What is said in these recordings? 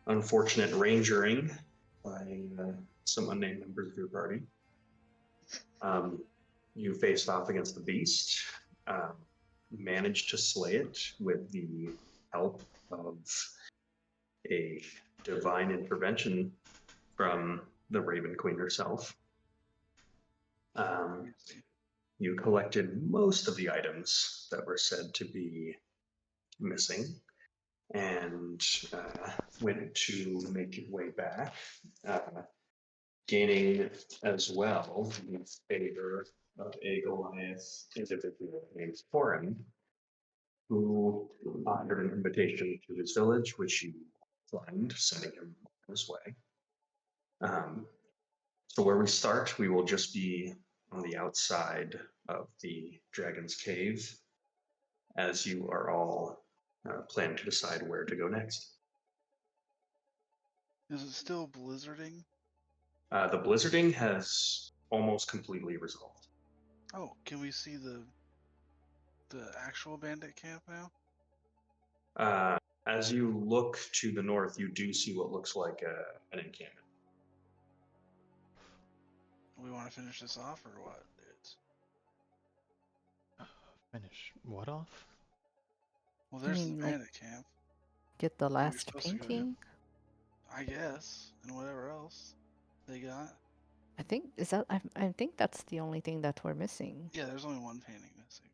unfortunate rangering by some unnamed members of your party. You faced off against the beast, managed to slay it with the help of a divine intervention from the Raven Queen herself. You collected most of the items that were said to be missing and went to make your way back, gaining as well the favor of a Goliath individual named Thorin, who offered an invitation to his village, which you declined, sending him on his way. So where we start, we will just be on the outside of the Dragon's Cave, as you are all planning to decide where to go next. Is it still blizzarding? The blizzarding has almost completely resolved. Oh, can we see the actual bandit camp now? As you look to the north, you do see what looks like an encampment. We want to finish this off or what? Finish what off? Well, there's the like, bandit camp. get the We're last supposed to go painting? I guess, and whatever else they got. I think I think that's the only thing that we're missing. Yeah, there's only one painting missing.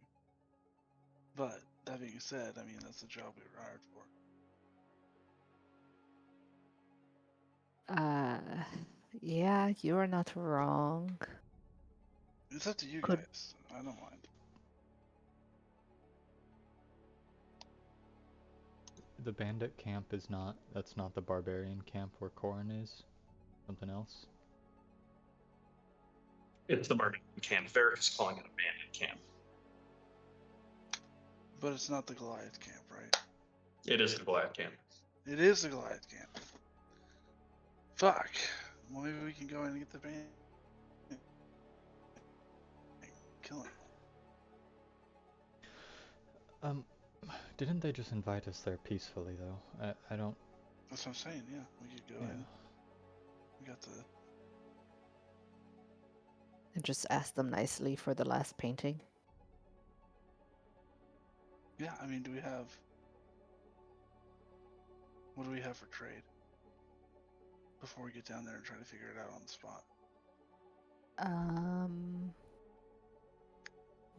But that being said, I mean that's the job we were hired for. Yeah, you are not wrong. It's up to you Could- guys. I don't mind. The bandit camp is not. That's not the barbarian camp where Corin is. Something else. It's the barbarian camp. Varric is calling it a bandit camp. But it's not the Goliath camp, right? It is the Goliath camp. It is the Goliath camp. Fuck. Well, maybe we can go in and get the bandit. Kill him. Didn't they just invite us there peacefully though? I don't. That's what I'm saying. Yeah, we could go in. We got the. And just ask them nicely for the last painting. Yeah, I mean, do we have? What do we have for trade? Before we get down there and try to figure it out on the spot.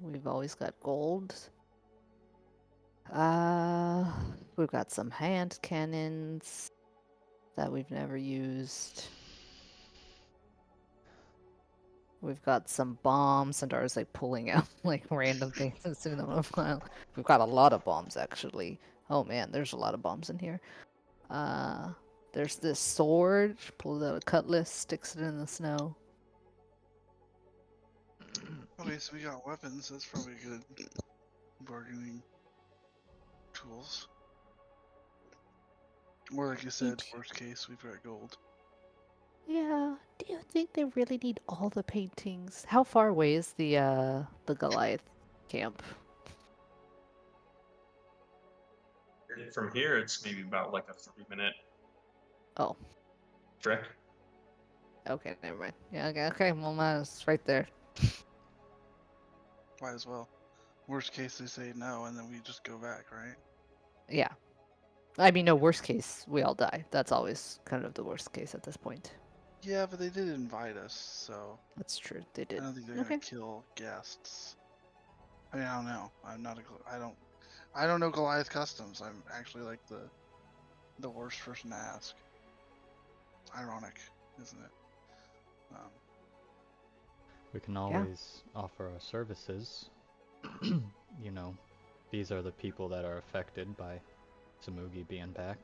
We've always got gold. We've got some hand cannons that we've never used. We've got some bombs, and ours like pulling out like random things and sitting them on a file. We've got a lot of bombs actually. Oh man, there's a lot of bombs in here. There's this sword. Pulls out a cutlass, sticks it in the snow. Okay, so we got weapons. That's probably good bargaining tools. Or like you said, worst case, we've got gold. Yeah. Do you think they really need all the paintings? How far away is the Goliath camp? From here, it's maybe about like a 3-minute Oh. trek. Okay, never mind. Yeah, okay, well, it's right there. Might as well. Worst case, they say no, and then we just go back, right? Yeah. I mean, no, worst case, we all die. That's always kind of the worst case at this point. Yeah, but they did invite us, so. That's true, they did. I don't think they're gonna kill guests. I mean, I don't know. I don't know Goliath customs. I'm actually like the worst person to ask. Ironic, isn't it? We can always offer our services. You know, these are the people that are affected by Samugi being back.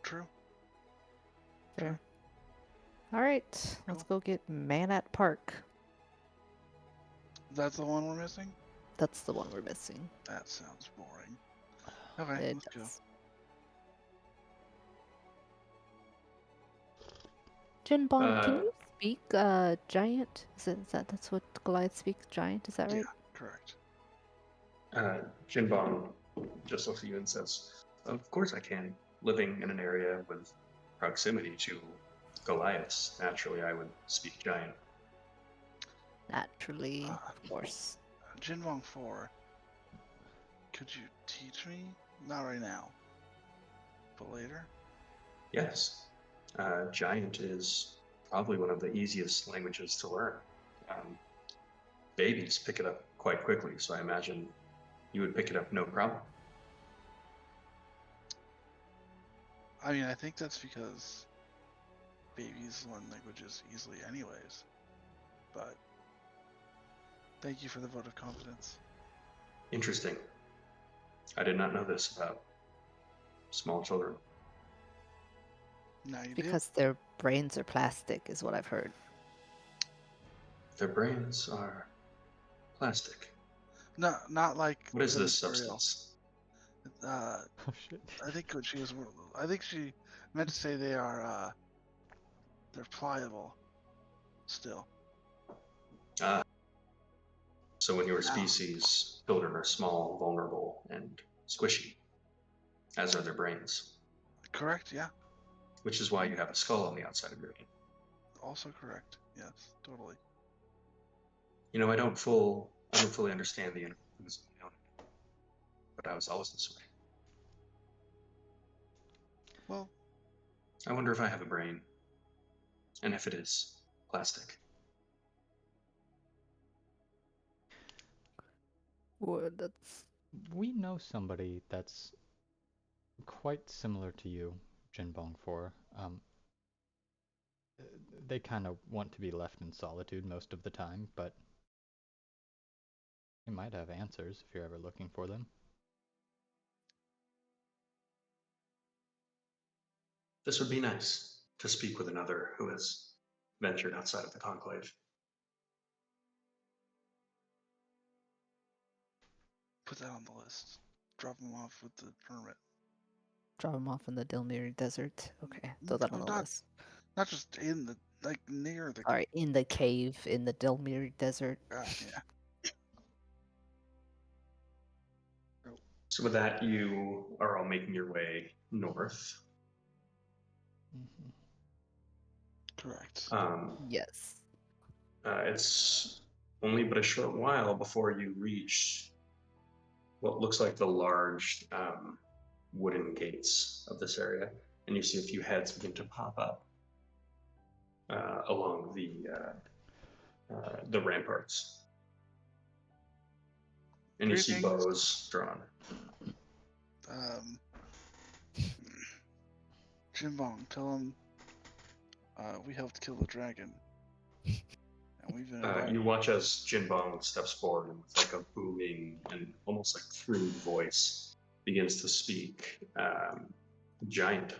True. Fair. Alright, let's go get Manat Park. That's the one we're missing? That's the one we're missing. That sounds boring. Okay, let's go. Jinbon, can you speak giant? That's what Goliath speaks, giant? Is that right? Yeah, correct. Jinbon just looks at you and says, "Of course I can. living in an area with proximity to Goliaths, naturally I would speak giant. Naturally, of course. Jinbong 4, could you teach me? Not right now, but later? Yes, giant is probably one of the easiest languages to learn. Babies pick it up quite quickly, so I imagine you would pick it up no problem. I mean, I think that's because babies learn languages easily anyways. But thank you for the vote of confidence. Interesting. I did not know this about small children. Now you Because their brains are plastic, is what I've heard. Their brains are plastic. do. No, not like What is the this material. substance? Oh shit. I think what she was. I think she meant to say they are. They're pliable. Still. Ah. So when your Now. species, children are small, vulnerable, and squishy, as are their brains. Correct. Yeah. Which is why you have a skull on the outside of your head. Also correct. Yes. Totally. You know, I don't fully understand the influence of my own, but I was always this way. Well, I wonder if I have a brain, and if it is plastic. Well, that's We know somebody that's quite similar to you, Jinbong 4. They kind of want to be left in solitude most of the time, but they might have answers if you're ever looking for them. This would be nice, to speak with another who has ventured outside of the conclave. put that on the list. Drop them off with the permit. drop them off in the Dilmir Desert. Okay, throw that on the Not- list. Not just in the near the. Sorry, in the cave in the Dilmir Desert. Yeah. So with that, you are all making your way north. Mm-hmm. Correct. Yes. It's only but a short while before you reach what looks like the large wooden gates of this area, and you see a few heads begin to pop up along the ramparts, and you see Greetings. bows drawn. Jinbong, tell him we helped kill the dragon. And we've been invited. You watch as Jinbong steps forward and with like a booming and almost like crude voice begins to speak giant.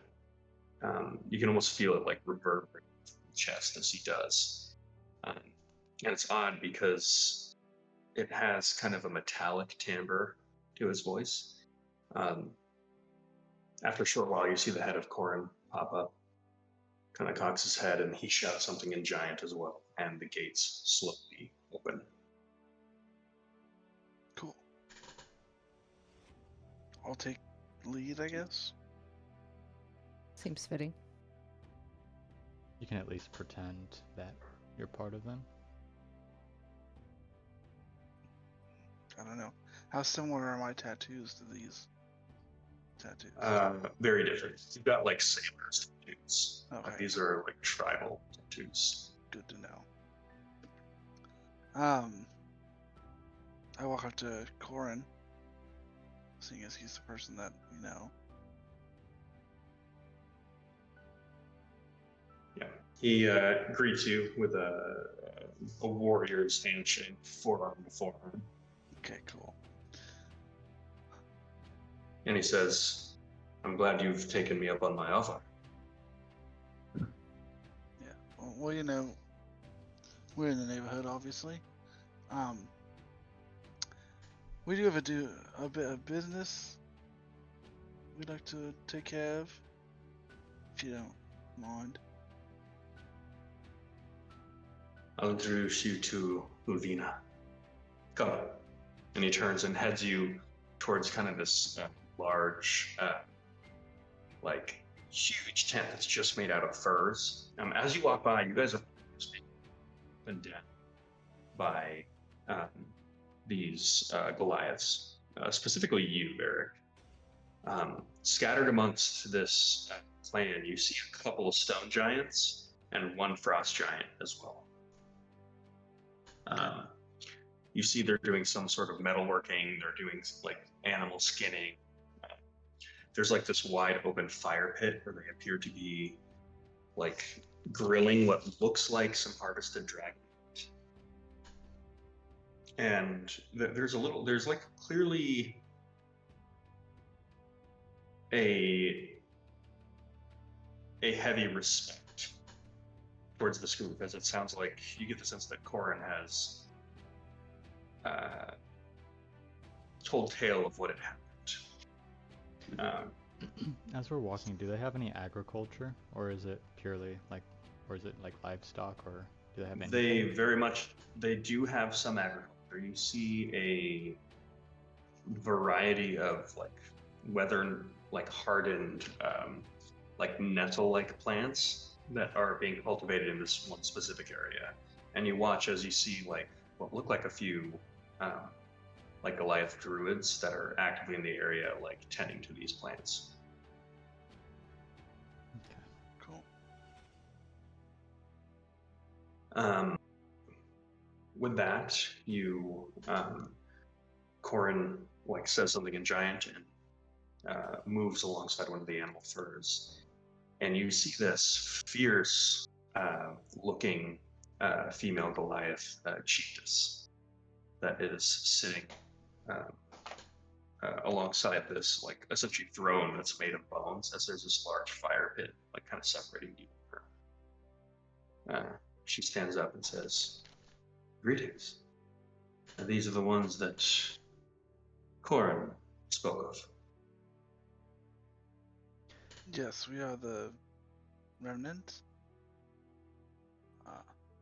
You can almost feel it like reverberate from the chest as he does. And it's odd because it has kind of a metallic timbre to his voice. After a short while, you see the head of Corin pop up, kind of cocks his head, and he shouts something in giant as well, and the gates slowly open. Cool. I'll take lead, I guess. Seems fitting. You can at least pretend that you're part of them. I don't know. How similar are my tattoos to these tattoos? Very different. You've got like sailors tattoos. Okay. These are like tribal tattoos. Good to know. I walk up to Corin, seeing as he's the person that we know. Yeah. He greets you with a warrior's handshake, forearm to forearm. Okay, cool. And he says, I'm glad you've taken me up on my offer. Yeah. Well, you know, we're in the neighborhood, obviously. We do have a bit of business we'd like to take care of, if you don't mind. I'll introduce you to Ulvina. Come. And he turns and heads you towards kind of this large like huge tent that's just made out of furs. As you walk by, you guys are been down by these Goliaths, specifically you, Eric. Scattered amongst this clan, you see a couple of stone giants and one frost giant as well. You see they're doing some sort of metalworking, they're doing like animal skinning. There's like this wide open fire pit where they appear to be like grilling what looks like some harvested dragon. And there's like clearly a heavy respect towards this group, as it sounds like you get the sense that Corin has told tale of what had happened. As we're walking, do they have any agriculture, or is it purely like, or is it like livestock, or do they have anything? They do have some agriculture. You see a variety of like hardened, like nettle-like plants that are being cultivated in this one specific area. And you watch as you see like what look like a few like Goliath druids that are actively in the area, like tending to these plants. Okay. Cool. With that, you Corin like says something in giant and moves alongside one of the animal furs, and you see this fierce looking female Goliath chiefess that is sitting alongside this like essentially throne that's made of bones, as there's this large fire pit like kind of separating you from her. She stands up and says, "Greetings. And these are the ones that Corin spoke of." Yes, we are the Remnants.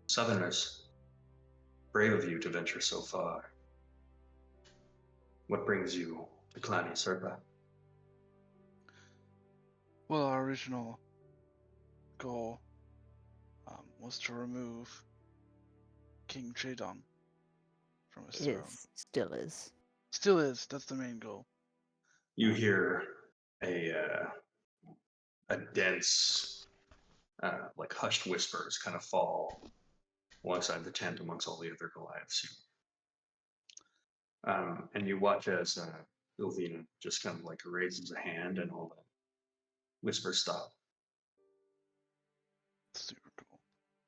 Southerners, brave of you to venture so far. What brings you to Clanny Serpa? Well, our original goal was to remove King Chedong from his throne. Still is. Still is. That's the main goal. You hear a dense, like hushed whispers kind of fall alongside the tent amongst all the other Goliaths. And you watch as Ilvina just kind of like raises a hand and all the whispers stop. Super cool.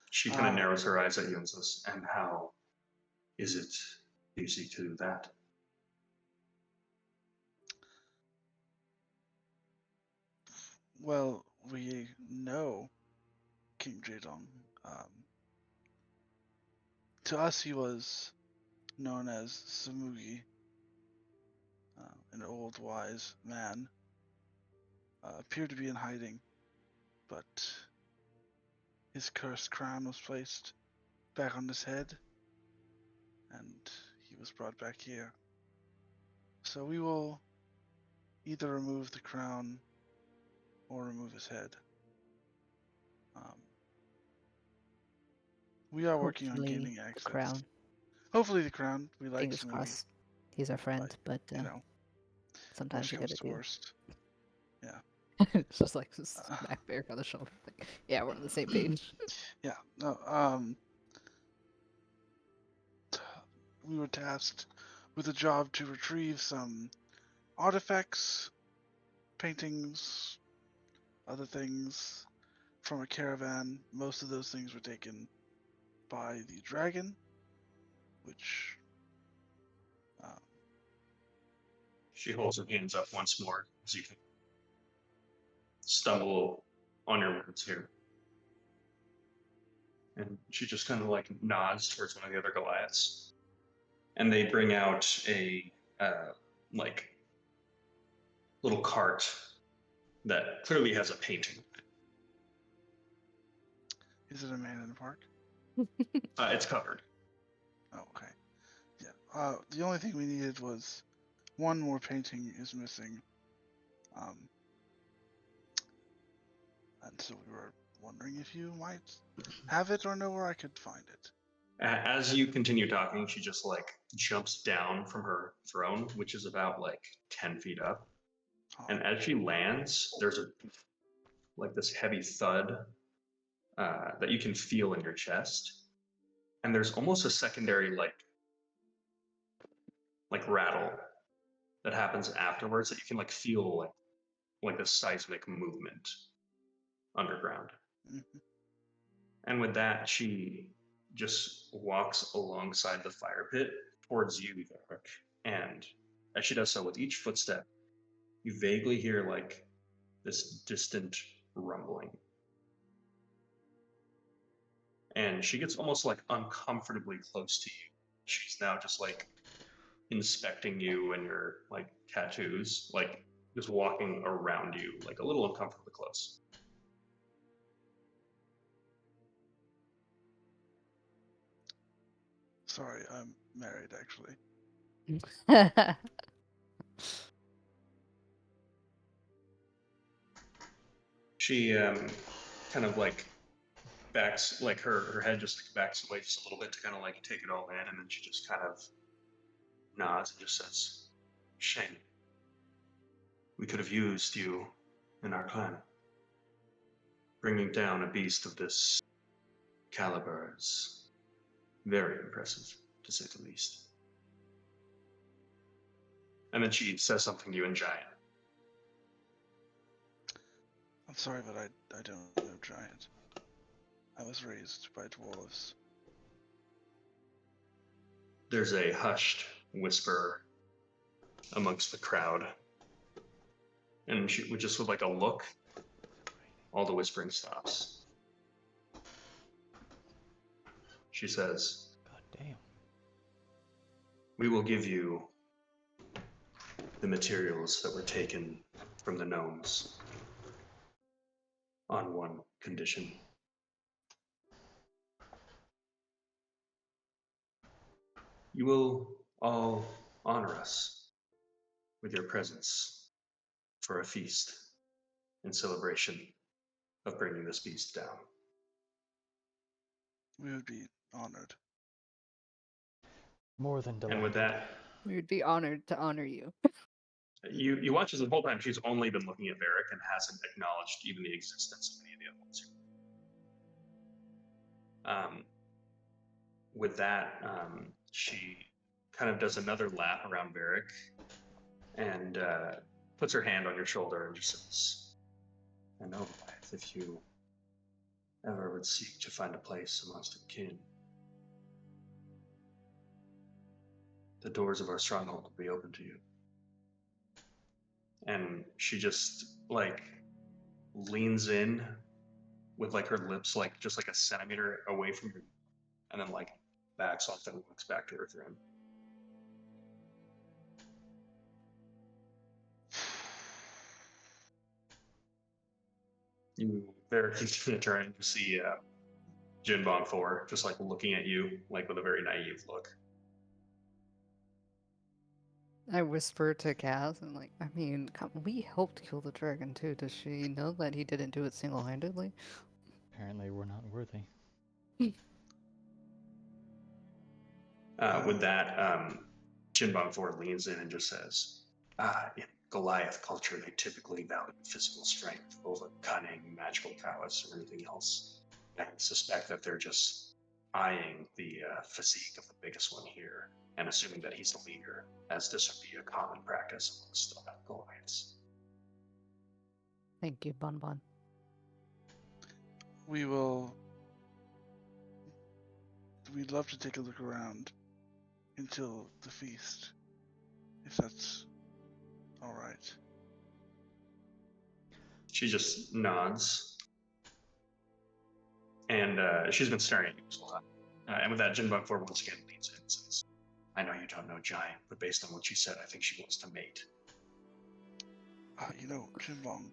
She kind of narrows her eyes at you and says, "And how is it you seek to do that?" Well, we know King Jaedong. To us, he was known as Samugi, an old wise man. Appeared to be in hiding, but his cursed crown was placed back on his head, and he was brought back here. So we will either remove the crown or remove his head. We are working on Hopefully gaining access. The crown. Hopefully the crown. We like Fingers Samugi, crossed. He's our friend, but you know, sometimes worst you comes gotta to do. worst. It's just like smack Bear on the shoulder. Like, yeah, we're on the same page. Yeah. No. We were tasked with a job to retrieve some artifacts, paintings, other things from a caravan. Most of those things were taken by the dragon, which She holds her hands up once more as you can stumble on your words here. And she just kind of like nods towards one of the other Goliaths. And they bring out a like little cart that clearly has a painting. is it a man in the park? It's covered. Oh, okay. Yeah. The only thing we needed was one more painting is missing. So we were wondering if you might have it or know where I could find it. As you continue talking, she just like jumps down from her throne, which is about like 10 feet up. Oh, And as she lands, there's a like this heavy thud that you can feel in your chest. And there's almost a secondary like rattle that happens afterwards that you can like feel like a seismic movement underground. mhm. And with that, she just walks alongside the fire pit towards you, Varric. And as she does so, with each footstep, you vaguely hear like this distant rumbling. And she gets almost like uncomfortably close to you. She's now just like inspecting you and your like tattoos, like just walking around you, like a little uncomfortably close. Sorry, I'm married actually. She kind of like backs, like her head just like backs away just a little bit to kind of like take it all in, and then she just kind of nods and just says, "Shame. We could have used you in our clan. Bringing down a beast of this caliber is very impressive, to say the least." And then she says something to you in Giant. I'm sorry, but I don't know giant. I was raised by dwarves. There's a hushed whisper amongst the crowd. And she, just with like a look, all the whispering stops. She says, God damn. "We will give you the materials that were taken from the gnomes on one condition. You will all honor us with your presence for a feast in celebration of bringing this beast down." We would be honored. More than And with delighted. that, We would be honored to honor you. you watch as the whole time she's only been looking at Varric and hasn't acknowledged even the existence of any of the other ones. With that, she kind of does another lap around Varric and puts her hand on your shoulder and just says, "I know, Goliath, if you ever would seek to find a place amongst your kin, the doors of our stronghold will be open to you." And she just like leans in with like her lips like just like a centimeter away from you, and then like backs off and walks back to her throne. You very quickly turn and you see Jin Bong 4 just like looking at you like with a very naive look. I whisper to Cass, and like, I mean, we helped kill the dragon too. Does she know that he didn't do it single-handedly? Apparently we're not worthy. With that, Jin Bong 4 leans in and just says, in Goliath culture, they typically value physical strength over cunning, magical prowess, or anything else. I suspect that they're just eyeing the physique of the biggest one here and assuming that he's the leader, as this would be a common practice amongst Goliaths. Thank you, Bon Bon. We'd love to take a look around until the feast, if that's all right. She just nods, and she's been staring at you this whole time. And with that, Jin Bong 4 once again leans in and says, "I know you don't know Giant, but based on what you said, I think she wants to mate." Chimbong,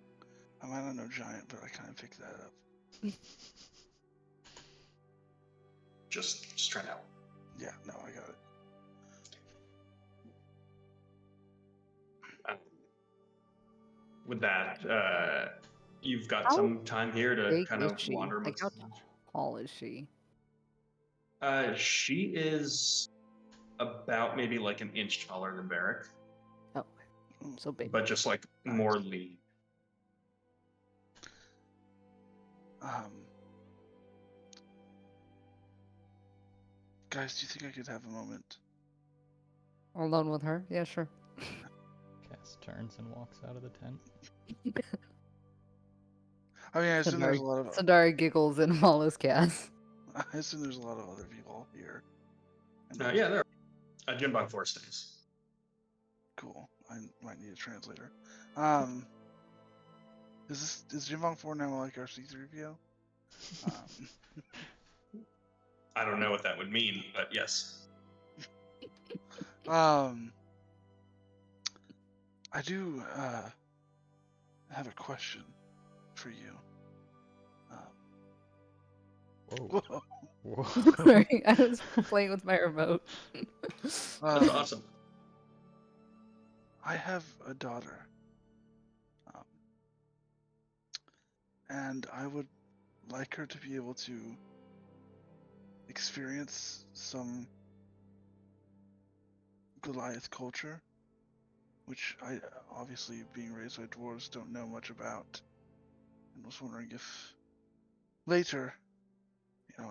I might not know giant, but I kind of picked that up. Just trying out. Yeah, no, I got it. With that, You've got How some time here to big kind is of she? wander Like, amongst how the village. tall is she? She is about maybe like an inch taller than Barrick, Oh, so big. but just like more lean. Guys, do you think I could have a moment? Alone with her? Yeah, sure. Cass turns and walks out of the tent. I mean, I assume there's a lot of. Sandari giggles and follows Cass. I assume there's a lot of other people here. Yeah, there are. Jinbok 4 stays. Cool. I might need a translator. Is Jinbong 4 now like our C3PO? I don't know what that would mean, but yes. I do have a question for you. Whoa. Whoa. Whoa. Sorry, I was playing with my remote. That's Um, awesome. I have a daughter, and I would like her to be able to experience some Goliath culture, which I obviously, being raised by dwarves, don't know much about, and was wondering if later,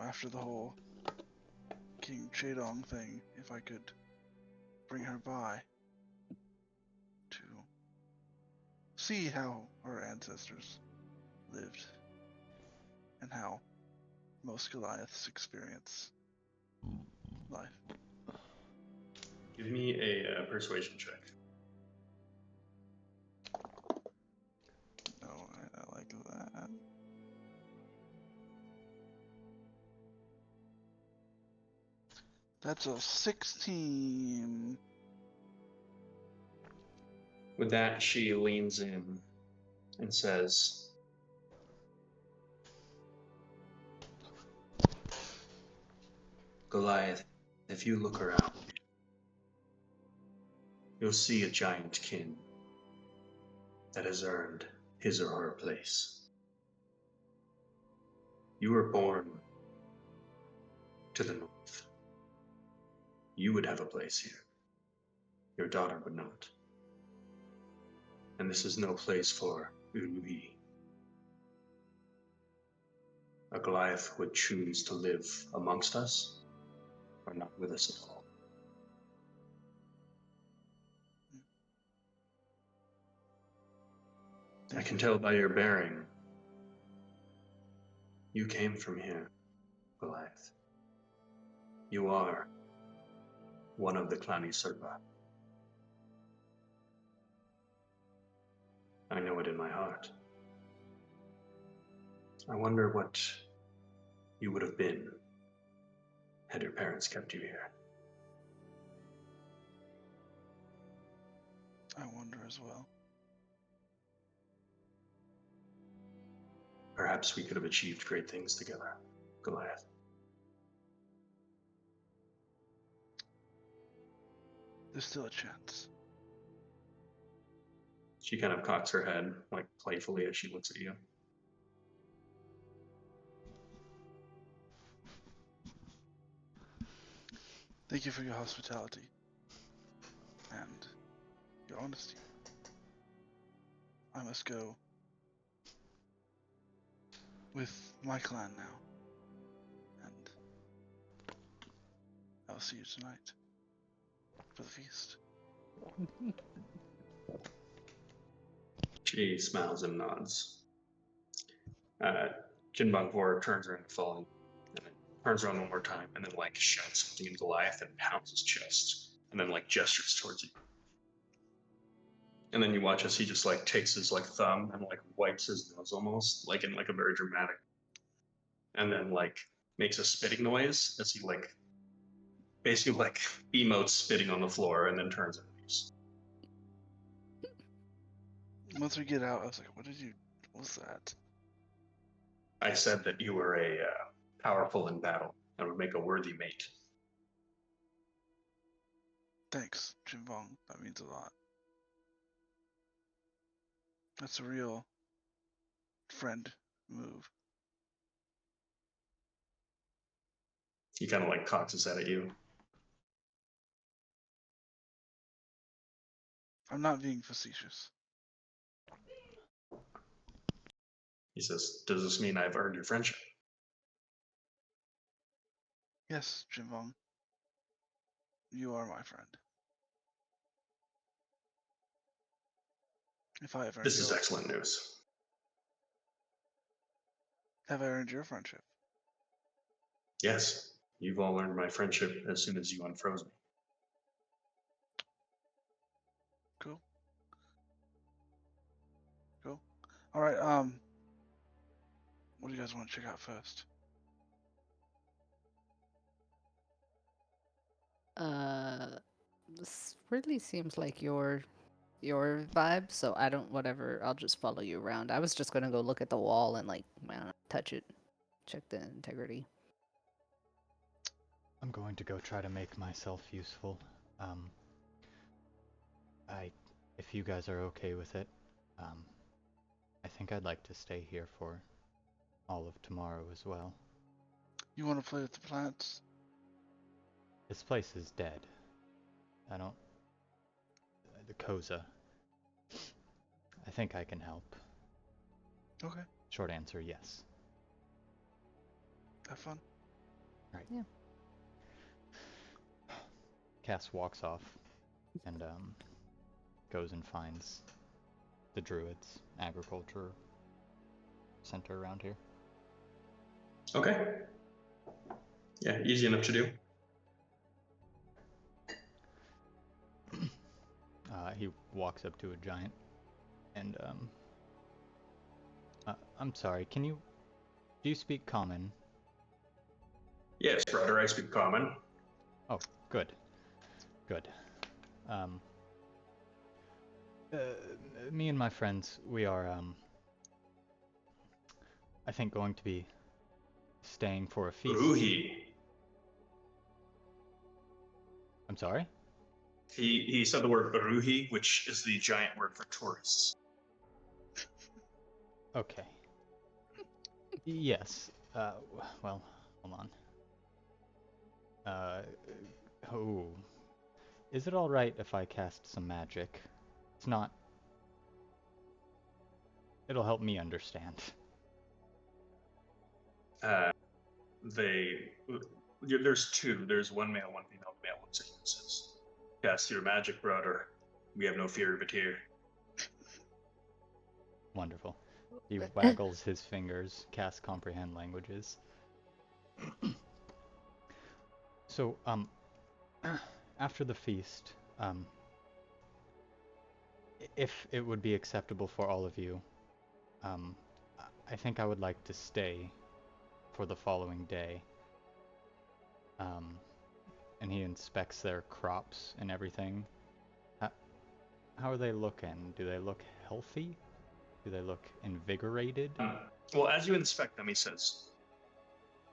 after the whole King Chedong thing, if I could bring her by to see how her ancestors lived and how most Goliaths experience life. Give me a persuasion check. Oh, I like that. That's a 16. With that, she leans in and says, Goliath, if you look around, you'll see a giant kin that has earned his or her place. You were born to the north. You would have a place here. Your daughter would not. And this is no place for Ului. A Goliath would choose to live amongst us or not with us at all. I can tell by your bearing. You came from here, Goliath. You are one of the Clani Serpa. I know it in my heart. I wonder what you would have been had your parents kept you here. I wonder as well. Perhaps we could have achieved great things together, Goliath. There's still a chance. She kind of cocks her head, like playfully, as she looks at you. Thank you for your hospitality and your honesty. I must go with my clan now, and I'll see you tonight for the feast. She smiles and nods. Jinbang 4 turns around fully, and then turns around one more time, and then like shouts something in Goliath and pounds his chest, and then like gestures towards you. And then you watch as he just like takes his like thumb and like wipes his nose almost, like in like a very dramatic, and then like makes a spitting noise as he like basically like emotes spitting on the floor, and then turns and leaves. Once we get out, I was like, what was that? I said that you were a powerful in battle and would make a worthy mate. Thanks, Jinbong. That means a lot. That's a real friend move. He kind of like cocks his head at you. I'm not being facetious. He says, "Does this mean I've earned your friendship?" Yes, Jinvong. You are my friend. If I have earned This is yours, excellent news. have I earned your friendship? Yes, you've all earned my friendship as soon as you unfroze me. Cool. Cool. All right. What do you guys want to check out first? This really seems like your vibe, so I don't whatever, I'll just follow you around. I was just gonna go look at the wall and like, I don't know, touch it, check the integrity. I'm going to go try to make myself useful. If you guys are okay with it, I think I'd like to stay here for all of tomorrow as well. You want to play with the plants? This place is dead. I don't... The Koza. I think I can help. Okay. Short answer, yes. Have fun. Right. Yeah. Cass walks off and goes and finds the Druids agriculture center around here. Okay. Yeah, easy enough to do. He walks up to a giant and I'm sorry, do you speak common? Yes, brother, I speak common. Oh, good. Good. Me and my friends, we are, I think going to be staying for a feast. Ruhi. I'm sorry? He said the word Ruhi, which is the giant word for tourists. Okay. Yes. Well, hold on. Oh. Is it alright if I cast some magic? It's not... It'll help me understand. There's two. There's one male, one female. The male looks at you and says, "Cast your magic, brother. We have no fear of it here." Wonderful. He waggles his fingers, casts comprehend languages. So, after the feast, if it would be acceptable for all of you, I think I would like to stay for the following day. And he inspects their crops and everything. How are they looking? Do they look healthy? Do they look invigorated? Well, as you inspect them, he says,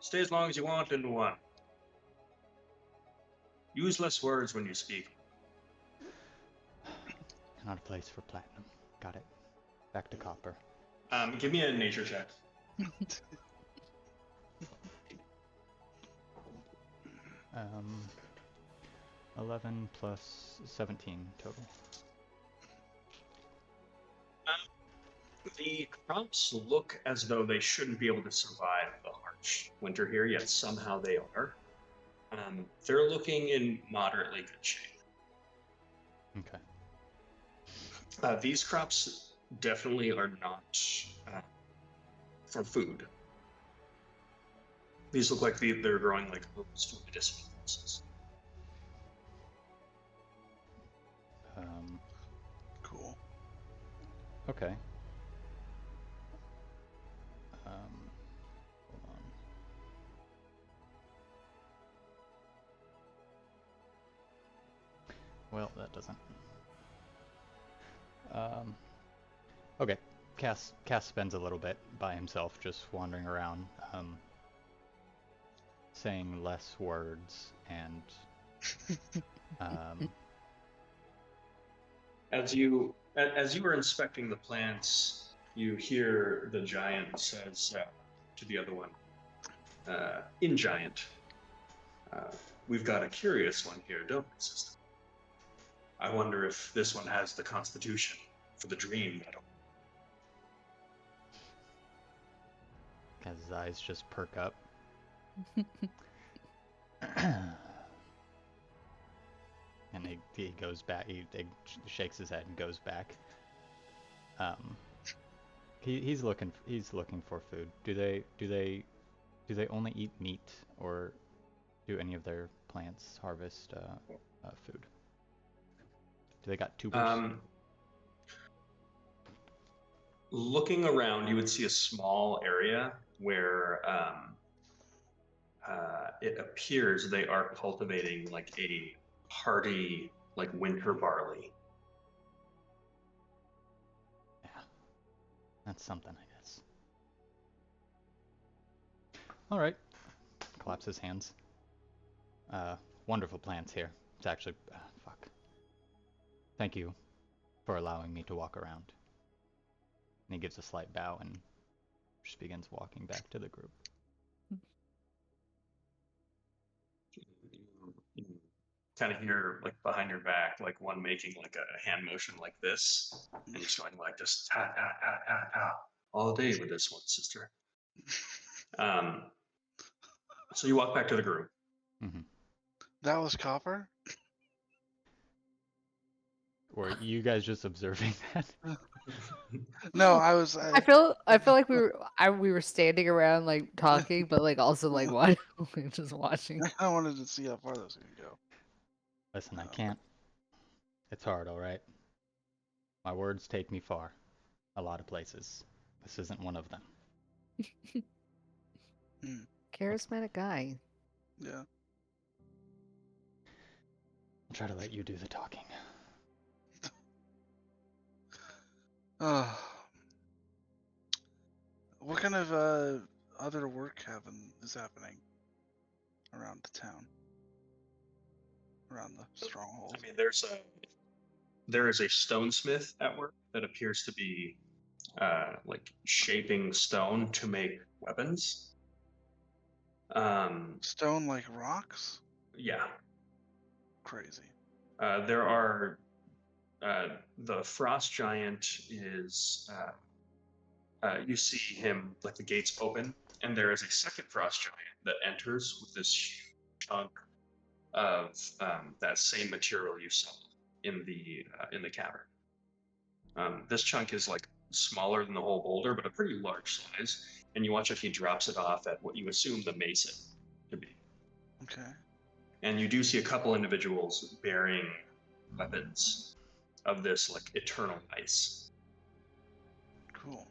"Stay as long as you want in one. Use less words when you speak." Not a place for platinum. Got it. Back to copper. Give me a nature check. 11 plus 17 total. The crops look as though they shouldn't be able to survive the harsh winter here, yet somehow they are. They're looking in moderately good shape. Okay. These crops definitely are not for food. These look like they're growing like herbs for medicinal purposes. Cool. Okay. Hold on. Well, that doesn't. Okay. Cass spends a little bit by himself, just wandering around, saying less words and As you were inspecting the plants, You hear the giant says to the other one, in giant, we've got a curious one here, don't we, sister? I wonder if this one has the constitution for the dream battle. His eyes just perk up. And he goes back. He shakes his head and goes back. He's looking for food. Do they only eat meat, or do any of their plants harvest food? Do they got tubers? Looking around, you would see a small area where it appears they are cultivating like a hardy, like winter barley. Yeah, that's something, I guess. All right. Claps his hands. Wonderful plants here. It's actually, fuck. Thank you for allowing me to walk around. And he gives a slight bow and just begins walking back to the group. You kind of hear like behind your back, like one making like a hand motion like this, and he's going like just ta ta ta ta ta all day with this one, sister. So you walk back to the group. Mm-hmm. That was Copper? Were you guys just observing that? No, I was. I feel like we were standing around like talking, but like also like watching, just watching. I wanted to see how far this could go. Listen, I can't. It's hard, all right? My words take me far. A lot of places. This isn't one of them. Charismatic guy. Yeah. I'll try to let you do the talking. What kind of other work is happening around the town? Around the stronghold? I mean, there is a stonesmith at work that appears to be like shaping stone to make weapons. Stone like rocks? Yeah. Crazy. There are the frost giant is you see him like the gates open, and there is a second frost giant that enters with this chunk of that same material you saw in the cavern. This chunk is like smaller than the whole boulder, but a pretty large size. And you watch if he drops it off at what you assume the mason to be. Okay. And you do see a couple individuals bearing weapons of this like eternal ice. Cool.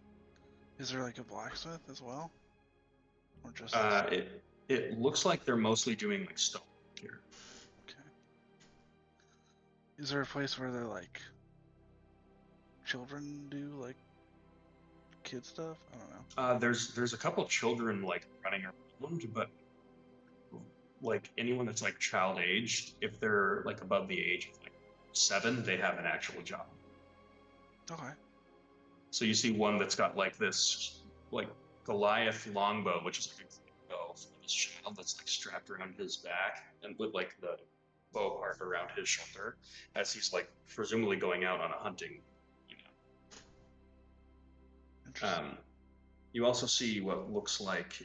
Is there like a blacksmith as well? Or just It looks like they're mostly doing like stone here. Okay. Is there a place where they're like children do like kid stuff? I don't know. There's a couple children like running around, but like anyone that's like child aged, if they're like above the age of like 7, they have an actual job. Okay. So you see one that's got like this like Goliath longbow, which is like a bow for this child that's like strapped around his back, and with like the bow part around his shoulder, as he's like presumably going out on a hunting. Interesting. You also see what looks like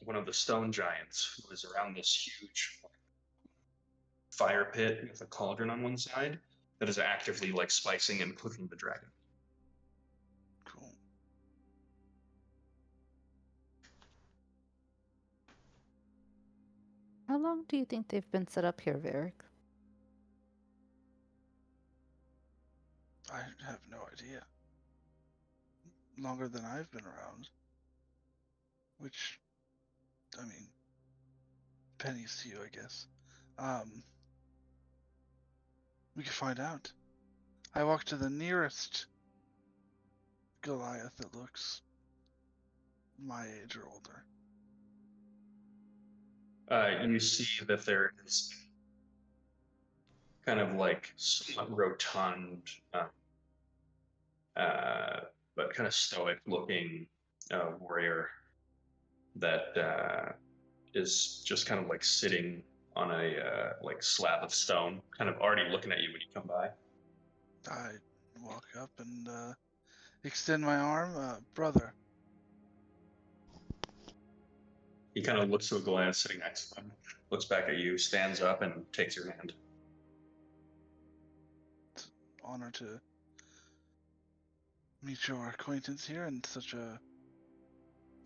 one of the stone giants who is around this huge fire pit with a cauldron on one side that is actively like spicing and cooking the dragon. Cool. How long do you think they've been set up here, Varric? I have no idea. Longer than I've been around. Which, I mean, pennies to you, I guess. We could find out. I walked to the nearest Goliath that looks my age or older. You see that there is kind of like somewhat rotund, but kind of stoic looking warrior that is just kind of like sitting on a like slab of stone, kind of already looking at you when you come by. I walk up and extend my arm. Brother. He kind of looks to a Goliath sitting next to him, looks back at you, stands up, and takes your hand. Honor to meet your acquaintance here in such a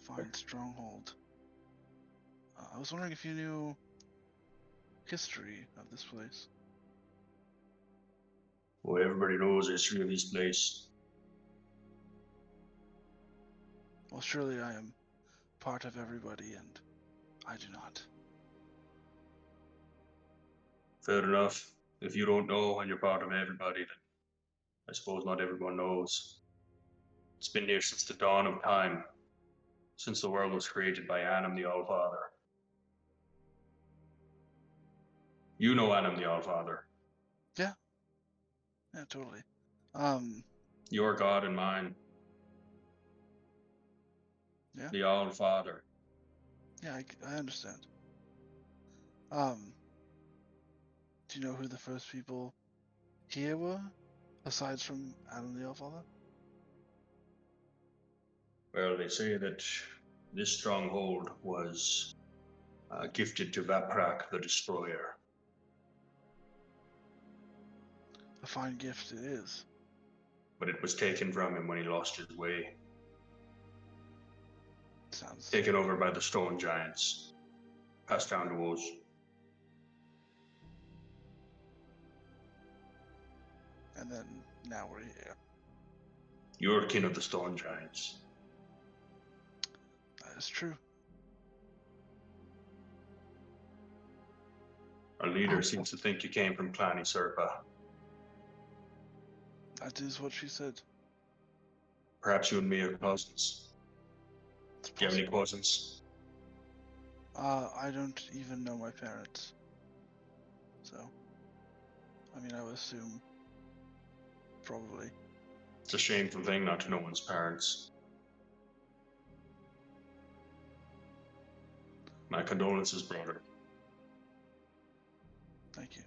fine stronghold. I was wondering if you knew history of this place. Well, everybody knows the history of this place. Well, surely I am part of everybody, and I do not. Fair enough. If you don't know and you're part of everybody, then I suppose not everyone knows. It's been here since the dawn of time, since the world was created by Annam the Allfather. You know Annam the Allfather. Yeah, totally. Your God and mine. Yeah. The Allfather. Yeah, I understand. Do you know who the first people here were, aside from Adam the Allfather? Well, they say that this stronghold was gifted to Vaprak the Destroyer. A fine gift it is. But it was taken from him when he lost his way. Sounds Taken over by the stone giants. Passed down to us. And then now we're here. You're kin of the stone giants. That is true. Our leader seems to think you came from Clan Usurpa. That is what she said. Perhaps you and me are cousins. It's Do you have any possible. cousins? I don't even know my parents. So, I mean, I would assume probably. It's a shameful thing not to know one's parents. My condolences, brother. Thank you.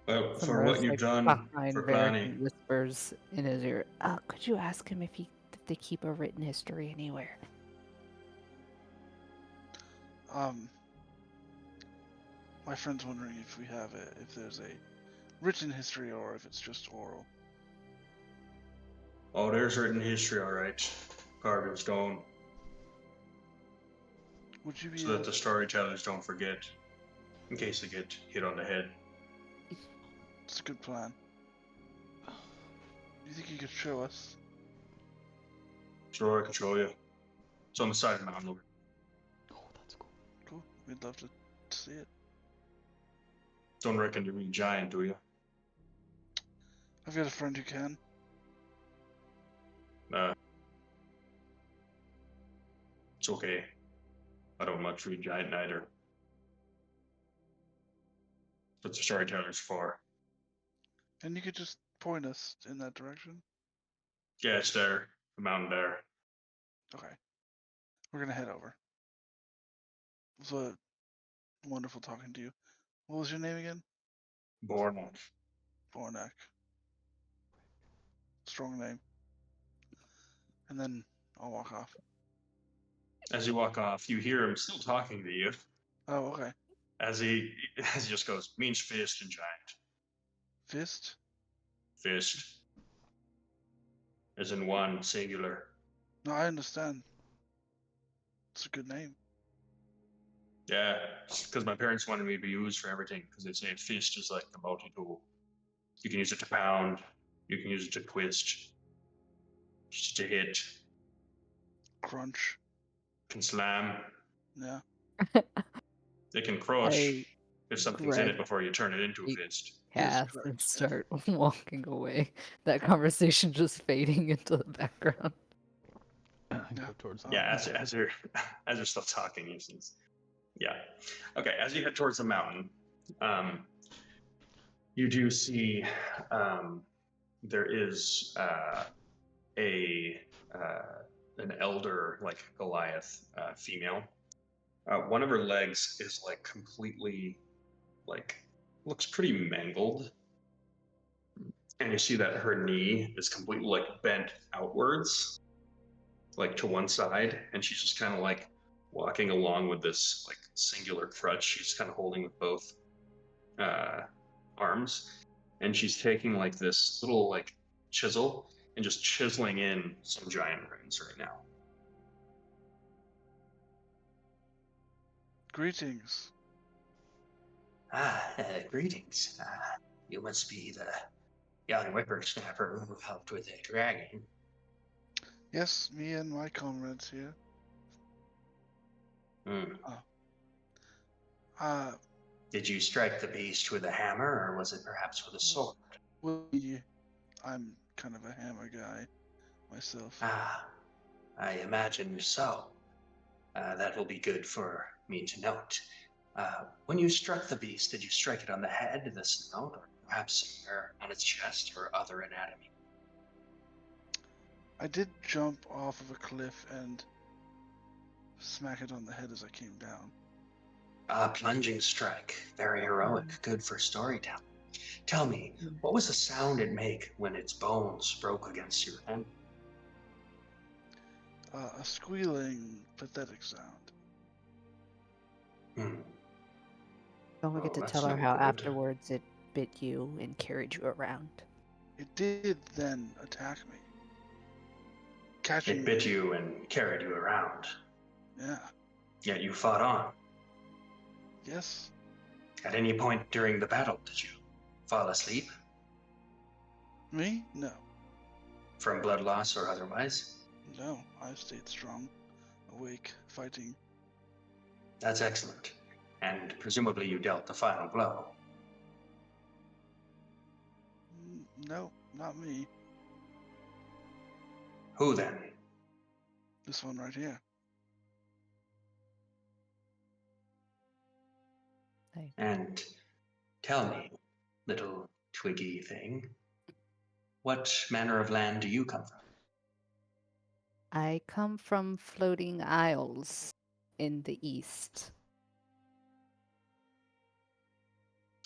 Well, for Somewhere what else, you've like, done behind for Varric, Clanny, he whispers in his ear, could you ask him if they keep a written history anywhere? My friend's wondering if we have if there's a written history or if it's just oral. oh, there's written history, all right. Carved in stone, Would you be so that the storytellers don't forget, in case they get hit on the head. It's a good plan. Do you think you could show us? Sure, I can show you. It's on the side of the mountain. Oh, that's cool. Cool. We'd love to see it. Don't reckon you're really giant, do you? I've got a friend who can. It's okay. I don't much read giant neither. That's the storytellers for. And you could just point us in that direction. Yeah, it's there. The mountain there. Okay. We're gonna head over. It was wonderful talking to you. What was your name again? Bornak. Bornak. Strong name. And then I'll walk off. As you walk off, you hear him still talking to you. Oh, okay. As he just goes, means fist and giant. Fist? Fist. As in one, singular. No, I understand. It's a good name. Yeah, because my parents wanted me to be used for everything, because they say fist is like the multi-tool. You can use it to pound, you can use it to twist, use it to hit, Crunch. can slam, Yeah. it can crush I if something's in grab it before you turn it into a Eat. fist. Yes, Cast and correct. start walking away. That conversation just fading into the background. Go towards the Yeah, mountain. as you're still talking, you Yeah. Okay. As you head towards the mountain, you do see there is a an elder, like Goliath, female. One of her legs is like completely, like, looks pretty mangled, and you see that her knee is completely like bent outwards, like to one side, and she's just kind of like walking along with this like singular crutch. She's kind of holding with both uh, arms, and she's taking like this little like chisel and just chiseling in some giant runes right now. Greetings. Greetings. You must be the young whippersnapper who helped with the dragon. Yes, me and my comrades here. Hmm. Did Did you strike the beast with a hammer, or was it perhaps with a sword? I'm kind of a hammer guy myself. I imagine so. That will be good for me to note. When you struck the beast, did you strike it on the head, the snout, or perhaps somewhere on its chest or other anatomy? I did jump off of a cliff and smack it on the head as I came down. Plunging strike. Very heroic. Good for storytelling. Tell me, what was the sound it made when its bones broke against your head? A squealing, pathetic sound. Hmm. Don't forget to that's tell her no how good. afterwards it bit you and carried you around. It did then attack me. Catching It bit you and carried you around, Yeah. yet you fought on. Yes. At any point during the battle, did you fall asleep? Me? No. From blood loss or otherwise? No. I stayed strong, awake, fighting. That's excellent. And presumably you dealt the final blow. No, not me. Who then? This one right here. And tell me, little twiggy thing, what manner of land do you come from? I come from floating isles in the east.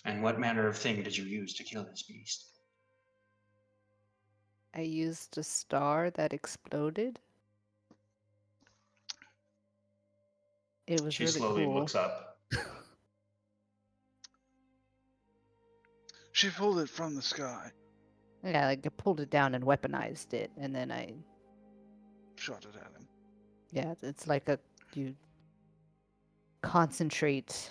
And what manner of thing did you use to kill this beast? I used a star that exploded. It was She really slowly cool. looks up. She pulled it from the sky. Yeah, like I pulled it down and weaponized it, and then I Shot it at him. yeah, it's like you concentrate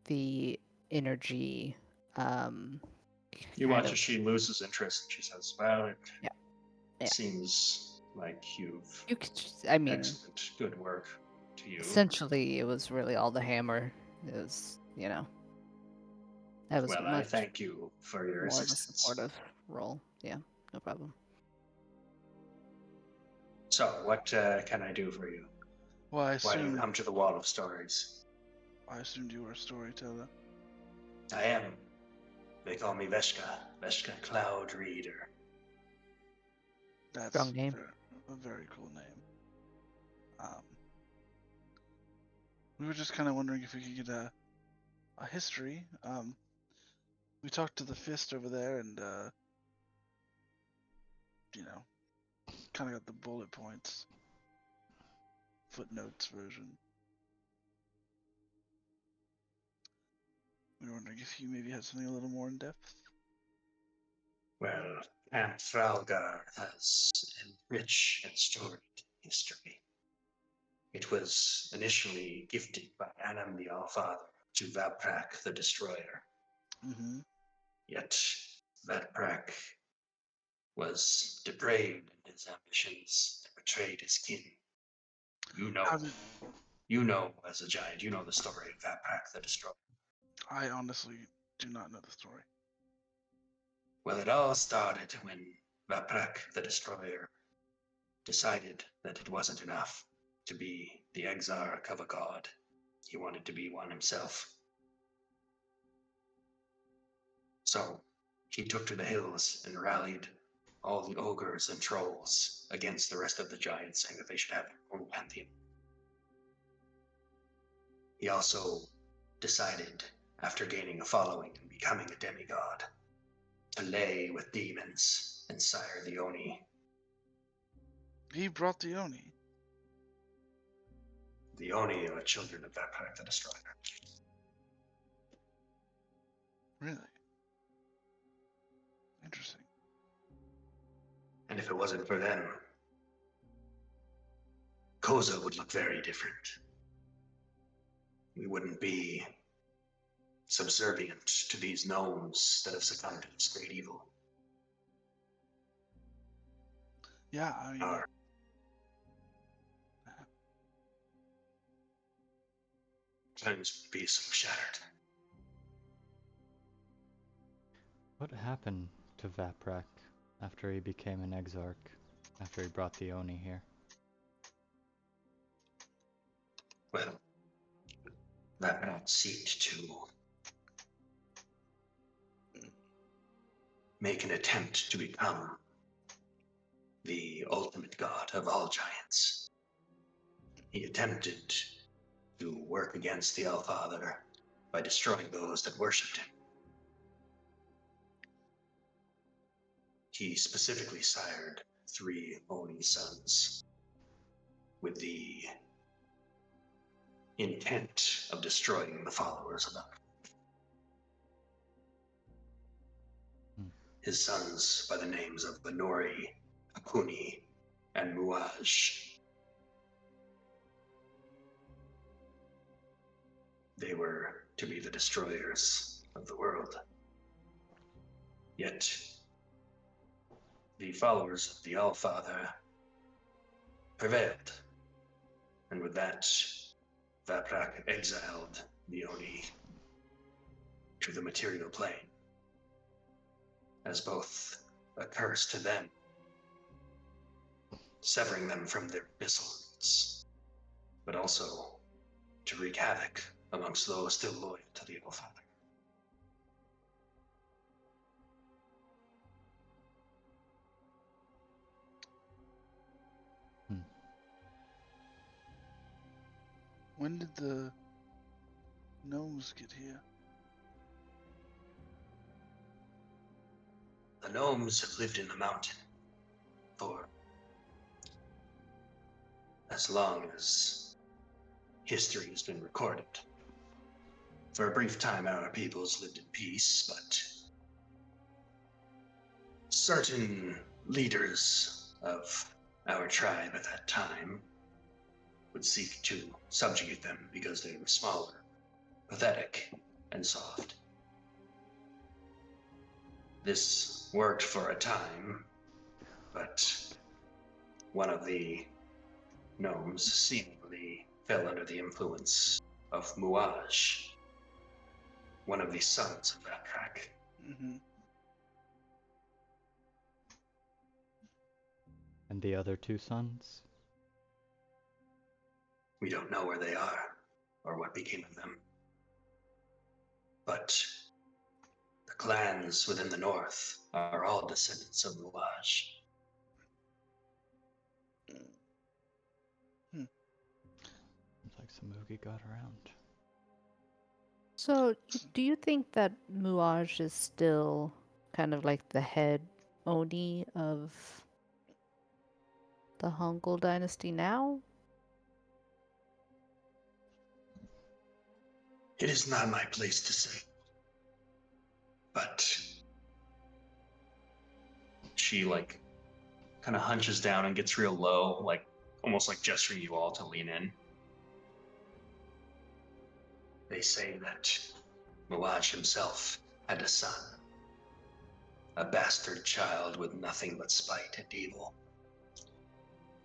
the energy. You kind watch of- as she loses interest. She says, "Well, it Yeah. seems like you've You could, I mean, excellent, good work to you." essentially, it was really all the hammer. It was, that was Well, I much thank you for your more of a assistance. supportive role. Yeah, no problem. So, what can I do for you? Well, I Why do you assumed, come to the Wall of Stories? I assumed you were a storyteller. I am. They call me Veshka Cloud Reader. That's Strong name. a very cool name. We were just kind of wondering if we could get a history. We talked to the fist over there, and kind of got the bullet points, footnotes version. We were wondering if you maybe had something a little more in depth. Well, Camp Thralgar has a rich and storied history. It was initially gifted by Anam the Allfather to Vaprak the Destroyer. Mm-hmm. Yet Vaprak was depraved in his ambitions and betrayed his kin. You know, as a giant, you know the story of Vaprak the Destroyer. I honestly do not know the story. Well, it all started when Vaprak the Destroyer decided that it wasn't enough to be the exarch of a god. he wanted to be one himself. So he took to the hills and rallied all the ogres and trolls against the rest of the giants, saying that they should have their own pantheon. He also decided, after gaining a following and becoming a demigod, to lay with demons and sire the Oni. He brought the Oni. The Oni are children of Vaprak the Destroyer. Really? Interesting. And if it wasn't for them, Koza would look very different. We wouldn't be subservient to these gnomes that have succumbed to this great evil. Yeah, I mean, Our times would be so shattered. What happened to Vaprak after he became an exarch, after he brought the Oni here? Well, Vaprak seeked to make an attempt to become the ultimate god of all giants. He attempted to work against the Allfather by destroying those that worshipped him. He specifically sired 3 Oni sons with the intent of destroying the followers of them. His sons by the names of Benori, Akuni, and Muaj. They were to be the destroyers of the world. Yet, the followers of the Allfather prevailed, and with that, Vaprak exiled the Oni to the material plane, as both a curse to them, severing them from their abyssal roots, but also to wreak havoc amongst those still loyal to the Allfather. when did the gnomes get here? The gnomes have lived in the mountain for as long as history has been recorded. For a brief time, our peoples lived in peace, but certain leaders of our tribe at that time would seek to subjugate them because they were smaller, pathetic, and soft. This worked for a time, but one of the gnomes seemingly fell under the influence of Muaj, one of the sons of Vaprak. Mm-hmm. And the other 2 sons? We don't know where they are or what became of them. But the clans within the north are all descendants of Muaj. Seems like some Moogie got around. So, do you think that Muaj is still kind of like the head Oni of the Hongul dynasty now? It is not my place to say. But she kind of hunches down and gets real low, almost like gesturing you all to lean in. They say that Muaj himself had a son, a bastard child with nothing but spite and evil.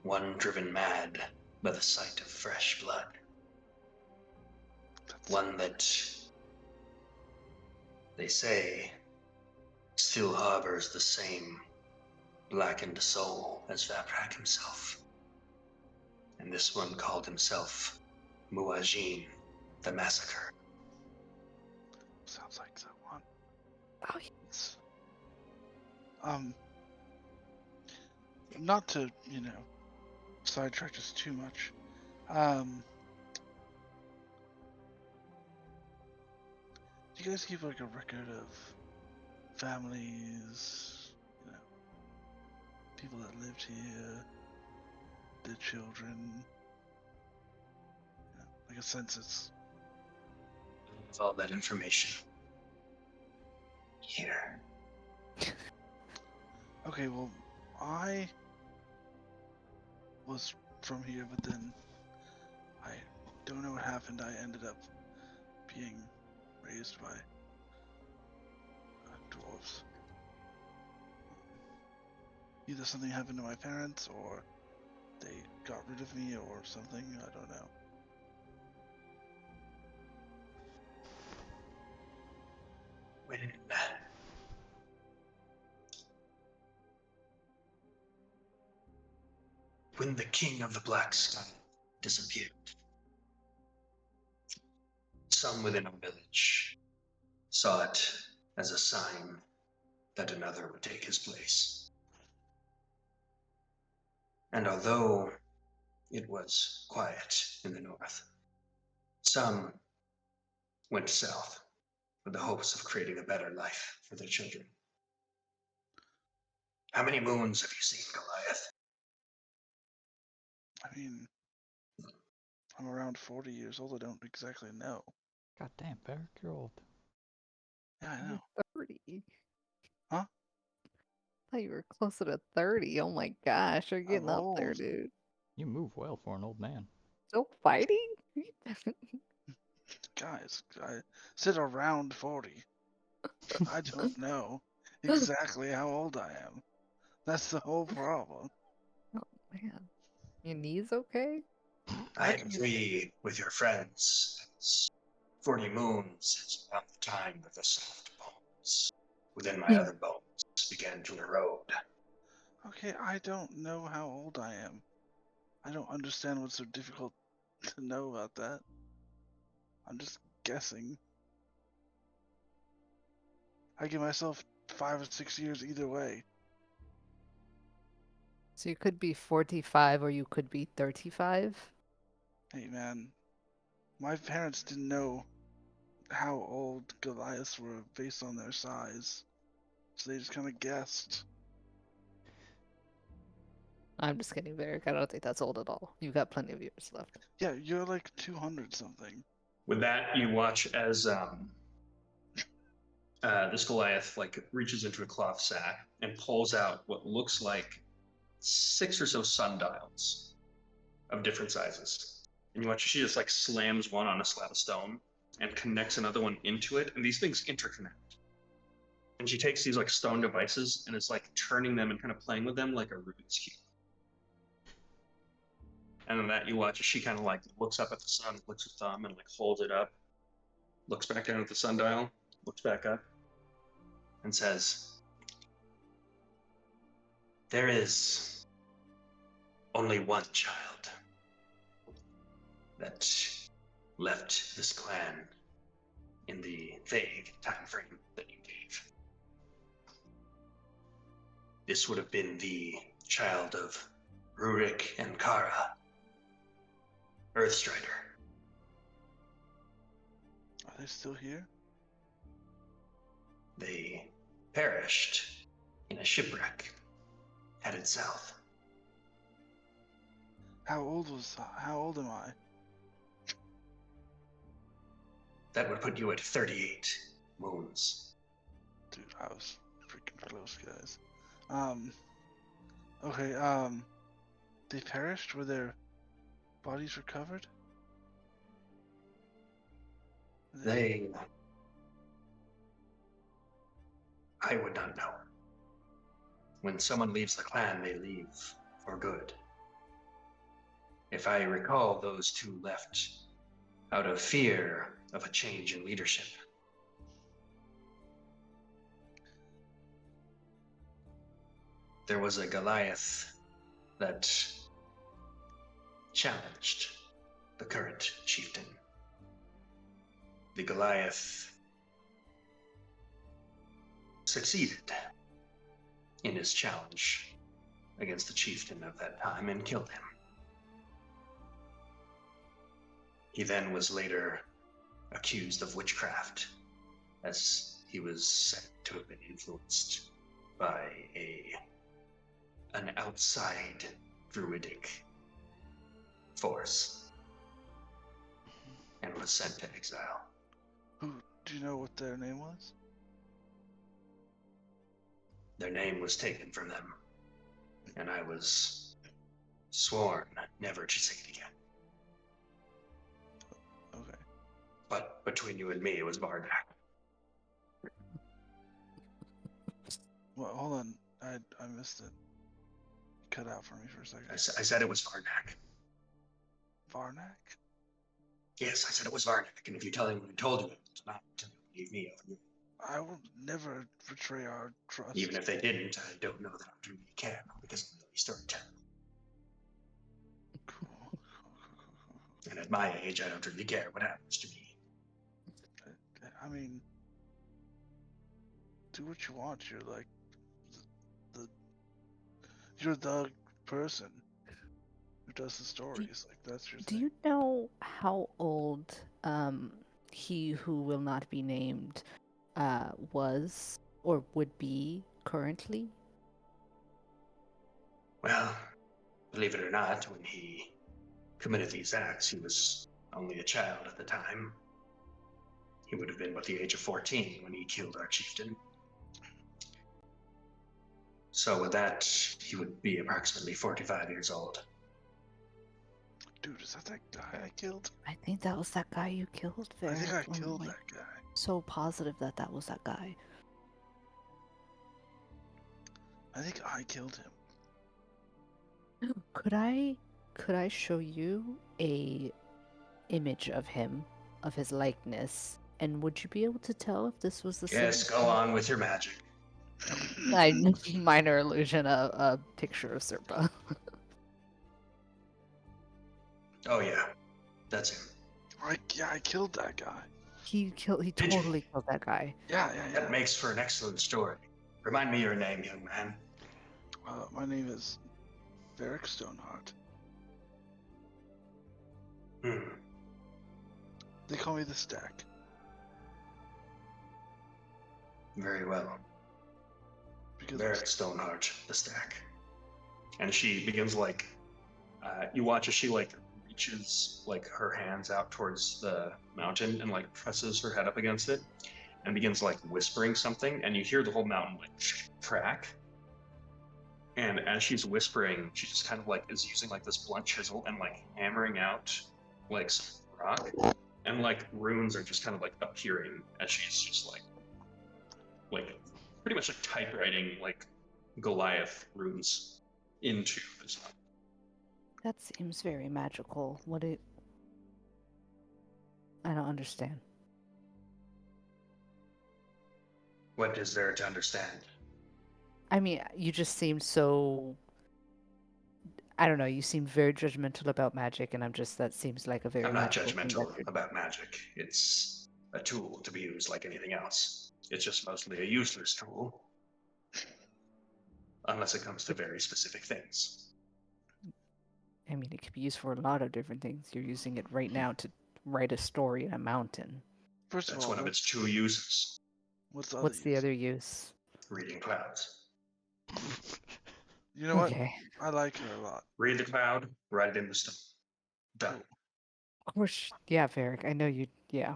One driven mad by the sight of fresh blood. One that, they say, still harbors the same blackened soul as Vaprak himself. And this one called himself Muajin, the massacre. Sounds like someone. Oh, yeah. It's, not to, sidetrack us too much. Do you guys keep like a record of families, people that lived here, their children, like a census? With all that information here. Okay, well, I was from here, but then I don't know what happened. I ended up being raised by dwarves. Either something happened to my parents, or they got rid of me, or something. I don't know. When the king of the Black Sky disappeared, some within our village saw it as a sign that another would take his place. And although it was quiet in the north, some went south with the hopes of creating a better life for their children. How many moons have you seen, Goliath? I mean, I'm around 40 years old. I don't exactly know. God damn, Beric, you're old. Yeah, I know. 30. Huh? I thought you were closer to 30. Oh my gosh, you're getting I'm up there, old. dude. You move well for an old man. Still fighting? Guys, I said around 40. I don't know exactly how old I am. That's the whole problem. Oh man. Your knees okay? I agree with your friends. It's 40 moons is about the time that the soft bones within my other bones began to erode. Okay, I don't know how old I am. I don't understand what's so difficult to know about that. I'm just guessing. I give myself 5 or 6 years either way. So you could be 45 or you could be 35. Hey man, my parents didn't know how old Goliaths were based on their size, so they just kind of guessed. I'm just kidding, Varric. I don't think that's old at all. You've got plenty of years left. Yeah, you're like 200 something. With that, you watch as this Goliath reaches into a cloth sack and pulls out what looks like 6 or so sundials of different sizes. And you watch she just slams one on a slab of stone and connects another one into it, and these things interconnect. And she takes these stone devices and is turning them and kind of playing with them like a Rubik's Cube. And then that you watch as she kind of looks up at the sun, looks her thumb, and holds it up, looks back down at the sundial, looks back up, and says, "There is only one child that left this clan in the vague time frame that you gave. This would have been the child of Rurik and Kara, Earthstrider. Are they still here? They perished in a shipwreck headed south. How old am I? That would put you at 38 moons. Dude, I was freaking close, guys. Okay, they perished? Were their bodies recovered? I would not know. When someone leaves the clan, they leave for good. If I recall, those two left out of fear of a change in leadership. There was a Goliath that challenged the current chieftain. the Goliath succeeded in his challenge against the chieftain of that time and killed him. He then was later accused of witchcraft, as he was said to have been influenced by an outside druidic force and was sent to exile. Who do you know what their name was? Their name was taken from them, and I was sworn never to say it again. Okay. But between you and me, it was Bardak. Well, hold on. I missed it. Cut out for me for a second. I said it was Varnak. Varnak? Yes, I said it was Varnak, and if you tell anyone who told you it was not, leave me over you. I will never betray our trust. Even if they didn't, I don't know that I really care, because I'm really storyteller. Cool. And at my age, I don't really care what happens to me. I mean, do what you want. You're like you're the person who does the stories. Like that's your Do thing. you know how old he who will not be named was or would be currently? Well, believe it or not, when he committed these acts, he was only a child at the time. He would have been about the age of 14 when he killed our chieftain. So with that, he would be approximately 45 years old. Dude, is that guy I killed? I think that was that guy you killed, I think I Varric. I'm, killed like, that guy. so positive that that was that guy. I think I killed him. Could I show you a image of him, of his likeness, and would you be able to tell if this was the Yes, same? go on with your magic. I minor illusion, a picture of Serpa. Oh yeah, that's him. I killed that guy. He Did you? totally killed that guy. Yeah. That makes for an excellent story. Remind me your name, young man. My name is Varric Stoneheart. They call me the Stack. Very well. Because Varric Stoneheart, the stack. And she begins you watch as she reaches her hands out towards the mountain and presses her head up against it and begins whispering something, and you hear the whole mountain crack. And as she's whispering, she just kind of is using this blunt chisel and hammering out some rock, and runes are just kind of appearing as she's just pretty much typewriting Goliath runes into this. That seems very magical. I don't understand. What is there to understand? I mean, you just seem so. I don't know. You seem very judgmental about magic, and that seems like a very I'm not magical thing judgmental that you're- about magic. It's a tool to be used like anything else. It's just mostly a useless tool. Unless it comes to very specific things. I mean, it could be used for a lot of different things. You're using it right now to write a story in a mountain. First That's of all, one of its two uses. what's the other What's the use? other use? Reading clouds. You know what? Okay. I like her a lot. Read the cloud, write it in the stone. Done. Of course, yeah, Varric. I know you. Yeah.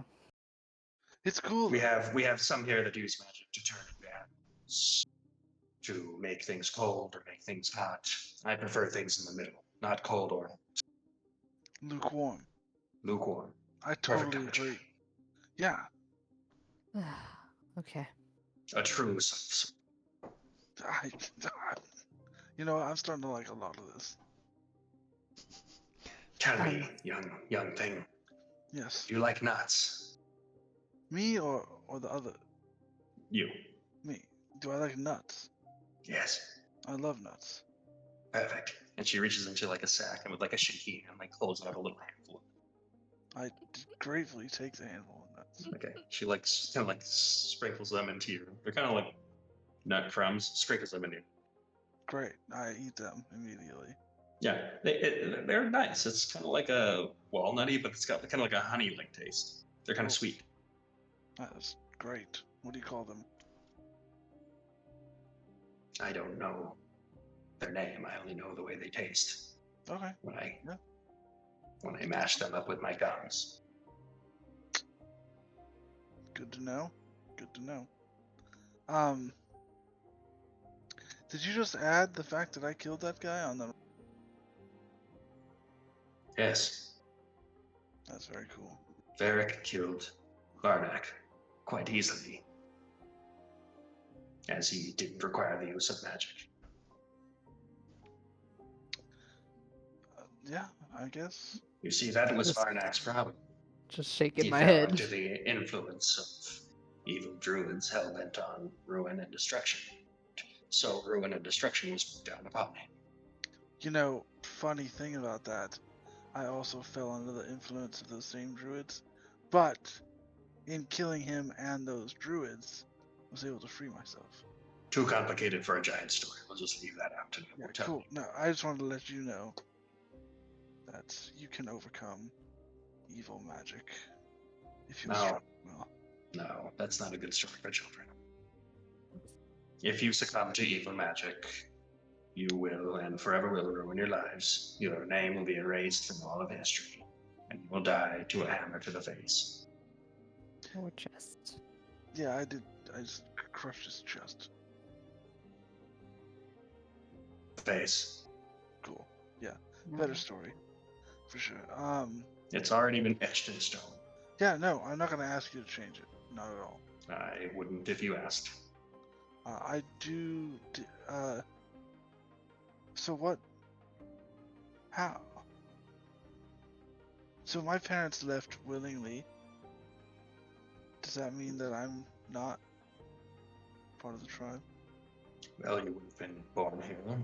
It's cool. We have some here that use magic to turn advances, to make things cold or make things hot. I prefer things in the middle, not cold or Lukewarm. lukewarm. I Perfect totally temperature. agree. Yeah. Okay. A true You know, I'm starting to like a lot of this. Tell me, young thing, Yes. do you like nuts? Me or the other? You. Me. Do I like nuts? Yes. I love nuts. Perfect. And she reaches into a sack and with a shaky hand holds out a little handful. I gratefully take the handful of nuts. Okay. She likes kind of like sprinkles them into you. They're kind of like nut crumbs. Sprinkles them in you. Great. I eat them immediately. Yeah, they're nice. It's kind of like a walnutty, but it's got kind of like a honey-like taste. They're kind of Cool. sweet. That's great. What do you call them? I don't know their name. I only know the way they taste Okay. when I Yeah. when I mash them up with my gums. Good to know. Good to know. Um, did you just add the fact that I killed that guy on the? Yes, That's very cool. Varric killed Varnak quite easily, as he didn't require the use of magic. Yeah, I guess. You see, that was Just- Varnak's problem. Just shaking He my fell head. under the influence of evil druids hell-bent on ruin and destruction. So ruin and destruction was put down upon him. You know, funny thing about that, I also fell under the influence of those same druids, but in killing him and those druids, I was able to free myself. Too complicated for a giant story. We'll just leave that out to Yeah, tell cool. you. No, I just wanted to let you know that you can overcome evil magic if you No. struggle well. No, that's not a good story for children. If you succumb to evil magic, you will and forever will ruin your lives. Your name will be erased from all of history, and you will die to a hammer to the face. Or chest. Yeah, I did. I just crushed his chest. Face. Cool. Yeah, better story, for sure. It's already been etched in stone. Yeah, no, I'm not gonna ask you to change it. Not at all. I wouldn't if you asked. I do. So what? How? So my parents left willingly. Does that mean that I'm not part of the tribe? Well, you would have been born here.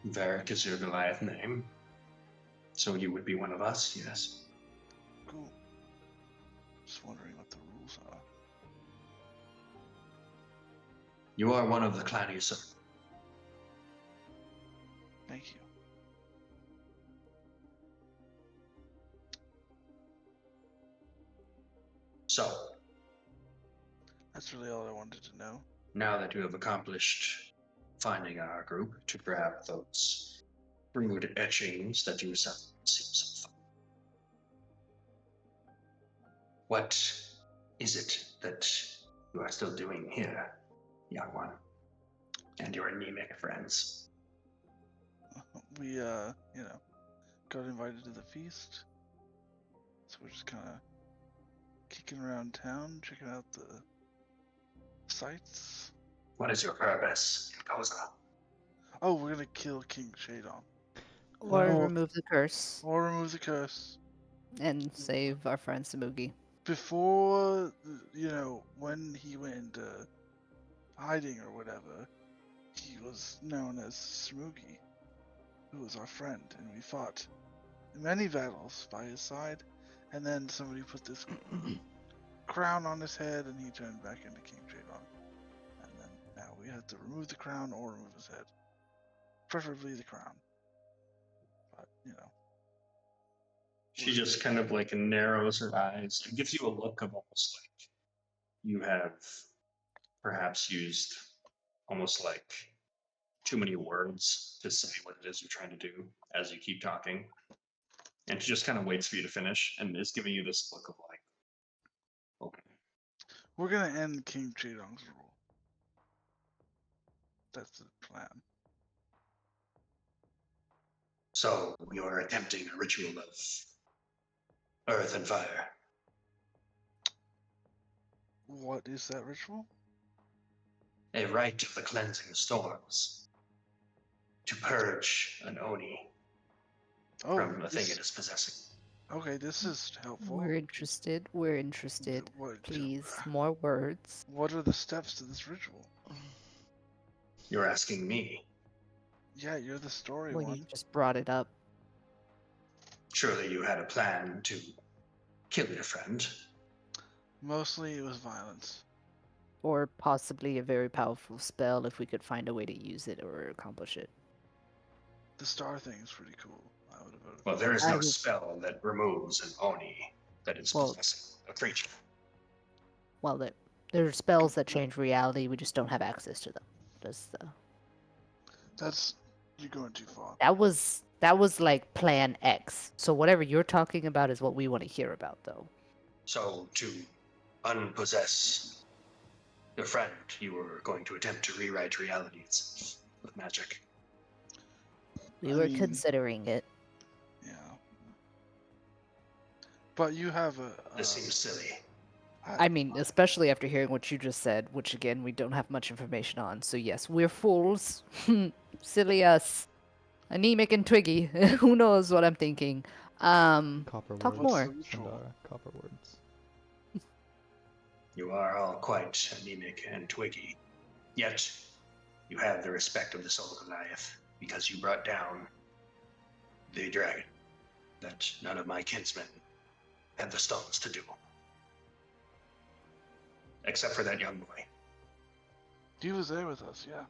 Varric is your Goliath name. So you would be one of us, yes. Cool. Just wondering what the rules are. You are one of the clan you serve. Thank you. So, That's really all I wanted to know. now that you have accomplished finding our group to grab those rude etchings that you sent, what is it that you are still doing here, young one, and your anemic friends? We, got invited to the feast. So we're just kind of kicking around town, checking out the sights. What is your purpose in Koza? Oh, we're gonna kill King Shadon. Or Oh. remove the curse Or remove the curse. and save our friend Samugi. Before, when he went into hiding or whatever, he was known as Smugi, who was our friend, and we fought in many battles by his side, and then somebody put this crown on his head, and he turned back into King Shadon. And then now we have to remove the crown or remove his head. Preferably the crown. But, She just kind of like narrows her eyes and gives you a look of almost like you have perhaps used almost like too many words to say what it is you're trying to do as you keep talking. And she just kind of waits for you to finish and is giving you this look of like, okay. we're gonna end King Shadon's rule. That's the plan. So you're attempting a ritual of earth and fire. What is that ritual? A rite of the cleansing storms. To purge an Oni Oh, from the thing this- it is possessing. okay, this is helpful. We're interested. We're interested. What, Please, more words. What are the steps to this ritual? You're asking me. Yeah, you're the story Well, one. you just brought it up. Surely you had a plan to kill your friend. Mostly it was violence. Or possibly a very powerful spell if we could find a way to use it or accomplish it. The star thing is pretty cool. I would have voted. Well, there is I no just- spell that removes an Oni that is Well- possessing a creature. Well, there are spells that change reality. We just don't have access to them. That's you're going too far. That was like Plan X. So whatever you're talking about is what we want to hear about, though. So, to unpossess your friend, you were going to attempt to rewrite reality itself with magic. We I were mean- considering it. Yeah. But you have a. This seems silly. I mean, especially after hearing what you just said, which again we don't have much information on. So yes, we're fools. Silly us. Anemic and twiggy. Who knows what I'm thinking? Copper Talk words. more. What's the ritual? Sandara, copper words. You are all quite anemic and twiggy. Yet, you have the respect of the soul of Goliath because you brought down the dragon that none of my kinsmen had the stones to do. Except for that young boy. He was there with us, yeah.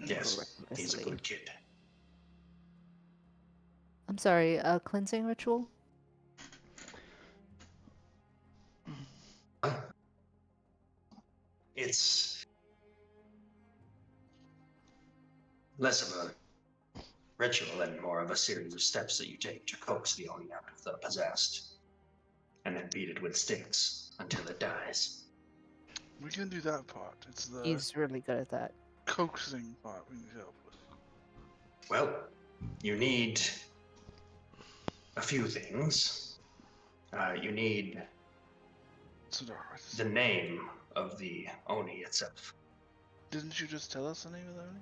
Yes, he's a Miraculously. good kid. I'm sorry. A cleansing ritual. It's less of a ritual and more of a series of steps that you take to coax the Oni out of the possessed, and then beat it with sticks until it dies. We can do that part. It's the He's really good at that. coaxing part we need help with. Well, you need a few things. You need So the name of the Oni itself. didn't you just tell us the name of the Oni?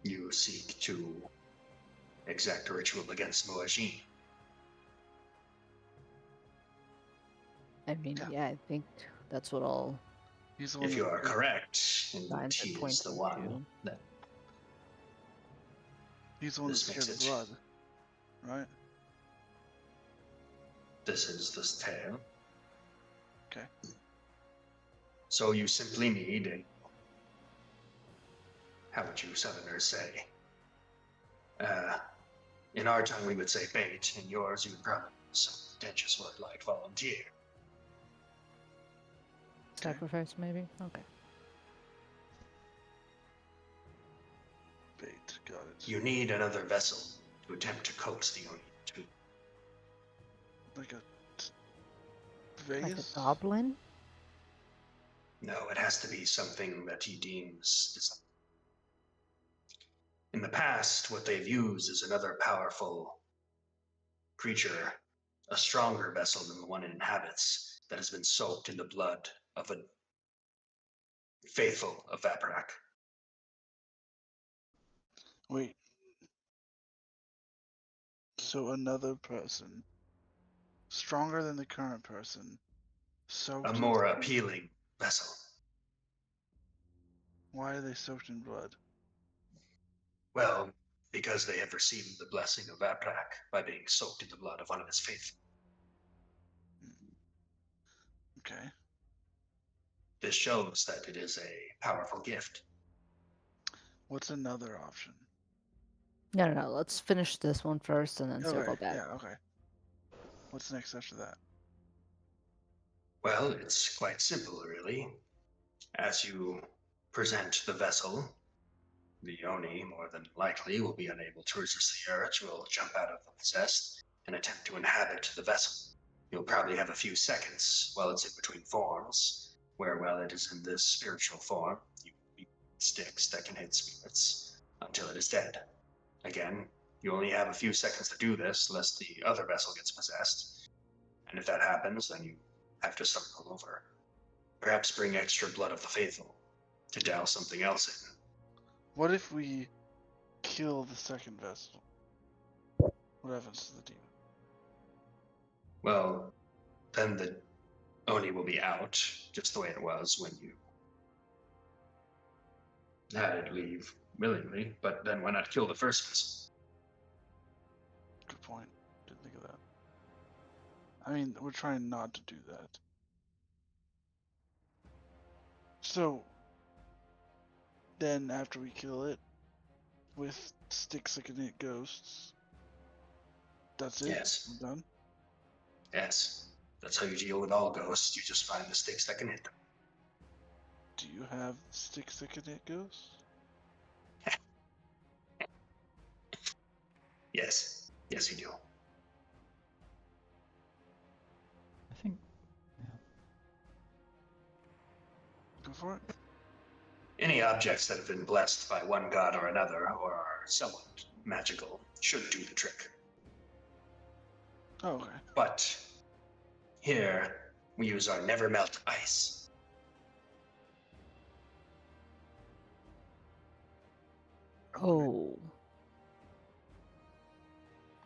You seek to exact a ritual against Moajin. I mean, Yeah. yeah, I think that's what all He's the one If that- you are correct, indeed signs he are is pointing the one to. that He's the one that this scared makes the it- blood. Right? this is the tale. Okay. So you simply need a, how would you Southerners say? In our tongue we would say bait, in yours you would probably use some pretentious word like volunteer. Sacrifice, maybe? Okay. Bait. Got it. You need another vessel to attempt to coax the Oni to. Like a Like a Vegas? goblin? No, it has to be something that he deems is. In the past, what they've used is another powerful creature, a stronger vessel than the one it inhabits, that has been soaked in the blood of a faithful of Vaprak. Wait. So another person, stronger than the current person, soaked A in more blood. appealing vessel. Why are they soaked in blood? Well, because they have received the blessing of Vaprak by being soaked in the blood of one of his faithful. Okay. This shows that it is a powerful gift. What's another option? No. Let's finish this one first and then circle Okay. back. Yeah. Okay. What's next after that? Well, it's quite simple, really. As you present the vessel, the Oni, more than likely, will be unable to resist the urge, will jump out of the possessed and attempt to inhabit the vessel. You'll probably have a few seconds while it's in between forms, where while it is in this spiritual form, you beat sticks that can hit spirits until it is dead. Again, you only have a few seconds to do this, lest the other vessel gets possessed. And if that happens, then you have to start all over. Perhaps bring extra blood of the faithful to douse something else in. What if we kill the second vessel? What happens to the demon? Well, then the Oni will be out, just the way it was when you had it leave willingly. But then why not kill the first vessel? Good point. Didn't think of that. I mean, we're trying not to do that. So, then after we kill it, with stick-sicking-it ghosts, that's it? Yes. We're done? Yes. That's how you deal with all ghosts. You just find the sticks that can hit them. Do you have stick-sicking-it ghosts? Yes. Yes, you do. I think Go for it. Any objects that have been blessed by one god or another, or are somewhat magical, should do the trick. Oh, okay. But here, we use our never melt ice. Oh.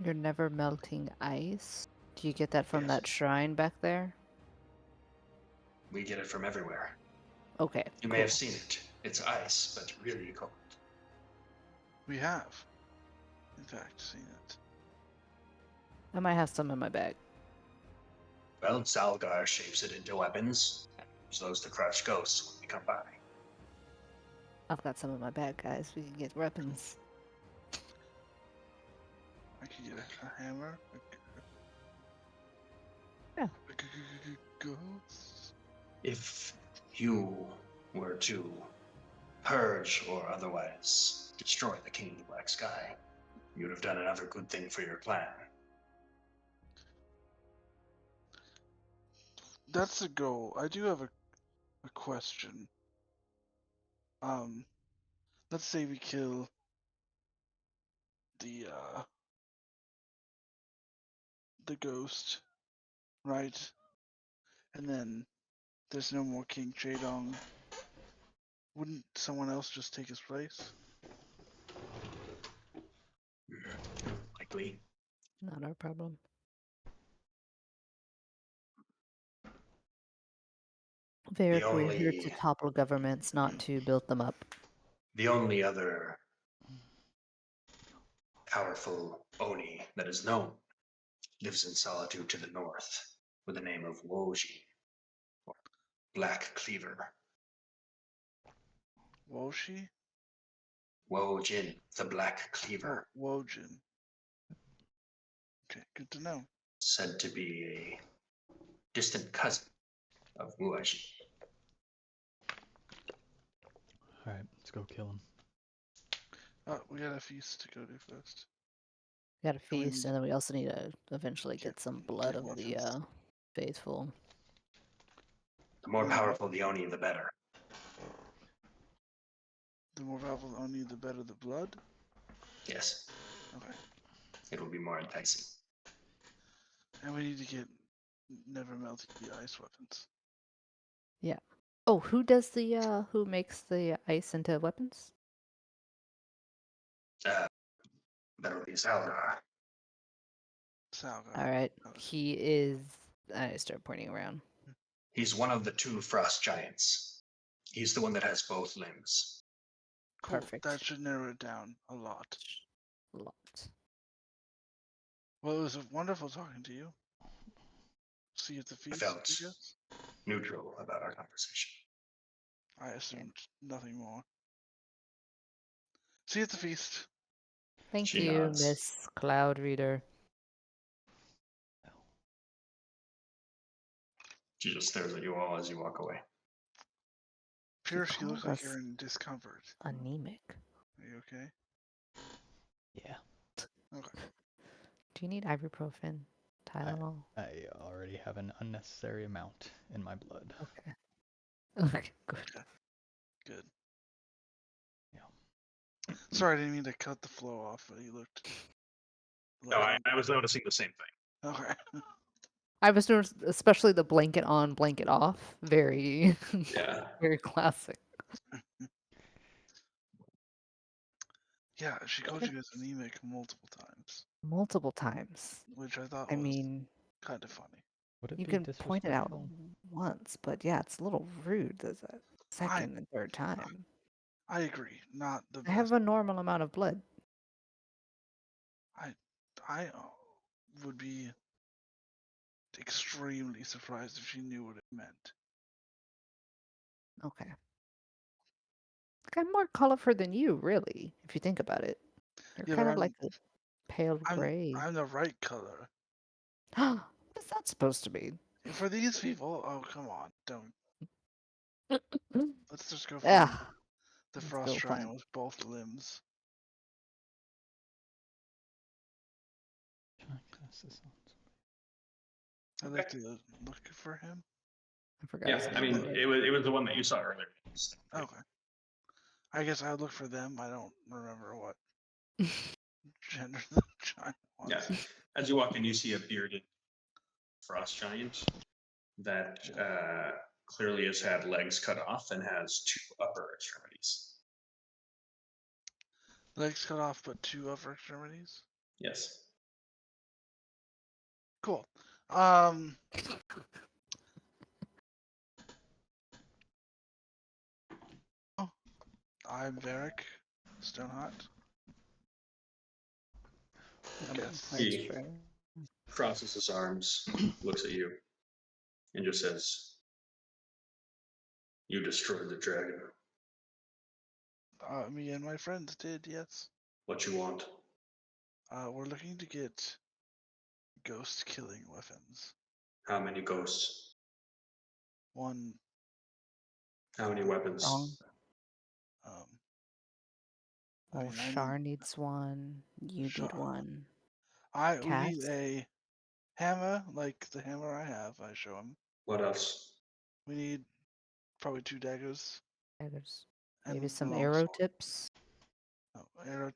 You're never melting ice? Do you get that from Yes. that shrine back there? We get it from everywhere. Okay. You may cool. have seen it. It's ice, but really cold. We have, in fact, seen it. I might have some in my bag. Well, Zalgar shapes it into weapons, and use those to crush ghosts when we come by. I've got some in my bag, guys. We can get weapons. I could get a hammer. Yeah. Ghosts. If you were to purge or otherwise destroy the King of the Black Sky, you would have done another good thing for your clan. That's the goal. I do have a question. Let's say we kill the ghost, right? And then there's no more King Chadong. Wouldn't someone else just take his place? Likely. Not our problem. Varric, we're here to topple governments, not to build them up. The only other powerful Oni that is known lives in solitude to the north with the name of Woji, or Black Cleaver. Woshi? Wojin, the Black Cleaver, Oh, Wojin. Okay, good to know. said to be a distant cousin of Muaji. Alright, let's go kill him. Oh, we got a feast to go to first. We got a we feast, need- and then we also need to eventually Get- get some blood get of the weapons. faithful. The more Mm. powerful the Oni, the better. The more powerful the Oni, the better the blood? Yes, Okay. it will be more enticing. And we need to get never melted ice weapons. Oh, who does the who makes the ice into weapons? That'll be Zalgar. Salga. All right, Okay. he is. I start pointing around. He's one of the two frost giants. He's the one that has both limbs. Cool. Perfect. That should narrow it down a lot. A lot. Well, it was wonderful talking to you. See you at the I feast, felt I guess. neutral about our conversation. I assumed nothing more. See you at the feast. Thank She you, nods. Miss Cloud Reader. She just stares at you all as you walk away. Pierce, you look called like us you're in discomfort. Anemic. Are you okay? Yeah. Okay. Do you need ibuprofen? Tylenol? I already have an unnecessary amount in my blood. Okay. Okay, good. Good. Yeah. Sorry, I didn't mean to cut the flow off, but you looked. No, I was noticing the same thing. Okay. I was doing especially the blanket on, blanket off. Very, Yeah. very classic. Yeah, she called you guys anemic multiple times, Multiple times. which I thought I was mean, kind of funny. Would it you be can point it out disrespectful? once, but yeah, it's a little rude the second and third time. I agree. Not the I best. have a normal amount of blood. I would be extremely surprised if she knew what it meant. Okay. I'm more colorful than you, really, if you think about it. You're Yeah, kind but of like a pale gray. I'm the right color. What is that supposed to mean? For these people, oh come on, don't. Let's just go Yeah. find the Let's frost go giant find- with both limbs. Can I cast this on? I'd like to look for him. I forgot Yeah, his I name mean, already. it was the one that you saw earlier. Okay. I guess I would look for them. I don't remember what gender the giant was. Yeah. As you walk in, you see a bearded frost giant that clearly has had legs cut off and has 2 upper extremities. Legs cut off, but 2 upper extremities. Yes. Cool. I'm Varric Stoneheart. Okay, Yes. that's He fair. crosses his arms, looks at you, and just says, "You destroyed the dragon. Me and my friends did, yes. What you want?" We're looking to get ghost killing weapons. How many ghosts? 1, How many weapons? Wrong. I Oh, mean, I Shar need- needs one. You need Shar. one. we need Cass? a hammer, like the hammer I have. I show him. What else? We need probably 2 daggers. Daggers. And Maybe some the arrow longsword. tips. Oh, arrow.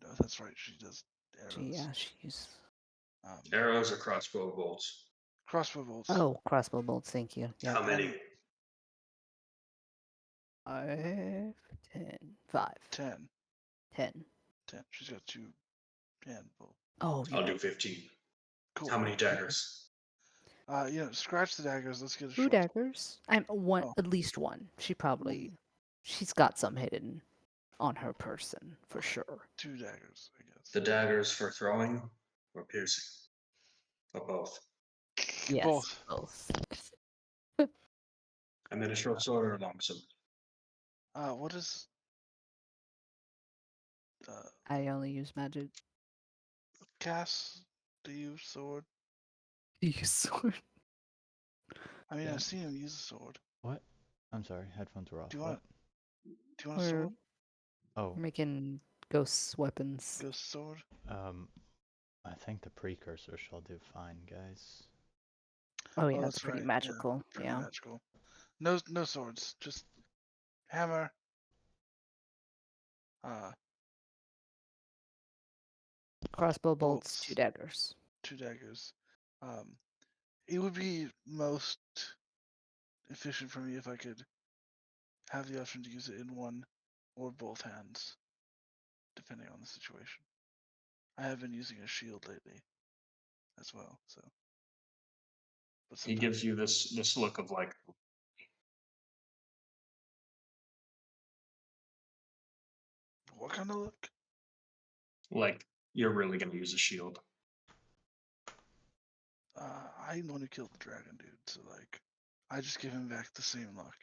Oh, that's right. She does arrows. Yeah, she's. Arrows or crossbow bolts? Crossbow bolts. Oh, crossbow bolts. Thank you. Yeah. How many? 5, 10, 5, 10. 10. 10. She's got 2 hand bolts. Oh, I'll yeah. do 15. Cool. How many daggers? Scratch the daggers. Let's get a 2 short. daggers. I'm one, Oh. at least one. She's got some hidden on her person for sure. 2 daggers, I guess. The daggers for throwing or piercing? Or both? Yes, Both. both. And then a short sword or a long sword? What is? I only use magic. Cass, do you use sword? Use sword. I mean, Yeah. I've seen him use a sword. What? I'm sorry, headphones were off. Do you What? want? Do you want a We're sword? Oh, making ghost weapons. Ghost sword. I think the precursor shall do fine, guys. Oh yeah, that's it's pretty right, yeah, magical. Pretty Yeah. magical. No swords. Just hammer. Crossbow bolts, 2 daggers. 2 daggers. It would be most efficient for me if I could have the option to use it in one or both hands, depending on the situation. I have been using a shield lately as well, so. But He gives you this look of like, what kind of look? like you're really going to use a shield. I'm the one who killed the dragon, dude. So like, I just give him back the same luck.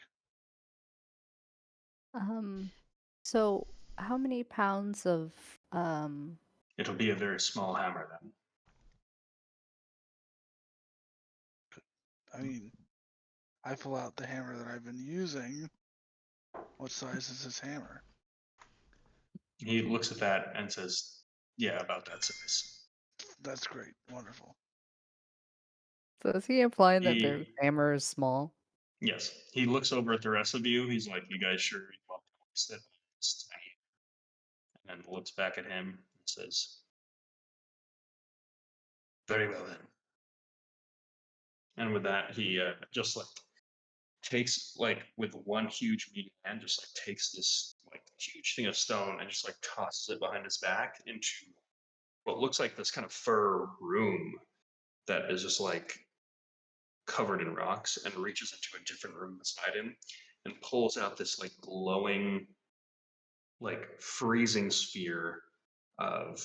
So how many pounds of It'll be a very small hammer then. I mean, I pull out the hammer that I've been using. What size is this hammer? He looks at that and says, "Yeah, about that size." That's great. Wonderful. So is he implying that their He, hammer is small? yes, he looks over at the rest of you. He's like, "You guys sure you want to use it?" And then looks back at him and says, "Very well then." And with that, he just like takes like with one huge meaty hand, just like takes this like huge thing of stone and just like tosses it behind his back into what looks like this kind of fur room that is just like covered in rocks, and reaches into a different room beside him and pulls out this like glowing, like freezing sphere of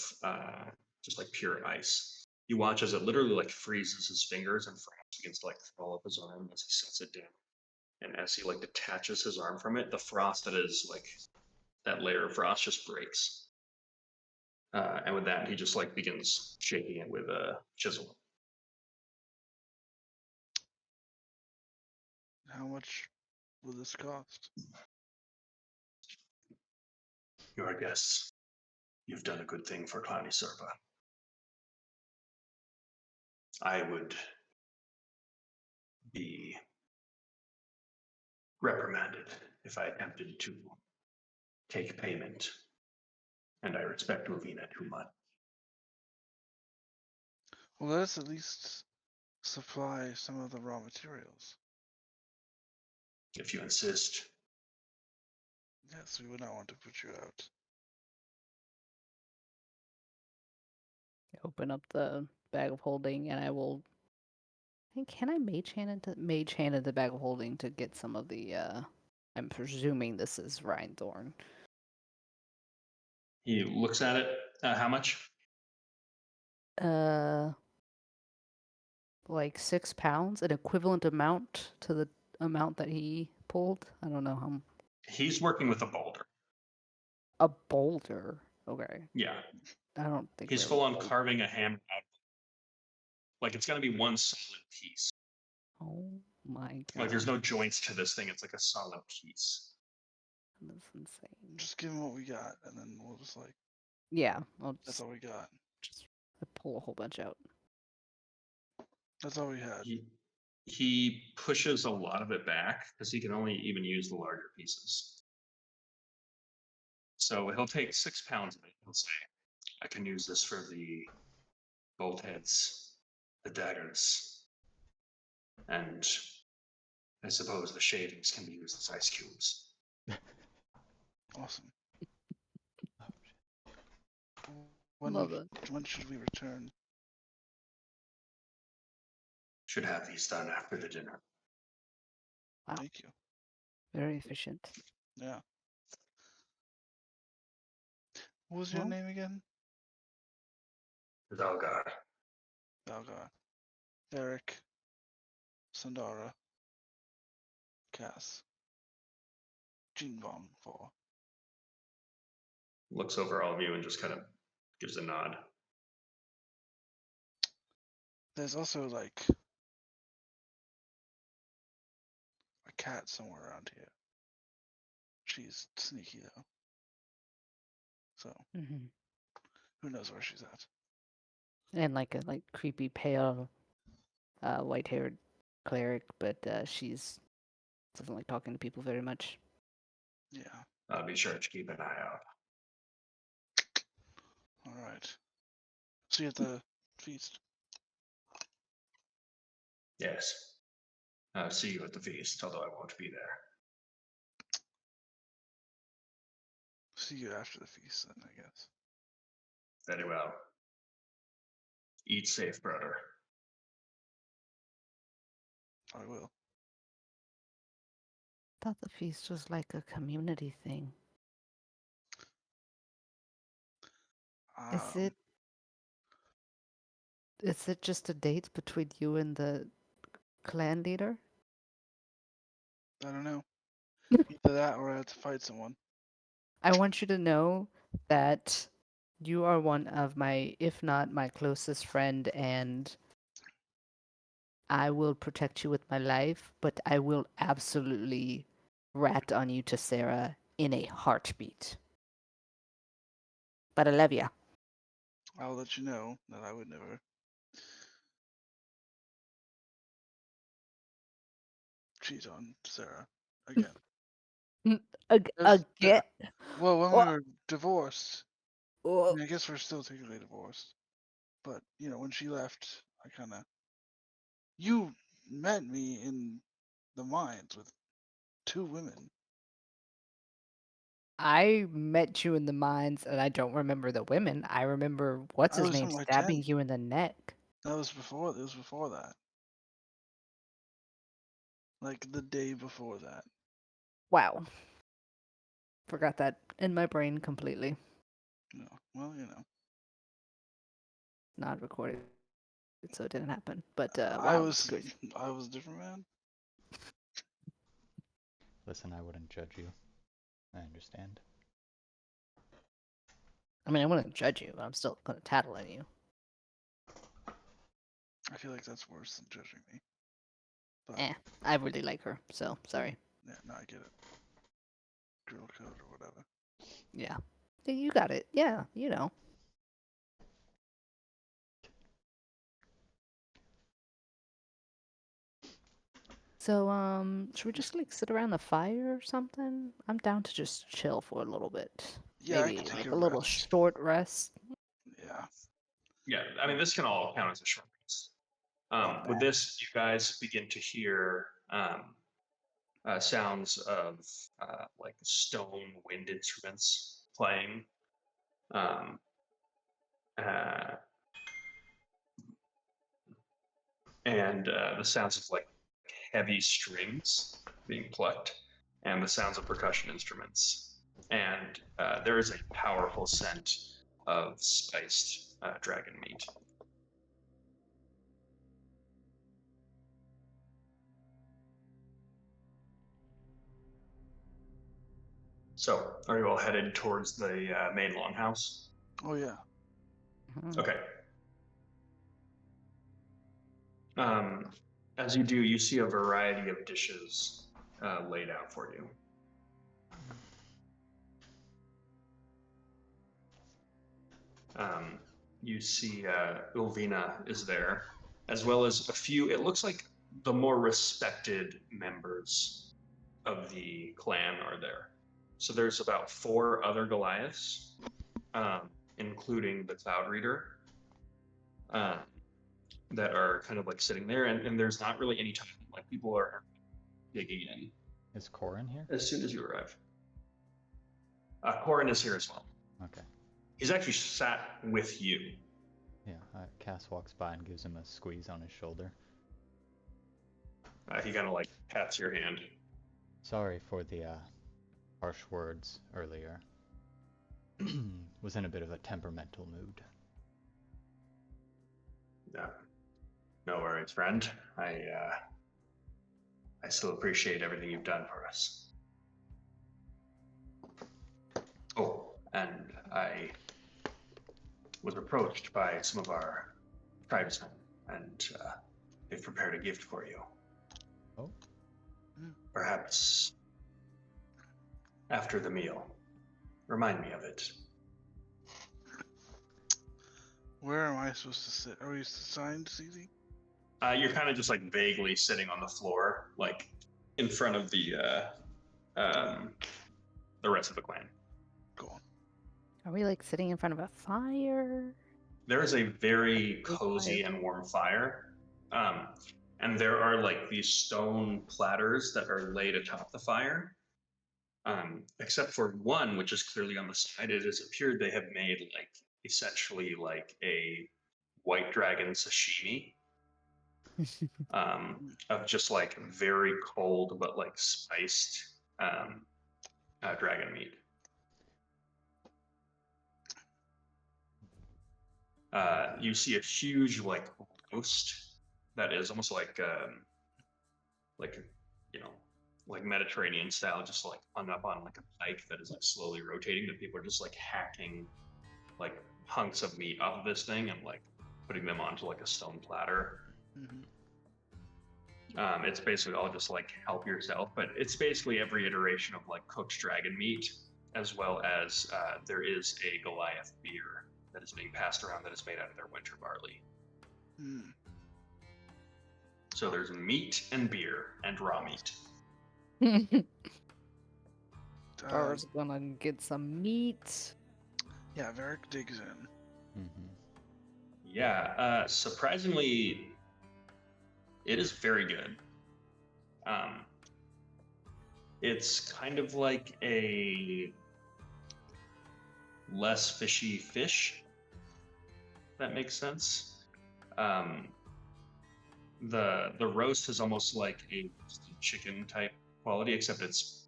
just like pure ice. You watch as it literally like freezes his fingers and begins to like fall up his arm as he sets it down. And as he like detaches his arm from it, the frost that is like that layer of frost just breaks. And with that, he just like begins shaking it with a chisel. How much will this cost? Your guess. You've done a good thing for Clowny Serpa. I would be reprimanded if I attempted to take payment, and I respect Ravina too much. Well, let us at least supply some of the raw materials. If you insist, Yes, we would not want to put you out. Open up the bag of holding, and I will. Can I mage hand into the bag of holding to get some of the? I'm presuming this is Rhinethorn. He looks at it. How much? Like 6 pounds, an equivalent amount to the amount that he pulled. I don't know how. He's working with a boulder. A boulder. Okay. Yeah. I don't think He's we have full on boulder. carving a hammer out. Like it's gonna be one solid piece. Oh my god. Like there's no joints to this thing. It's like a solid piece. That's insane. Just give him what we got, and then we'll just like, Yeah, I'll that's just, all we got. just pull a whole bunch out. That's all we had. He pushes a lot of it back because he can only even use the larger pieces. So he'll take 6 pounds of it. He'll say, I can use this for the bolt heads, the daggers, and I suppose the shavings can be used as ice cubes. Awesome. Love it. When should we return? should have these done after the dinner. Wow. Thank you. Very efficient. Yeah. What was your Well, name again? Dalgar, Dalgar. Derek. Sandara. Cass. Jinbong 4. Looks over all of you and just kind of gives a nod. There's also like a cat somewhere around here. She's sneaky though. So hmm who knows where she's at? And like a creepy pale, white-haired cleric, but she's doesn't like talking to people very much. Yeah. I'll be sure to keep an eye out. All right. See you at the feast. Yes. I'll see you at the feast, although I won't be there. See you after the feast then, I guess. Very well. Eat safe, brother. I will. Thought the feast was like a community thing. Is it? Is it just a date between you and the clan leader? I don't know. Either that or I have to fight someone. I want you to know that you are one of my, if not my closest friend, and I will protect you with my life, but I will absolutely rat on you to Sarah in a heartbeat. But I love ya. I'll let you know that I would never cheat on Sarah again. There's- Again? Well, when we were divorced, I Oh, mean, I guess we're still technically divorced. But, you know, when she left, I kind of. You met me in the mines with 2 women. I met you in the mines, and I don't remember the women. I remember what's I his was name in my stabbing tent. you in the neck. That was before. It was before that. Like the day before that. Wow. Forgot that in my brain completely. No. Well, you know. Not recorded. so it didn't happen. But I wow, was good. I was a different man. Listen, I wouldn't judge you. I understand. I mean, I wouldn't judge you, but I'm still gonna tattle on you. I feel like that's worse than judging me. But I really like her, so sorry. yeah, no, I get it. Girl code or whatever. Yeah, you got it. Yeah, you know. So, should we just like sit around the fire or something? I'm down to just chill for a little bit. Yeah, I Maybe could take like a a little rest. short rest. Yeah. Yeah, I mean, this can all count as a short rest. Not With bad. this, you guys begin to hear sounds of like stone wind instruments playing, um, uh, and the sounds of like heavy strings being plucked, and the sounds of percussion instruments. And there is a powerful scent of spiced dragon meat. So, are you all headed towards the main longhouse? Oh yeah. Mhm. Okay. As you do, you see a variety of dishes laid out for you. You see Ulvina is there, as well as a few, it looks like the more respected members of the clan are there. So there's about 4 other Goliaths, including the Cloud Reader, that are kind of like sitting there, and there's not really any time. Like people are digging in Is Corin here? as soon as you arrive. Corin is here as well. Okay. He's actually sat with you. Yeah, Cass walks by and gives him a squeeze on his shoulder. He kind of like pats your hand. Sorry for the harsh words earlier. Was in a bit of a temperamental mood. Yeah. No worries, friend. I still appreciate everything you've done for us. Oh, and I was approached by some of our tribesmen, and they've prepared a gift for you. Oh? Perhaps after the meal. Remind me of it. Where am I supposed to sit? Are we assigned, CZ? You're kind of just like vaguely sitting on the floor, like in front of the rest of the clan. Go on. Are we like sitting in front of a fire? There is a very Big cozy fire. and warm fire. And there are like these stone platters that are laid atop the fire. Except for one, which is clearly on the side, it has appeared they have made like essentially like a white dragon sashimi, of just like very cold but like spiced dragon meat. You see a huge like roast that is almost like you know, like Mediterranean style, just like hung up on like a pike that is like slowly rotating. That people are just like hacking like hunks of meat off of this thing and like putting them onto like a stone platter. Mm-hmm. It's basically all just like help yourself, but it's basically every iteration of like cooked dragon meat, as well as there is a Goliath beer that is being passed around that is made out of their winter barley. Mm. So there's meat and beer and raw meat. Dar's gonna get some meat. Yeah, Varric digs in. Mm-hmm. Yeah, surprisingly, it is very good. It's kind of like a less fishy fish. If that makes sense. The roast is almost like a chicken type quality, except it's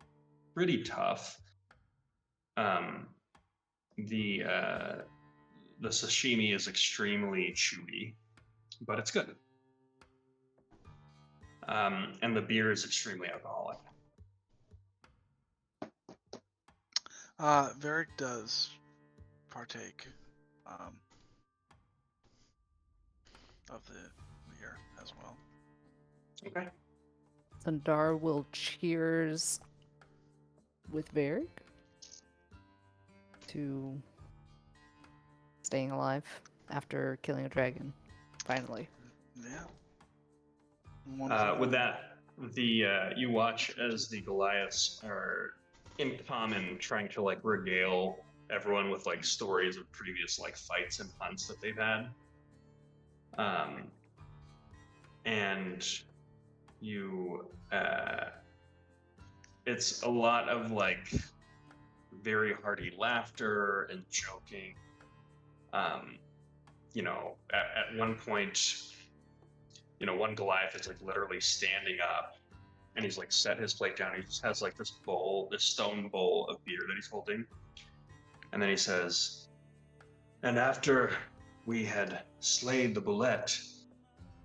pretty tough. The sashimi is extremely chewy, but it's good. And the beer is extremely alcoholic. Varric does partake of the beer as well. Okay. Sundar will cheers with Varric to staying alive after killing a dragon, finally. Yeah. One for With one. that, you watch as the Goliaths are in common trying to like regale everyone with like stories of previous like fights and hunts that they've had. And you it's a lot of like very hearty laughter and joking. You know, at one point, you know, one Goliath is like literally standing up and he's like set his plate down. He just has like this bowl, this stone bowl of beer that he's holding. And then he says, "And after we had slayed the bullet,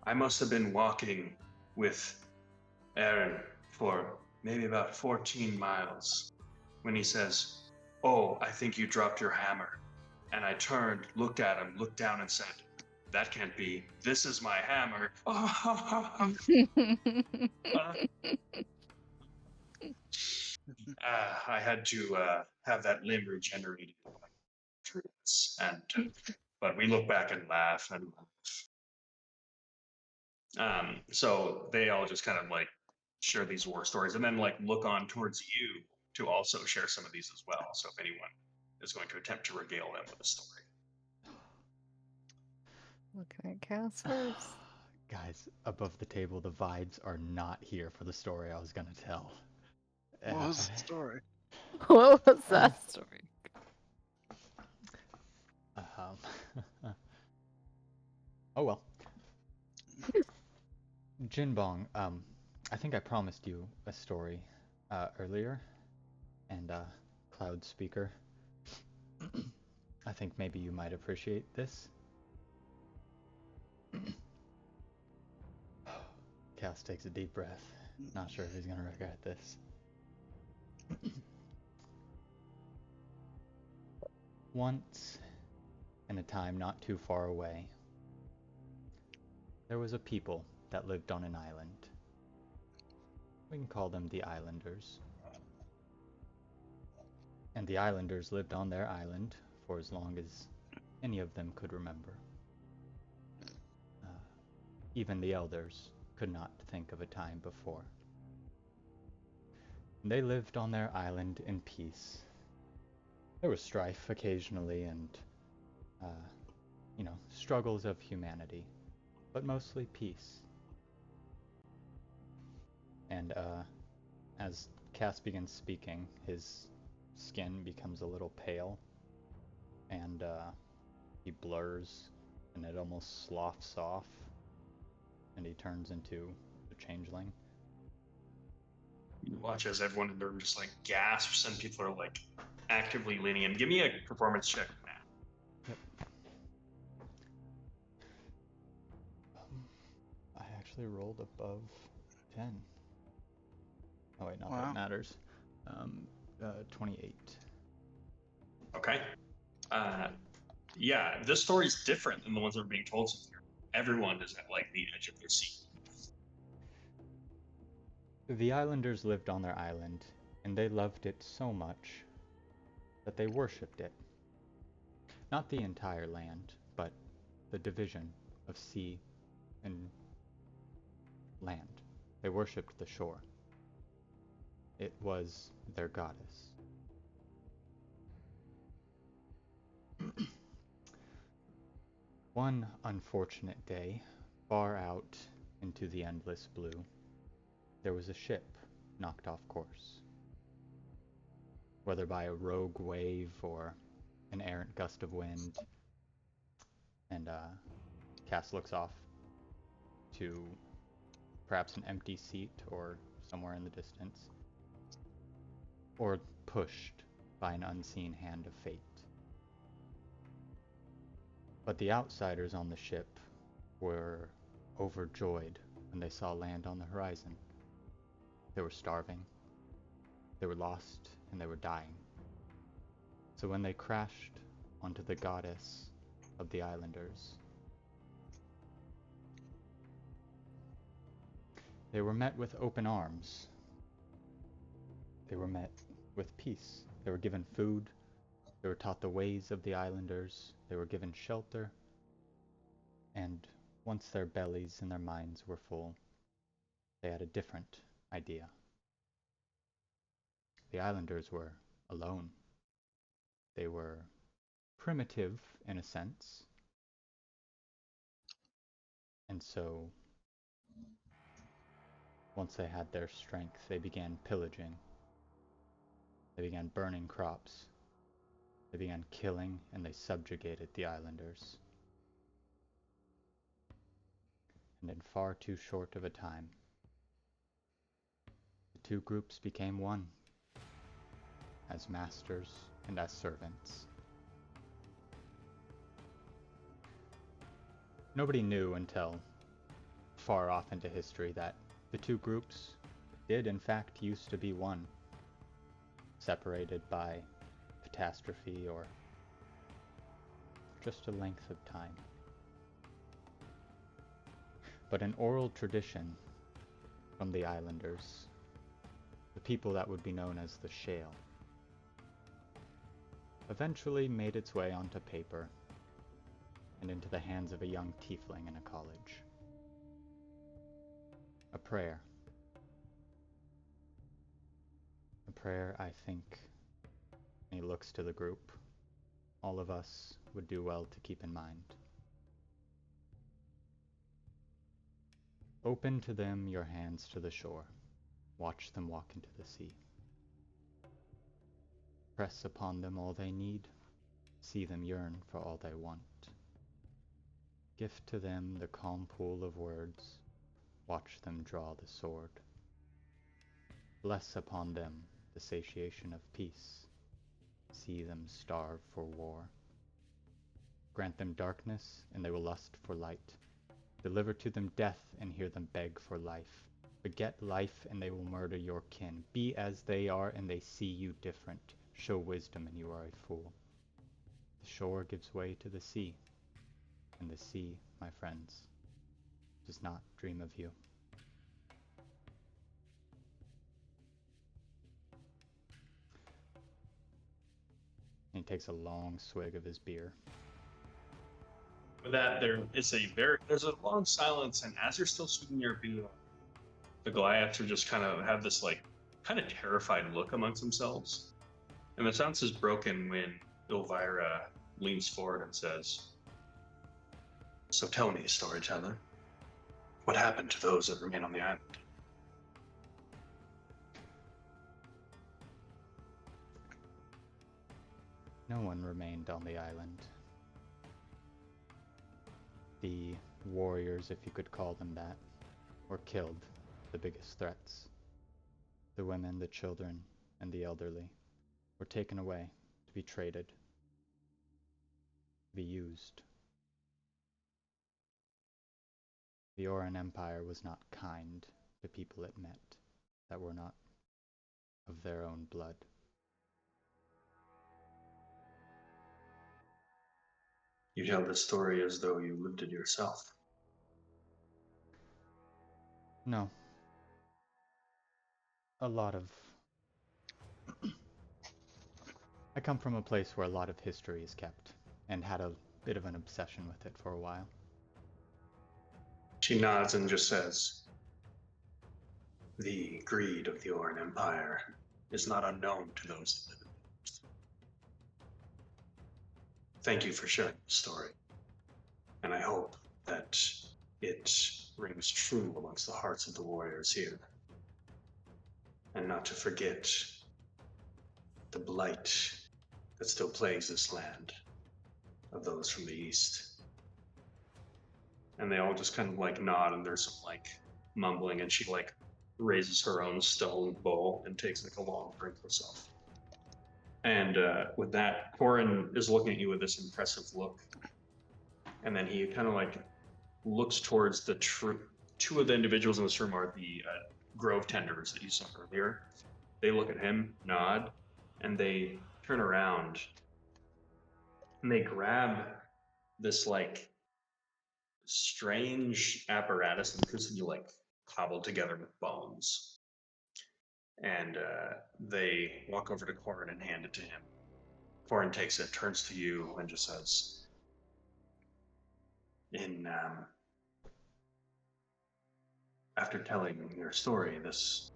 I must have been walking with Aaron for maybe about 14 miles when he says, 'Oh, I think you dropped your hammer.' And I turned, looked at him, looked down and said, 'That can't be. This is my hammer.'" I had to have that limb regenerated in like 3 minutes, but we look back and laugh and laugh. So they all just kind of like share these war stories and then like look on towards you to also share some of these as well. So if anyone is going to attempt to regale them with a story. What can I cast first? Guys, above the table, the vibes are not here for the story I was gonna tell. What was the story? What was that story? Oh well. Jinbong, I think I promised you a story earlier, and Cloud Speaker, I think maybe you might appreciate this. Cass takes a deep breath. Not sure if he's gonna regret this. Once, in a time not too far away, there was a people that lived on an island. We can call them the Islanders. And the Islanders lived on their island for as long as any of them could remember. Even the elders could not think of a time before. They lived on their island in peace. There was strife occasionally and, struggles of humanity, but mostly peace. And as Cass begins speaking, his skin becomes a little pale, and he blurs, and it almost sloughs off, and he turns into a changeling. You watch as everyone in the room just like gasps and people are like actively leaning in. Give me a performance check now. Yep. I actually rolled above 10. Oh wait, not that Wow. it matters. 28. Okay. Yeah, this story's different than the ones that are being told so far. Everyone is at like the edge of their seat. The islanders lived on their island, and they loved it so much that they worshipped it. Not the entire land, but the division of sea and land. They worshipped the shore. It was their goddess. One unfortunate day, far out into the endless blue, there was a ship knocked off course. Whether by a rogue wave or an errant gust of wind, and Cass looks off to perhaps an empty seat or somewhere in the distance, or pushed by an unseen hand of fate. But the outsiders on the ship were overjoyed when they saw land on the horizon. They were starving, they were lost, and they were dying. So when they crashed onto the goddess of the islanders, they were met with open arms. They were met with peace. They were given food. They were taught the ways of the islanders. They were given shelter. And once their bellies and their minds were full, they had a different idea. The islanders were alone. They were primitive in a sense. And so, once they had their strength, they began pillaging. They began burning crops. They began killing, and they subjugated the islanders. And in far too short of a time, the two groups became one, as masters and as servants. Nobody knew until far off into history that the two groups did in fact used to be one, separated by catastrophe or just a length of time. But an oral tradition from the islanders, the people that would be known as the Shale, eventually made its way onto paper and into the hands of a young tiefling in a college. A prayer. A prayer, I think, and he looks to the group, all of us would do well to keep in mind. Open to them your hands to the shore. Watch them walk into the sea. Press upon them all they need. See them yearn for all they want. Gift to them the calm pool of words. Watch them draw the sword. Bless upon them the satiation of peace. See them starve for war. Grant them darkness, and they will lust for light. Deliver to them death, and hear them beg for life. Beget life, and they will murder your kin. Be as they are, and they see you different. Show wisdom, and you are a fool. The shore gives way to the sea, and the sea, my friends, does not dream of you. And he takes a long swig of his beer. With that, there's a long silence, and as you're still swigging your beer, the Goliaths are just kind of have this like kind of terrified look amongst themselves. And the silence is broken when Elvira leans forward and says, "So tell me, storyteller, what happened to those that remain on the island?" No one remained on the island. The warriors, if you could call them that, were killed, the biggest threats. The women, the children, and the elderly were taken away to be traded, to be used. The Oran Empire was not kind to people it met that were not of their own blood. You tell the story as though you lived it yourself. No. A lot of... I come from a place where a lot of history is kept, and had a bit of an obsession with it for a while. She nods and just says, "The greed of the Oran Empire is not unknown to those that live in it. Thank you for sharing the story, and I hope that it rings true amongst the hearts of the warriors here, and not to forget the blight that still plagues this land of those from the east." And they all just kind of like nod, and there's some like mumbling, and she like raises her own stone bowl and takes like a long drink herself. And with that, Corin is looking at you with this impressive look, and then he kind of like looks towards the two of the individuals in this room are the grove tenders that you saw earlier. They look at him, nod, and they turn around and they grab this like strange apparatus that appears to be like cobbled together with bones. And they walk over to Corin and hand it to him. Corin takes it, turns to you, and just says, after telling your story, this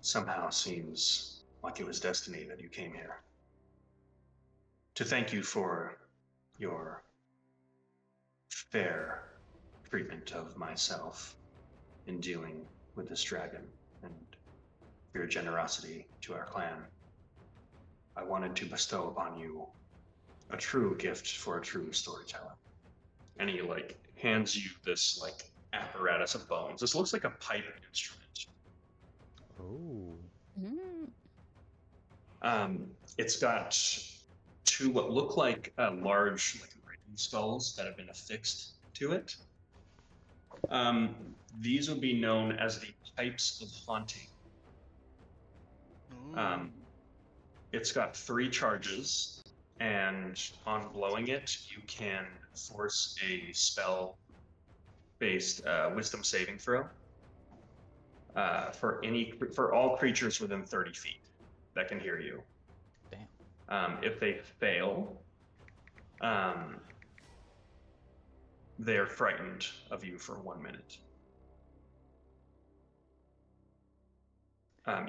somehow seems like it was destiny that you came here. To thank you for your fair treatment of myself in dealing with this dragon and your generosity to our clan, I wanted to bestow upon you a true gift for a true storyteller. And he like hands you this like apparatus of bones. This looks like a pipe instrument. Oh. It's got two what look like large like writing skulls that have been affixed to it. These would be known as the pipes of haunting. It's got 3 charges, and on blowing it, you can force a spell-based wisdom saving throw for all creatures within 30 feet that can hear you. Damn. If they fail, they're frightened of you for 1 minute.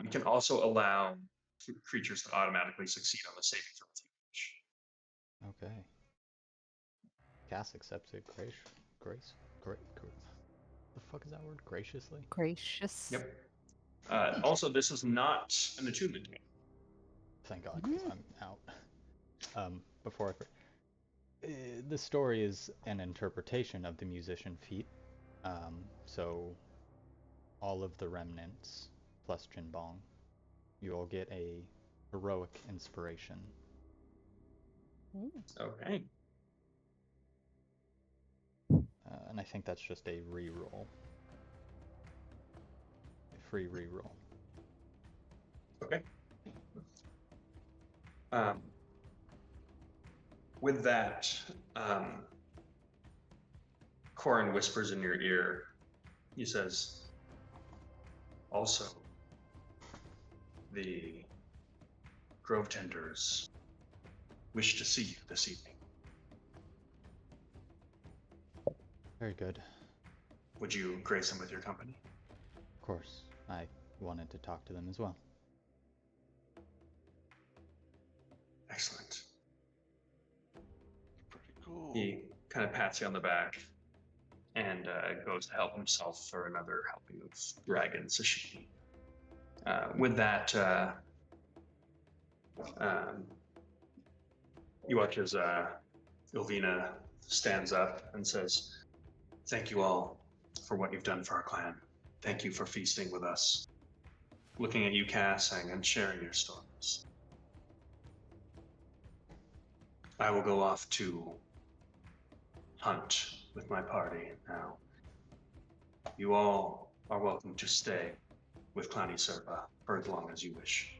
You can also allow creatures to automatically succeed on the saving throw if you wish. Okay. Cass accepts it. The fuck is that word? Graciously? Gracious. Yep. Also, this is not an attunement game. Thank God, because I'm out. Before the story is an interpretation of the musician feat. So all of the remnants plus Jinbong, you all get a heroic inspiration. Okay. And I think that's just a reroll. A free reroll. Okay. With that, Corin whispers in your ear. He says, also, the grove tenders wish to see you this evening. Very good. Would you grace them with your company? Of course. I wanted to talk to them as well. Excellent. Pretty cool. He kind of pats you on the back and goes to help himself for another helping of dragon sashimi. With that, you watch as Ilvina stands up and says, "Thank you all for what you've done for our clan. Thank you for feasting with us, looking at you, Cassing, and sharing your stories. I will go off to hunt with my party now. You all are welcome to stay with Clowny Serpa for as long as you wish."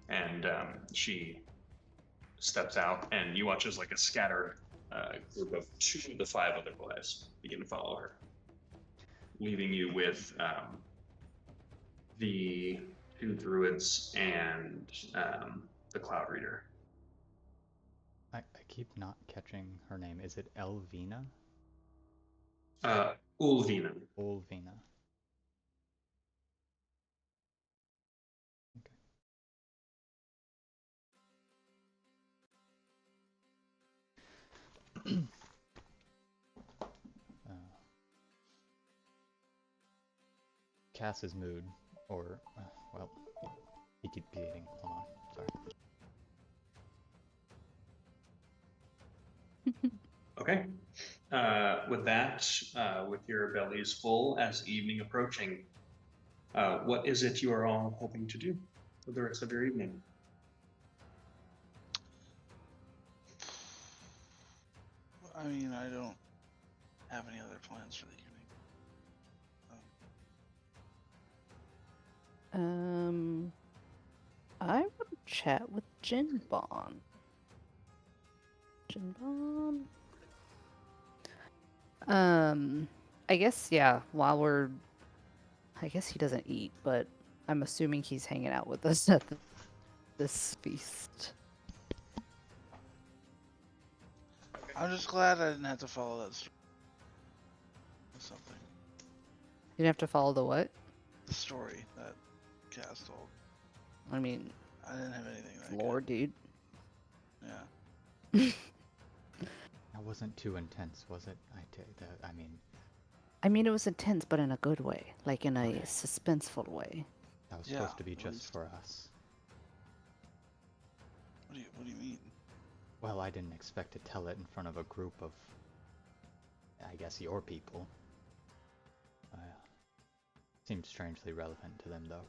And she steps out, and you watch as like a scattered group of 2 of the 5 other boys begin to follow her, leaving you with the 2 druids and the Cloud Reader. I keep not catching her name. Is it Elvina? Ulvina. Ulvina. Okay. Cass's mood, or, well, he keeps eating. Hold on, sorry. Okay. With that, with your bellies full as evening approaching, what is it you are all hoping to do for the rest of your evening? I mean, I don't have any other plans for the evening. I want to chat with Jinbon. Jinbon. I guess yeah. I guess he doesn't eat, but I'm assuming he's hanging out with us at this feast. I'm just glad I didn't have to follow that story. Something. You have to follow the what? The story that Cass told. I mean, I didn't have anything that lore, dude. Yeah. That wasn't too intense, was it? I mean, it was intense, but in a good way, like in a Okay. suspenseful way. That was Yeah, supposed to be at just least. for us. What do you mean? Well, I didn't expect to tell it in front of a group of, I guess, your people. Seems strangely relevant to them, though.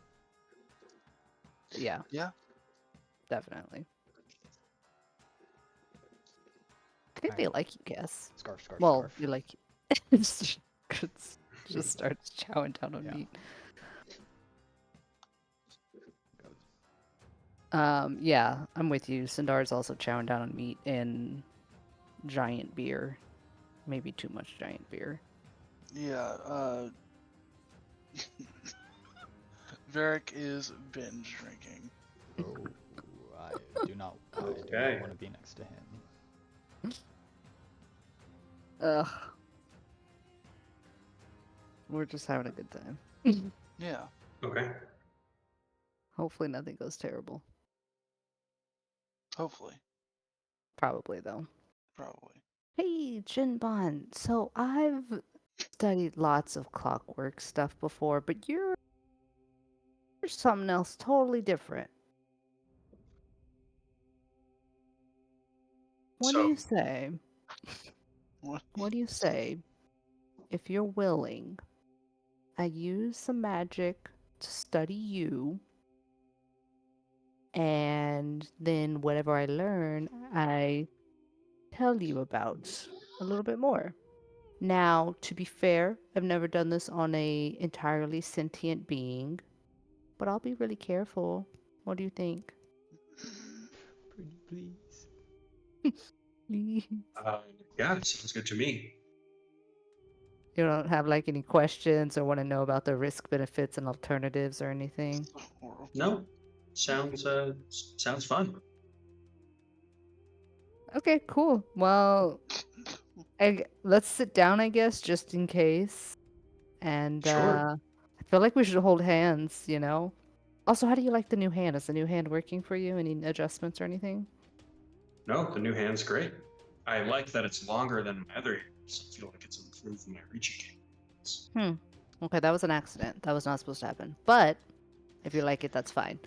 Yeah. Yeah. Definitely. I think they Alright. like you, Cass. Scarf, scarf, Well, scarf. they like you. just starts chowing down on Yeah. meat. Goes. Yeah, I'm with you. Sindar's also chowing down on meat and giant beer. Maybe too much giant beer. Yeah. Varric is binge drinking. Oh, I do not Okay. want to be next to him. Ugh. We're just having a good time. Yeah. Okay. Hopefully nothing goes terrible. Hopefully. Probably though. Probably. Hey, Jinbon. So I've studied lots of clockwork stuff before, but you're something else totally different. What do So, you say? What? What do you say if you're willing? I use some magic to study you, and then whatever I learn, I tell you about a little bit more. Now, to be fair, I've never done this on a entirely sentient being, but I'll be really careful. What do you think? Pretty please. You yeah, sounds good to me. don't have like any questions or want to know about the risk benefits and alternatives or anything? So horrible. No, sounds fun. Okay, cool. Well, let's sit down, I guess, just in case. And Sure. I feel like we should hold hands, you know? Also, how do you like the new hand? Is the new hand working for you? Any adjustments or anything? No, the new hand's great. I like that it's longer than my other hands. I feel like it's improved my reaching capabilities. Hmm. Okay, that was an accident. That was not supposed to happen. But if you like it, that's fine.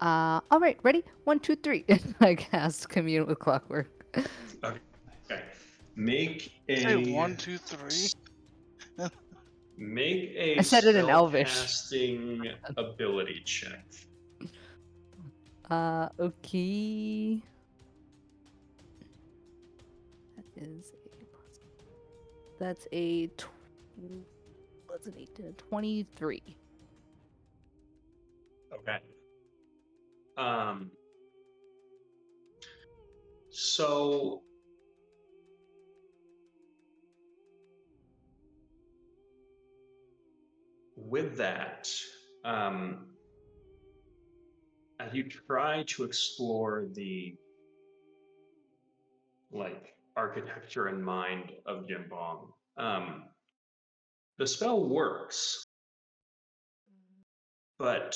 All right, ready? 1, 2, 3. I cast commune with clockwork. Okay. Make Say a 1, 2, 3. make I a said it in Elvish. spellcasting ability check. Okay. That is that's a what's an 8 23. Okay. So with that, as you try to explore the like architecture and mind of Jim Bong, the spell works, but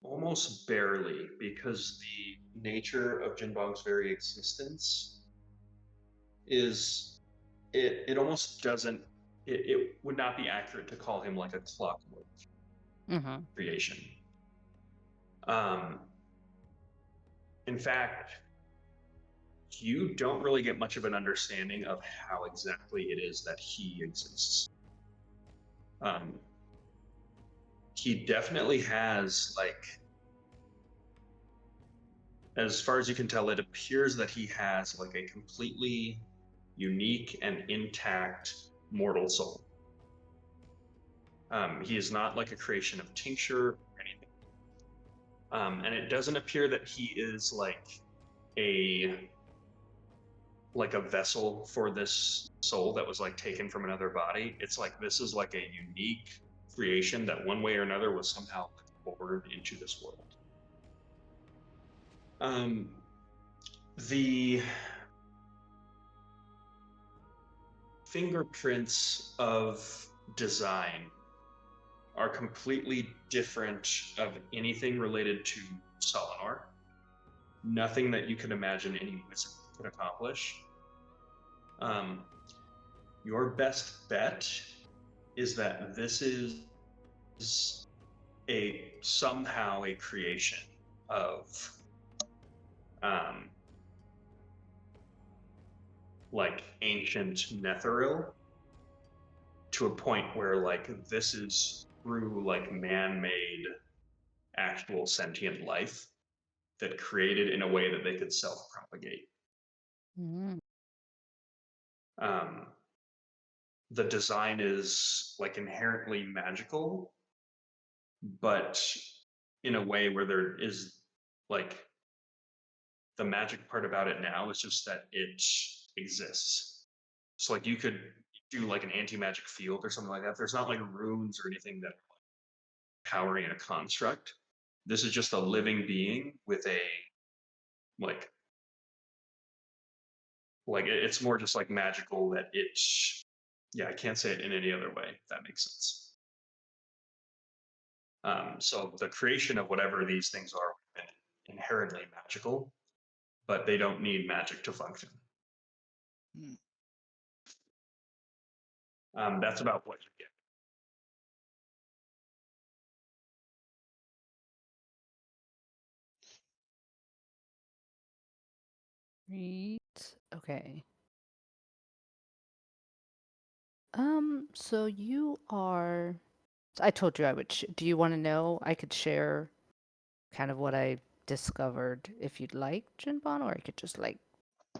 almost barely because the nature of Jin Bong's very existence is it almost doesn't it would not be accurate to call him like a clockwork Mm-hmm. creation. Um, in fact, you don't really get much of an understanding of how exactly it is that he exists. He definitely has, like, as far as you can tell, it appears that he has like a completely unique and intact mortal soul. He is not like a creation of tincture or anything. And it doesn't appear that he is like a vessel for this soul that was like taken from another body. It's like this is like a unique creation that one way or another was somehow put forward into this world. The fingerprints of design are completely different of anything related to Solinor. Nothing that you could imagine any wizard could accomplish. Your best bet is that this is somehow a creation of like ancient Netheril, to a point where like this is through like man-made actual sentient life that created in a way that they could self-propagate. Mm. The design is like inherently magical, but in a way where there is like the magic part about it now is just that it exists. So like you could do like an anti-magic field or something like that. There's not like runes or anything that are powering a construct. This is just a living being with a like it's more just like magical that I can't say it in any other way, if that makes sense. So the creation of whatever these things are inherently magical, but they don't need magic to function. That's about what you get. Right. Okay. So you are. I told you I would. Do you want to know? I could share kind of what I discovered if you'd like, Jinbon, or I could just like. Oh,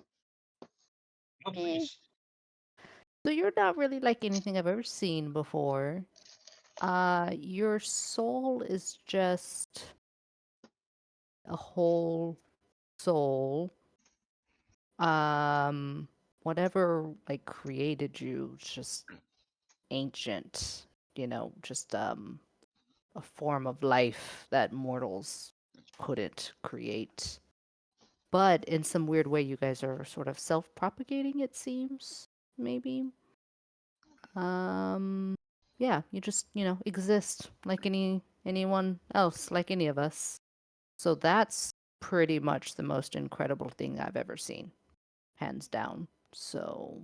Eh. please. So you're not really like anything I've ever seen before. Your soul is just a whole soul. Um, whatever like created you, is just ancient. Just a form of life that mortals couldn't create. But in some weird way, you guys are sort of self-propagating, it seems, maybe. Yeah, you just, exist like anyone else, like any of us. So that's pretty much the most incredible thing I've ever seen, hands down. So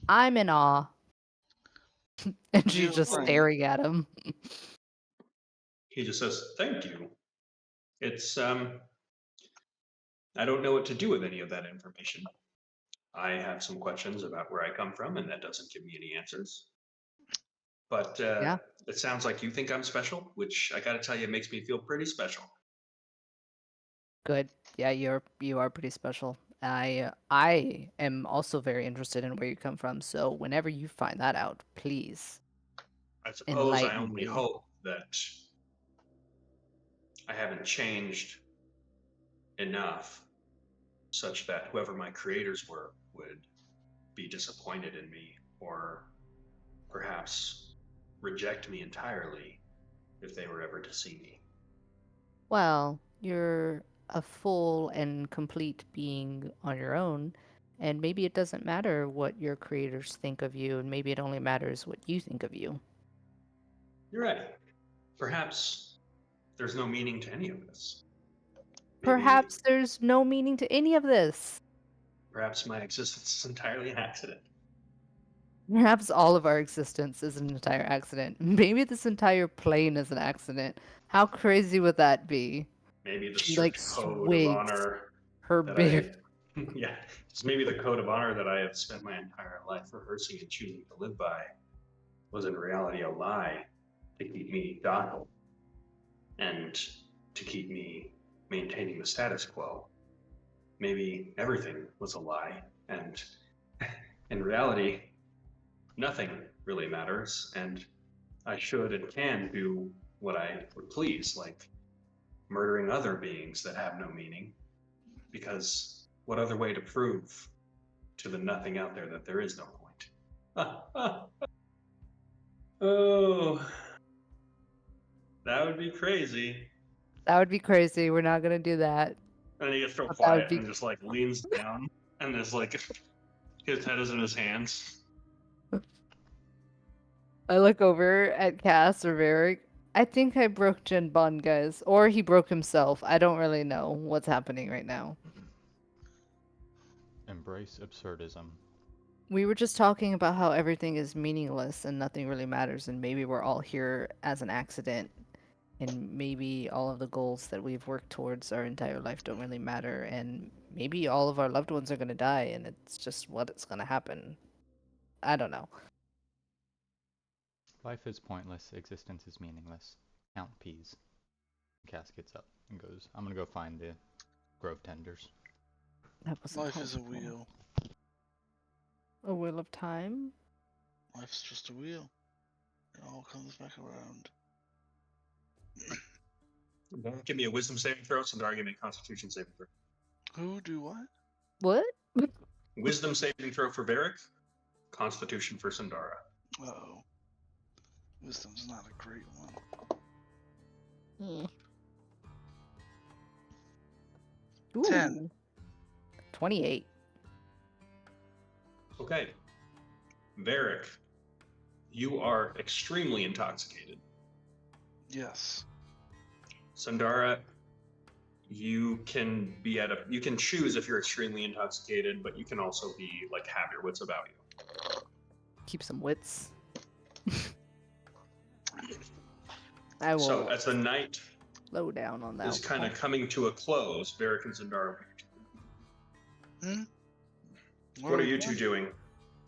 I'm in awe. And she's Beautiful just thing. staring at him. He just says, "Thank you." It's I don't know what to do with any of that information. I have some questions about where I come from, and that doesn't give me any answers. But Yeah. it sounds like you think I'm special, which I got to tell you makes me feel pretty special. Good. Yeah, you are pretty special. I am also very interested in where you come from, so whenever you find that out, please I suppose I enlighten only me. hope that I haven't changed enough such that whoever my creators were would be disappointed in me, or perhaps reject me entirely if they were ever to see me. Well, you're a full and complete being on your own, and maybe it doesn't matter what your creators think of you, and maybe it only matters what you think of you. You're right. Perhaps there's no meaning to any of this. Maybe, Perhaps there's no meaning to any of this. perhaps my existence is entirely an accident. Perhaps all of our existence is an entire accident. Maybe this entire plane is an accident. How crazy would that be? Maybe the She like strict code of swigs honor her that beer. yeah, it's maybe the code of honor that I have spent my entire life rehearsing and choosing to live by was in reality a lie to keep me docile and to keep me maintaining the status quo. maybe everything was a lie, and in reality, nothing really matters, and I should and can do what I would please, like murdering other beings that have no meaning, because what other way to prove to the nothing out there that there is no point? Oh, that would be crazy. That would be crazy. We're not gonna do that. And then he gets real But that would quiet be. and just like leans down, and there's like his head is in his hands. I look over at Cass or Varric. I think I broke Jin Bun, guys. Or he broke himself. I don't really know what's happening right now. Embrace absurdism. We were just talking about how everything is meaningless and nothing really matters, and maybe we're all here as an accident, and maybe all of the goals that we've worked towards our entire life don't really matter, and maybe all of our loved ones are gonna die, and it's just what it's gonna happen. I don't know. Life is pointless, existence is meaningless. Count peas. Cass gets up and goes, I'm gonna go find the grove tenders. That wasn't Life is a helpful. wheel. A wheel of time? Life's just a wheel. It all comes back around. Give me a wisdom saving throw, Sandara, give me a constitution saving throw. Who do what? What? Wisdom saving throw for Varric, constitution for Sandara. Uh-oh. Wisdom's not a great one. Hmm. 10. Ooh. 28. Okay. Varric, you are extremely intoxicated. Yes. Sandara, you can be you can choose if you're extremely intoxicated, but you can also be like have your wits about you. Keep some wits. I will So as the night slow down on that. is kind of coming to a close, Varric and Sandara, what are you two doing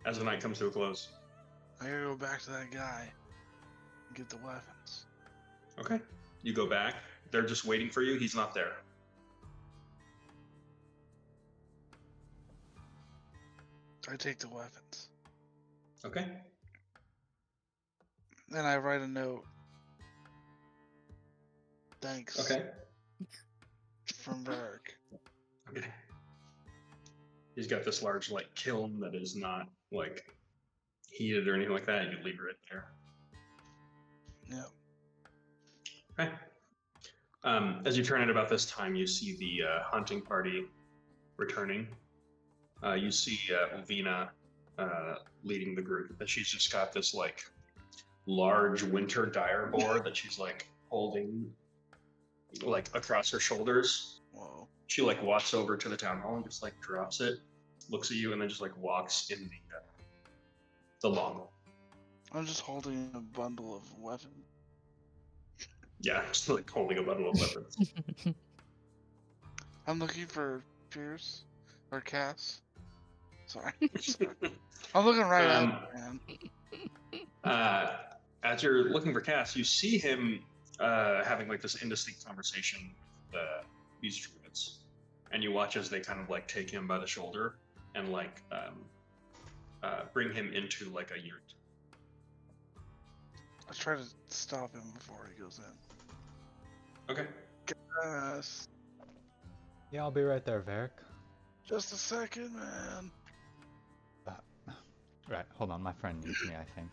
as the night comes to a close? I gotta go back to that guy and get the weapons. Okay. You go back. They're just waiting for you. He's not there. I take the weapons. Okay. Then I write a note. Thanks. Okay. From Varric. Okay. He's got this large like kiln that is not like heated or anything like that. You leave it right there. Yep. Okay. As you turn it about this time, you see the hunting party returning. You see Uvina leading the group, and she's just got this like large winter dire boar that she's like holding like across her shoulders. Whoa. She like walks over to the town hall and just like drops it, looks at you, and then just like walks in the long. I'm just holding a bundle of weapons. Yeah, just like holding a bundle of weapons. I'm looking for Pierce or Cass. Sorry. I'm looking right at him, man. As you're looking for Cass, you see him having like this indistinct conversation with these druids, and you watch as they kind of like take him by the shoulder and like bring him into like a yurt. I try to stop him before he goes in. Okay. Cass. Yeah, I'll be right there, Varric. Just a second, man. Right, hold on, my friend needs me, I think.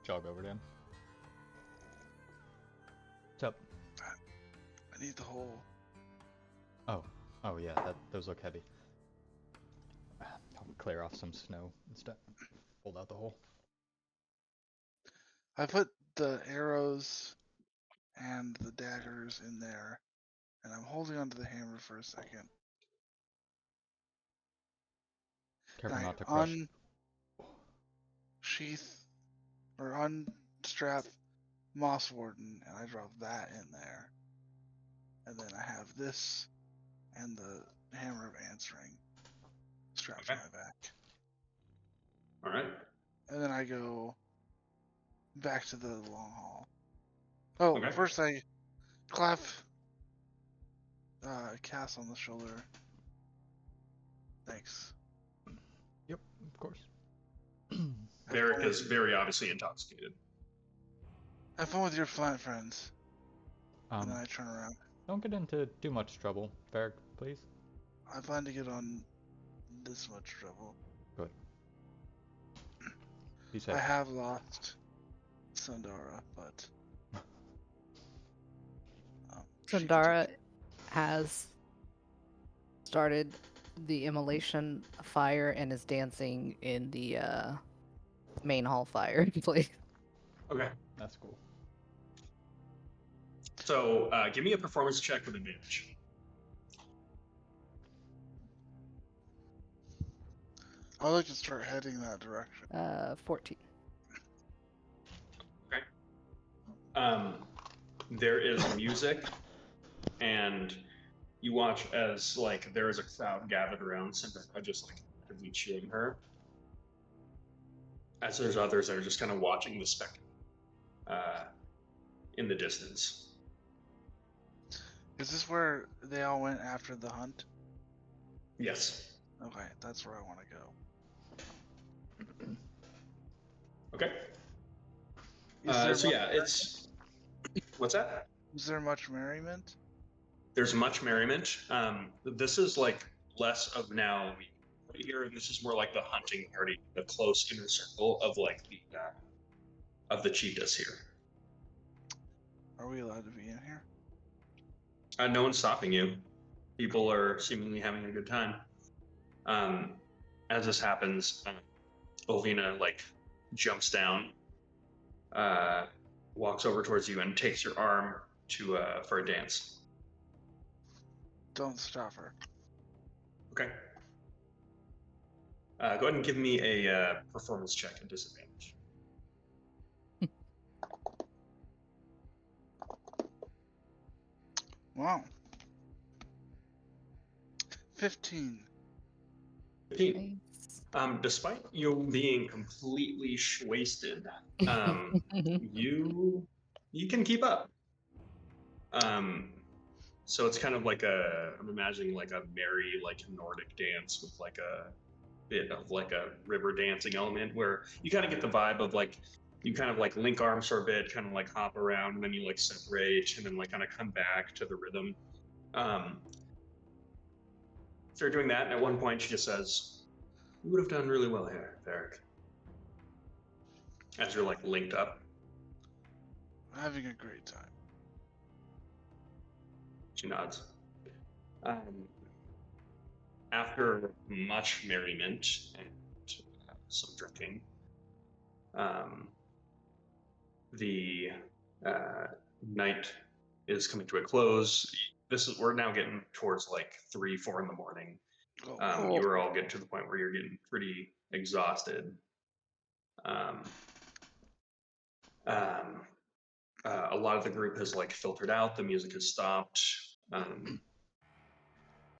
Jog over to him. What's up? I need the hole. Oh yeah, those look heavy. I'll clear off some snow instead. Hold out the hole. I put the arrows and the daggers in there, and I'm holding onto the hammer for a second. Careful And not to I crush. unsheath or unstrap Moss Warden, and I drop that in there. And then I have this and the hammer of answering strapped to Okay. my back. All right. And then I go back to the long hall. Oh, Okay. first I clap Cass on the shoulder. Thanks. Yep, of course. Varric is very obviously intoxicated. Have fun with your friends. And then Um, I turn around. don't get into too much trouble, Varric, please. I plan to get on this much trouble. Good. Be safe. I have lost Sundara, but she can Sundara take it. has started the immolation fire and is dancing in the main hall fire place. Okay. That's cool. So give me a performance check with advantage. I'd like to start heading that direction. 14. There is music, and you watch as like there is a crowd gathered around Cinderella, just like actively cheering her. As there's others that are just kind of watching the spectacle in the distance. Is this where they all went after the hunt? Yes. Okay, that's where I want to go. Okay. Is there So much, yeah, it's what's that? is there much merriment? There's much merriment. This is like less of now here, and this is more like the hunting party, the close inner circle of like the of the cheetahs here. Are we allowed to be in here? No one's stopping you. People are seemingly having a good time. As this happens, Ovina like jumps down, walks over towards you, and takes your arm to for a dance. Don't stop her. Okay. Go ahead and give me a performance check at disadvantage. Wow. 15. 15. Nice. Despite you being completely wasted, you can keep up. So it's kind of like I'm imagining like a merry like Nordic dance with like a bit of like a river dancing element where you kind of get the vibe of like you kind of like link arms for a bit, kind of like hop around, and then you like separate, and then like kind of come back to the rhythm. Start doing that, and at one point she just says, "You would have done really well here, Varric." As you're like linked up, Having a great time. she nods. After much merriment and some drinking, the night is coming to a close. We're now getting towards like 3, 4 in the morning. You are all getting to the point where you're getting pretty exhausted. A lot of the group has like filtered out. The music has stopped.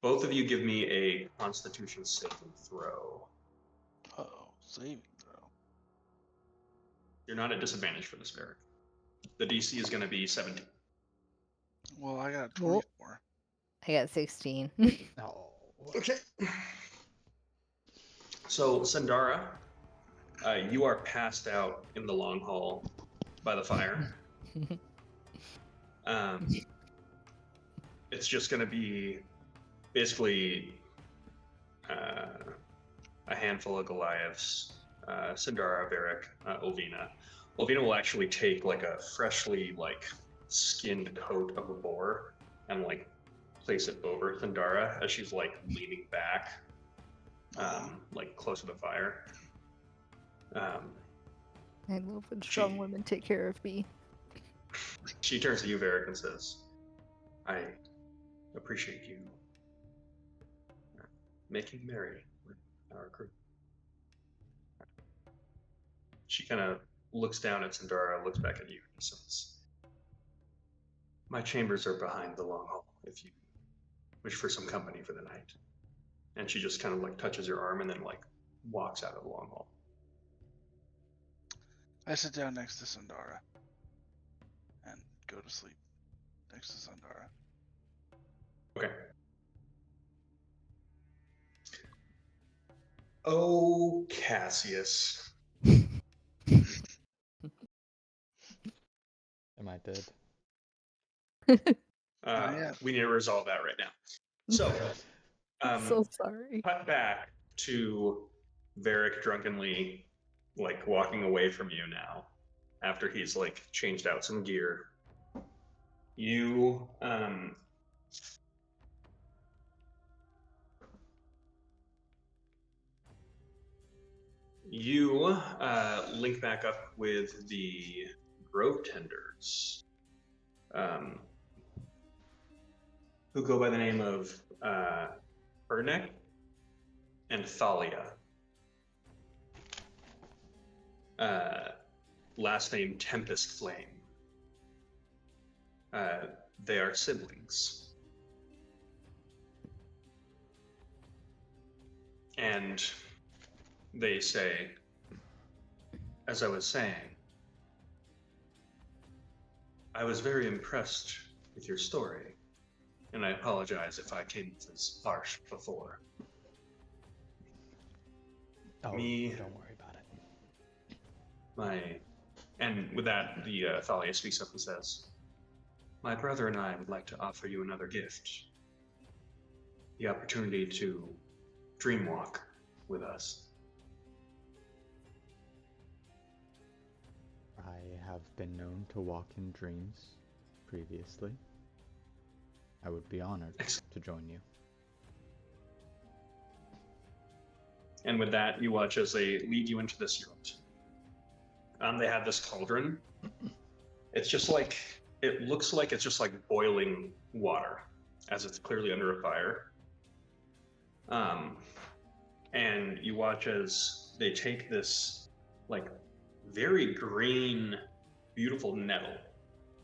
Both of you give me a Constitution saving throw. Uh-oh. Saving throw. You're not at disadvantage for this, Varric. The DC is going to be 17. Well, I got Whoa. 24. I got 16. Oh. Okay. So, Sundara, you are passed out in the long hall by the fire. It's just going to be basically a handful of Goliaths, Sundara, Varric, Ovina. Ovina will actually take like a freshly like skinned coat of a boar and like place it over Sundara as she's like leaning back, like close to the fire. I love when strong women take care of me. She turns to you, Varric, and says, "I appreciate you making merry with our group." She kind of looks down at Sundara, looks back at you, and says, "My chambers are behind the long hall if you wish for some company for the night." And she just kind of like touches your arm and then like walks out of the long hall. I sit down next to Sundara and go to sleep next to Sundara. Okay. Oh, Cassius. Am I dead? yet. We need to resolve that right now. So, So sorry. cut back to Varric drunkenly, like, walking away from you now, after he's, like, changed out some gear. You, link back up with the Grove Tenders, who go by the name of Ernek and Thalia. Last name Tempest Flame. They are siblings. And they say, as I was saying, I was very impressed with your story, and I apologize if I came as harsh before. Oh, Me- don't worry about it. And with that, the Thalia speaks up and says, my brother and I would like to offer you another gift. The opportunity to dreamwalk with us. I have been known to walk in dreams previously. I would be honored to join you. And with that, you watch as they lead you into this yurt. They have this cauldron. It's just like, it looks like it's just like boiling water, as it's clearly under a fire. And you watch as they take this, like, very green, beautiful nettle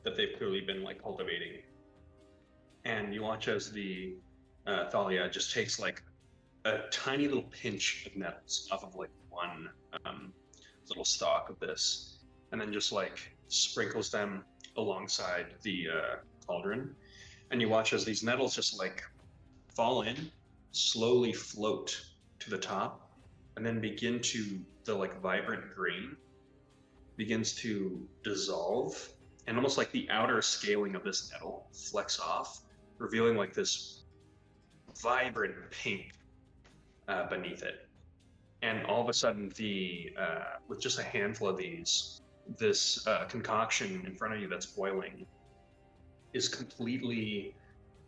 that they've clearly been, like, cultivating. And you watch as the Thalia just takes, like, a tiny little pinch of nettles off of, like, one little stalk of this, and then just, like, sprinkles them alongside the cauldron. And you watch as these nettles just, like, fall in, slowly float to the top, and then begin to, the, like, vibrant green begins to dissolve, and almost like the outer scaling of this nettle flecks off, revealing, like, this vibrant pink beneath it. And all of a sudden, with just a handful of these, this concoction in front of you that's boiling is completely,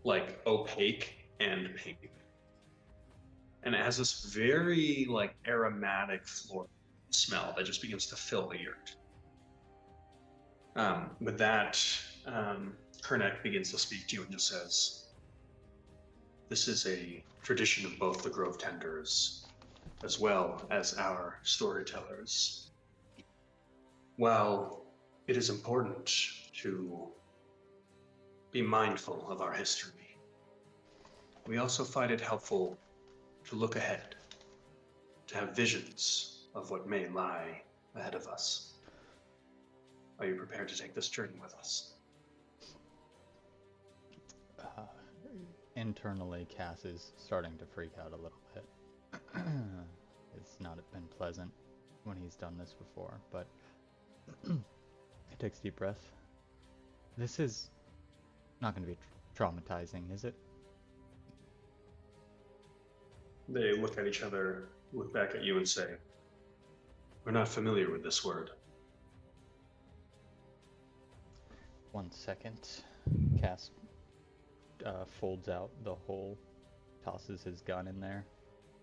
like, opaque and pink. And it has this very, like, aromatic floral smell that just begins to fill the yurt. With that, Kernek begins to speak to you and just says, this is a tradition of both the Grove Tenders as well as our storytellers. While it is important to be mindful of our history, we also find it helpful to look ahead, to have visions of what may lie ahead of us. Are you prepared to take this journey with us? Internally, Cass is starting to freak out a little bit. It's not been pleasant when he's done this before, but he takes a deep breath. This is not going to be traumatizing, is it? They look at each other, look back at you and say, we're not familiar with this word. 1 second. Cass folds out the hole, tosses his gun in there,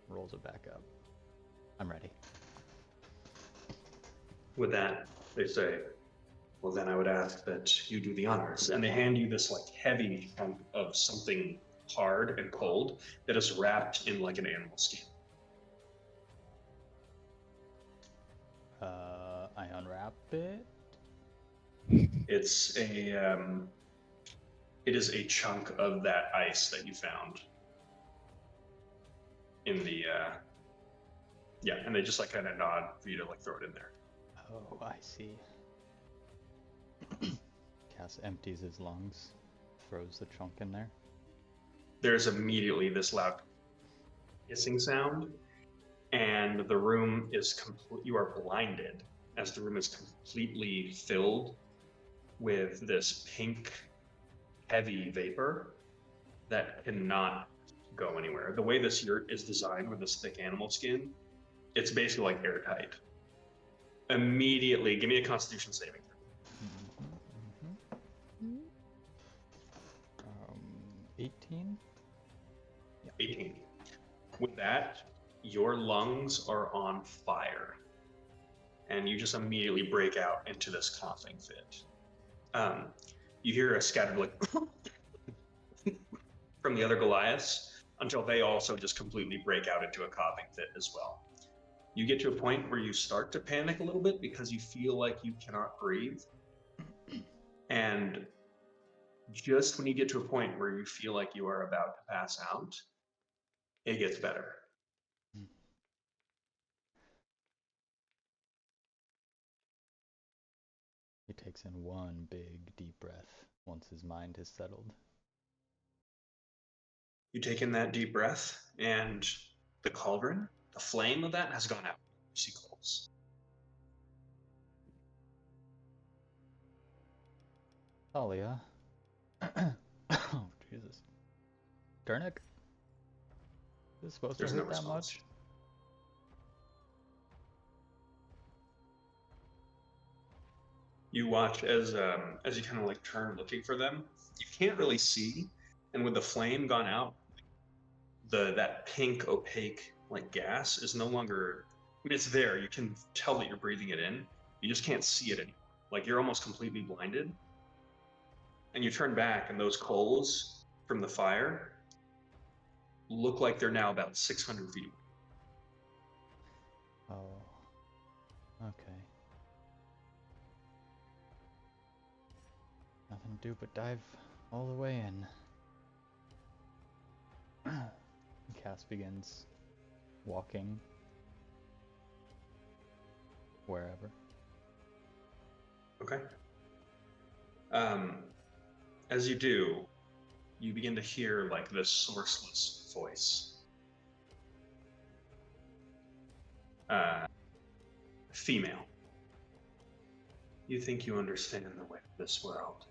rolls it back up. I'm ready. With that, they say, well, then I would ask that you do the honors. And they hand you this, like, heavy chunk of something hard and cold that is wrapped in, like, an animal skin. I unwrap it. It is a chunk of that ice that you found in the, yeah, and they just, like, kind of nod for you to, like, throw it in there. Oh, I see. Cass empties his lungs, throws the chunk in there. there's immediately this loud hissing sound, and the room is you are blinded as the room is completely filled with this pink, heavy vapor that cannot go anywhere. The way this yurt is designed with this thick animal skin, it's basically like airtight. Immediately, give me a Constitution saving throw. 18? 18. With that, your lungs are on fire, and you just immediately break out into this coughing fit. You hear a scattered like from the other Goliaths until they also just completely break out into a coughing fit as well. You get to a point where you start to panic a little bit because you feel like you cannot breathe. And just when you get to a point where you feel like you are about to pass out, it gets better. He takes in one big, deep breath once his mind has settled. You take in that deep breath, and the cauldron, the flame of that has gone out. You see coals. Talia. Oh, Jesus. Dernick? Is it supposed There's to no hurt that response. much? You watch as you kind of like turn looking for them. You can't really see, and with the flame gone out, that pink opaque like gas is no longer. I mean, it's there. You can tell that you're breathing it in. You just can't see it anymore. Like you're almost completely blinded. And you turn back, and those coals from the fire look like they're now about 600 feet away. Oh. Okay. Nothing to do but dive all the way in. Cass begins walking wherever. Okay. As you do, you begin to hear like this sourceless voice. Female. You think you understand the way of this world.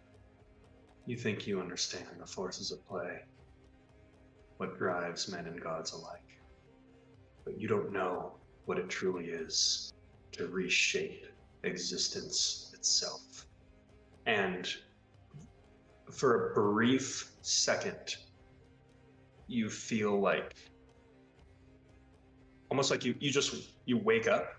You think you understand the forces at play, what drives men and gods alike. But you don't know what it truly is to reshape existence itself. And for a brief second, you feel like, almost like you wake up,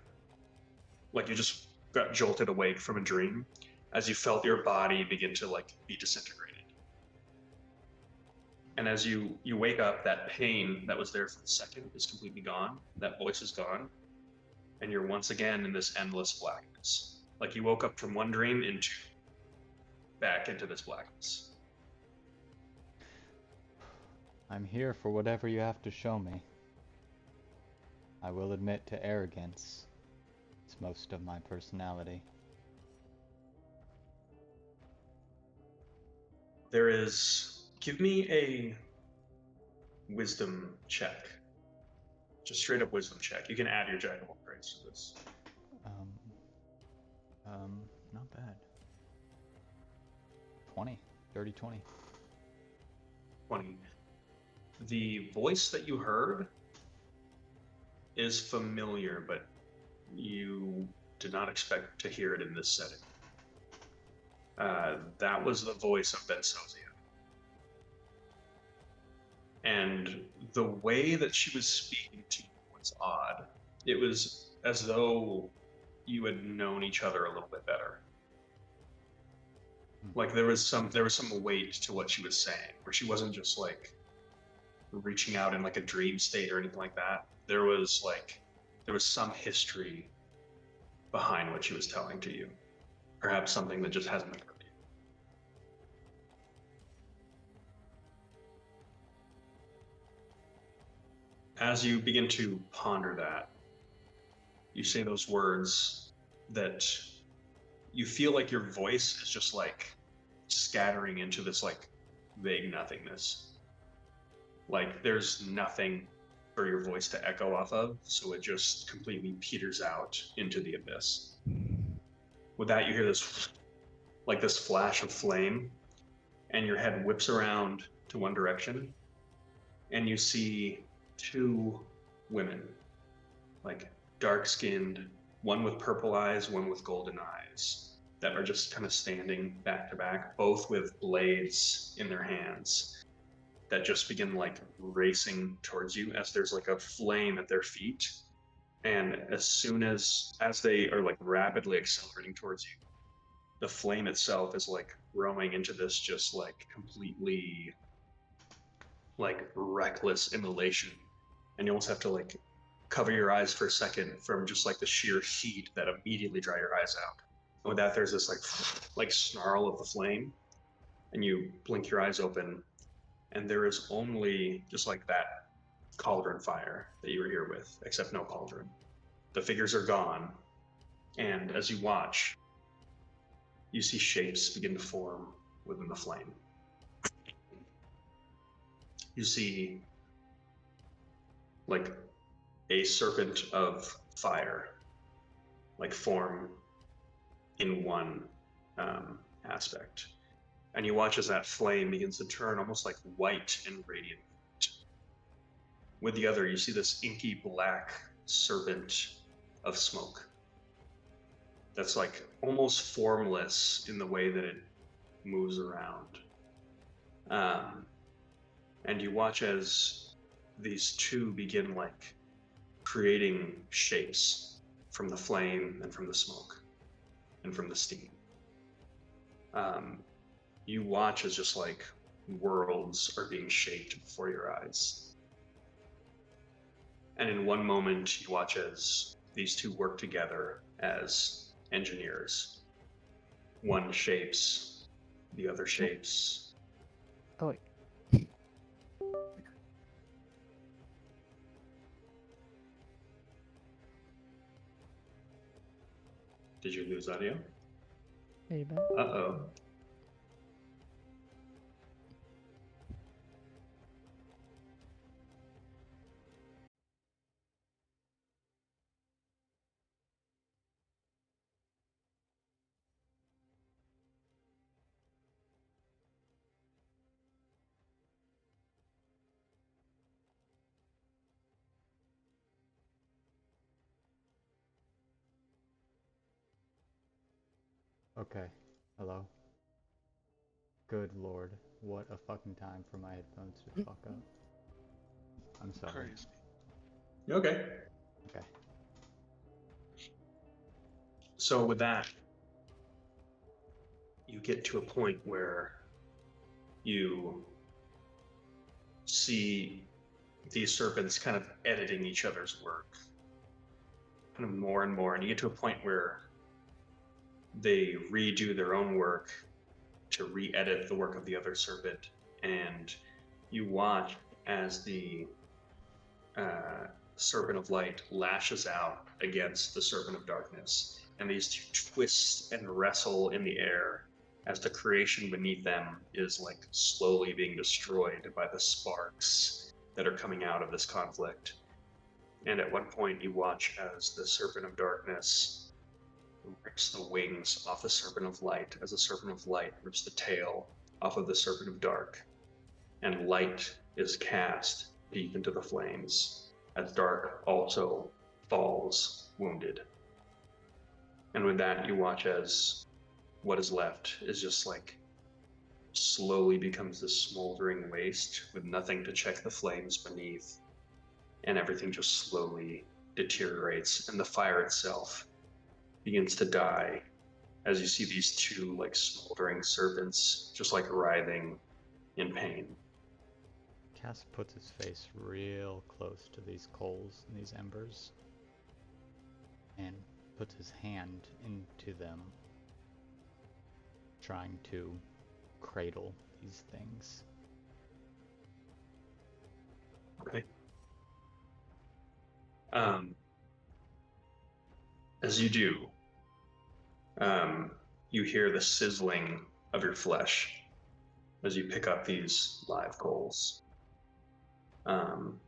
like you just got jolted awake from a dream, as you felt your body begin to like be disintegrated. And as you wake up, that pain that was there for a second is completely gone. That voice is gone. And you're once again in this endless blackness. Like you woke up from one dream back into this blackness. I'm here for whatever you have to show me. I will admit to arrogance. It's most of my personality. There is... Give me a wisdom check. Just straight up wisdom check. You can add your Jack of all trades to this. Not bad. 20. Dirty 20. 20. The voice that you heard is familiar, but you did not expect to hear it in this setting. That was the voice of Bensozia. And the way that she was speaking to you was odd. It was as though you had known each other a little bit better. Like there was some weight to what she was saying, where she wasn't just like reaching out in like a dream state or anything like that. There was some history behind what she was telling to you. Perhaps something that just hasn't occurred to you. As you begin to ponder that, you say those words that you feel like your voice is just like scattering into this like vague nothingness. Like there's nothing for your voice to echo off of, so it just completely peters out into the abyss. With that, you hear this, like this flash of flame, and your head whips around to one direction, and you see two women, like dark-skinned, one with purple eyes, one with golden eyes, that are just kind of standing back to back, both with blades in their hands that just begin like racing towards you as there's like a flame at their feet. And as soon as they are like rapidly accelerating towards you, the flame itself is like growing into this just like completely like reckless immolation. And you almost have to like cover your eyes for a second from just like the sheer heat that immediately dry your eyes out. And with that, there's this like snarl of the flame, and you blink your eyes open, and there is only just like that cauldron fire that you were here with, except no cauldron. The figures are gone, and as you watch, you see shapes begin to form within the flame. You see like a serpent of fire like form in one aspect. And you watch as that flame begins to turn almost like white and radiant. With the other, you see this inky black serpent of smoke that's like almost formless in the way that it moves around. And you watch as these two begin like creating shapes from the flame and from the smoke and from the steam. You watch as just like worlds are being shaped before your eyes. And in one moment, you watch as these two work together as engineers. One shapes, the other shapes. Oh, wait. Did you lose audio? Are you back? Uh-oh. Okay. Hello? Good lord. What a fucking time for my headphones to fuck up. I'm sorry. Crazy. Okay. Okay. So with that, you get to a point where you see these serpents kind of editing each other's work kind of more and more, and you get to a point where they redo their own work to re-edit the work of the other serpent, and you watch as the serpent of light lashes out against the serpent of darkness, and these two twist and wrestle in the air as the creation beneath them is like slowly being destroyed by the sparks that are coming out of this conflict. And at one point you watch as the serpent of darkness rips the wings off the serpent of light, as the serpent of light rips the tail off of the serpent of dark, and light is cast deep into the flames as dark also falls wounded. And with that, you watch as what is left is just like slowly becomes this smoldering waste with nothing to check the flames beneath, and everything just slowly deteriorates, and the fire itself begins to die as you see these two like smoldering serpents just like writhing in pain. Cass puts his face real close to these coals and these embers and puts his hand into them, trying to cradle these things. Okay. As you do, you hear the sizzling of your flesh as you pick up these live coals. Um,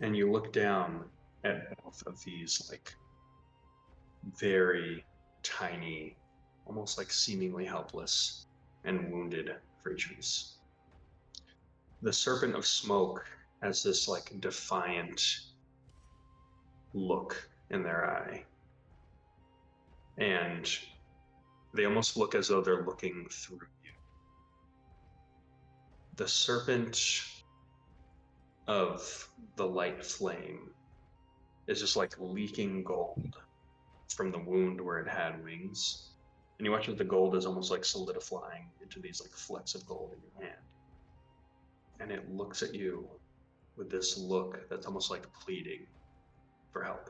and you look down at both of these like very tiny, almost like seemingly helpless and wounded creatures. The Serpent of Smoke has this like defiant look in their eye. And they almost look as though they're looking through you. The Serpent of the Light Flame is just like leaking gold from the wound where it had wings. And you watch as the gold is almost like solidifying into these like flecks of gold in your hand. And it looks at you with this look that's almost like pleading for help.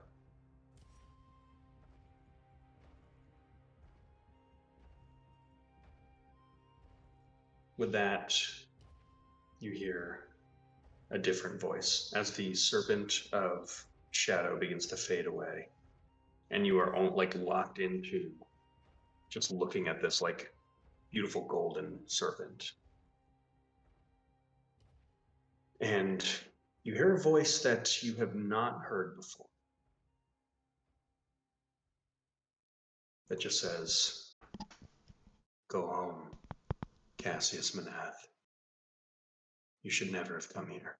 With that, you hear a different voice as the Serpent of Shadow begins to fade away. And you are like locked into just looking at this like beautiful golden serpent. And you hear a voice that you have not heard before that just says, "Go home, Cassius Manath. You should never have come here.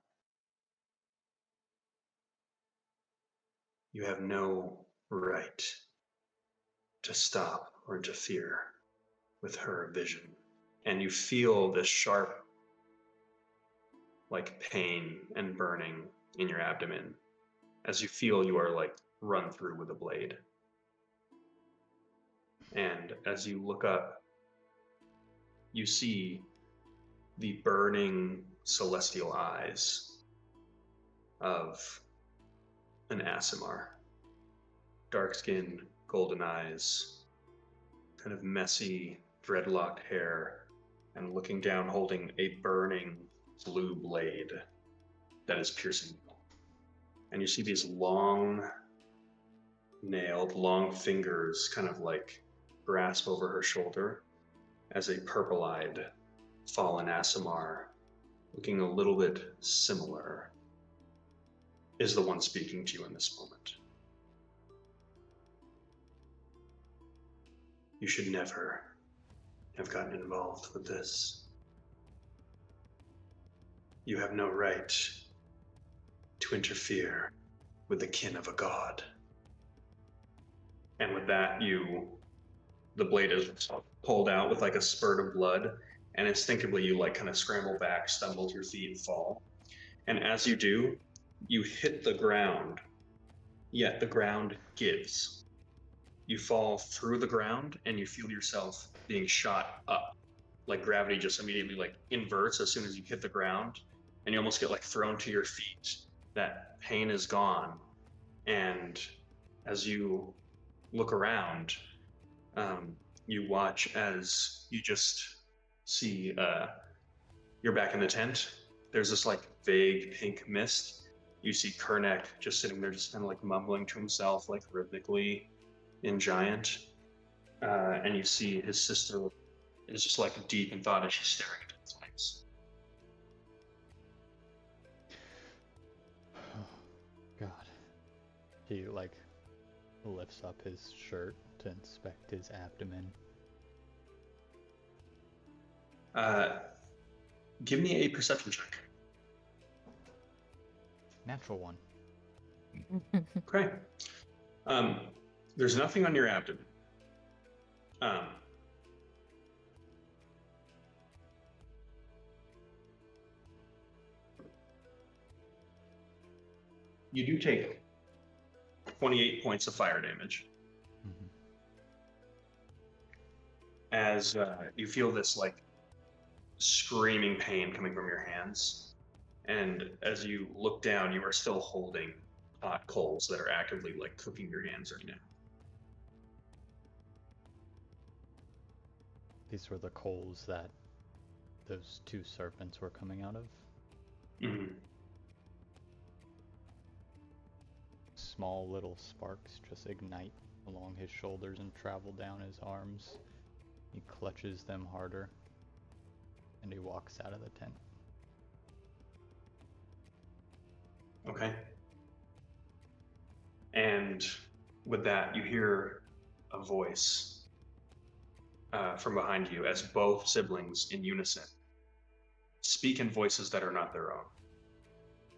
You have no right to stop or interfere with her vision." And you feel this sharp like pain and burning in your abdomen as you feel you are like run through with a blade. And as you look up, you see the burning celestial eyes of an Aasimar. Dark skin, golden eyes, kind of messy, dreadlocked hair, and looking down holding a burning blue blade that is piercing you. And you see these long nailed, long fingers kind of like grasp over her shoulder as a purple-eyed fallen Aasimar, looking a little bit similar, is the one speaking to you in this moment. You should never have gotten involved with this. You have no right to interfere with the kin of a god. And with that, the blade is pulled out with like a spurt of blood, and instinctively you like kind of scramble back, stumble to your feet, and fall. And as you do, you hit the ground, yet the ground gives. You fall through the ground and you feel yourself being shot up. Like gravity just immediately like inverts as soon as you hit the ground, and you almost get like thrown to your feet. That pain is gone. And as you look around, you watch as you just see you're back in the tent. There's this like vague pink mist. You see Kernek just sitting there, just kind of like mumbling to himself, like rhythmically in Giant. And you see his sister is just like deep in thought as she's staring into the flames. Oh, God. He like lifts up his shirt to inspect his abdomen. Give me a perception check. Natural one. Okay. There's nothing on your abdomen. You do take 28 points of fire damage. Mm-hmm. As you feel this like screaming pain coming from your hands. And as you look down, you are still holding hot coals that are actively like cooking your hands right now. These were the coals that those two serpents were coming out of. Mm-hmm. Small little sparks just ignite along his shoulders and travel down his arms. He clutches them harder, and he walks out of the tent. Okay. And with that, you hear a voice from behind you as both siblings in unison speak in voices that are not their own.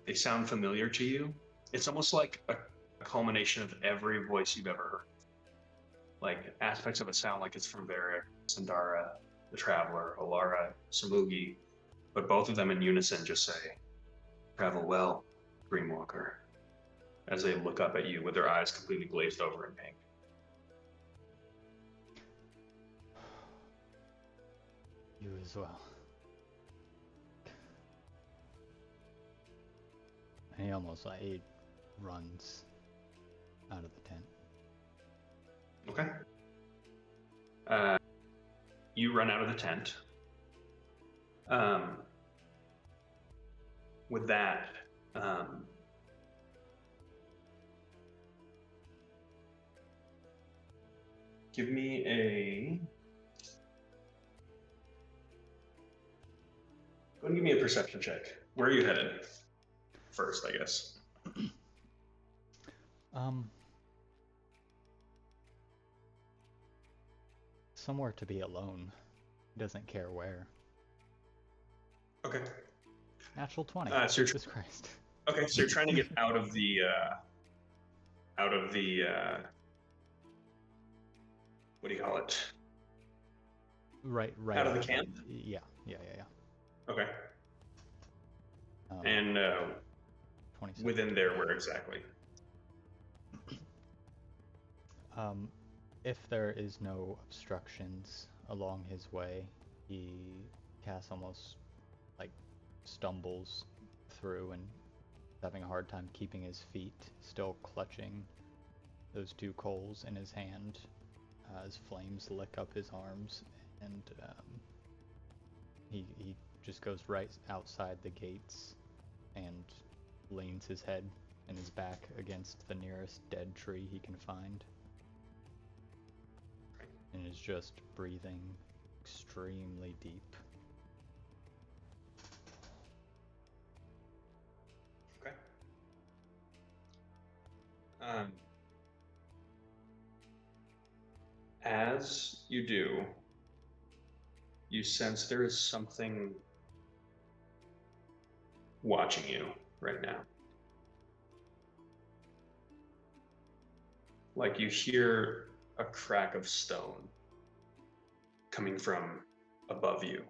They sound familiar to you. It's almost like a culmination of every voice you've ever heard. Like aspects of it sound like it's from Varric, Sandara, the Traveler, Alara, Samugi, but both of them in unison just say, "Travel well, Dreamwalker," as they look up at you with their eyes completely glazed over in pink. You as well. And he runs out of the tent. Okay. You run out of the tent. With that, give me a. Go and give me a perception check. Where are you headed? First, I guess. Somewhere to be alone. He doesn't care where. Okay. Natural 20. So Jesus Christ. Okay, so you're trying to get out of the what do you call it? Right. Out of the camp? Yeah. Okay. Um, And 27. within there, where exactly? If there is no obstructions along his way, he casts almost like stumbles through and having a hard time keeping his feet, still clutching those two coals in his hand as flames lick up his arms, and he just goes right outside the gates and leans his head and his back against the nearest dead tree he can find, and is just breathing extremely deep. Okay. As you do, you sense there is something watching you right now. Like you hear a crack of stone coming from above you,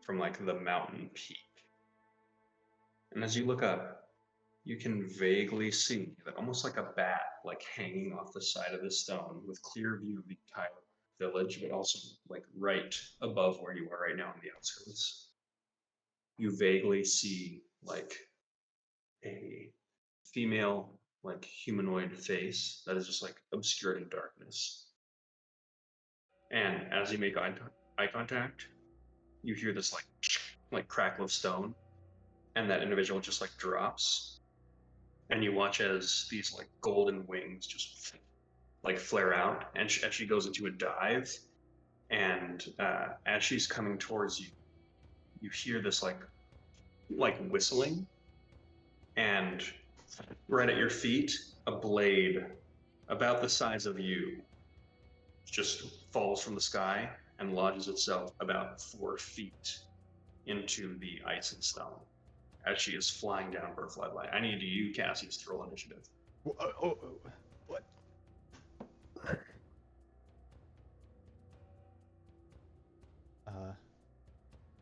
from like the mountain peak. And as you look up, you can vaguely see that almost like a bat, like hanging off the side of the stone with clear view of the entire village, but also like right above where you are right now on the outskirts. You vaguely see like a female, like humanoid face that is just like obscured in darkness. And as you make eye contact, you hear this like crackle of stone, and that individual just like drops, and you watch as these like golden wings just like flare out, and as she goes into a dive, and as she's coming towards you, you hear this like whistling, and right at your feet, a blade about the size of you just falls from the sky and lodges itself about 4 feet into the ice and stone as she is flying down for a floodlight. I need you, Cassius, to roll initiative. What?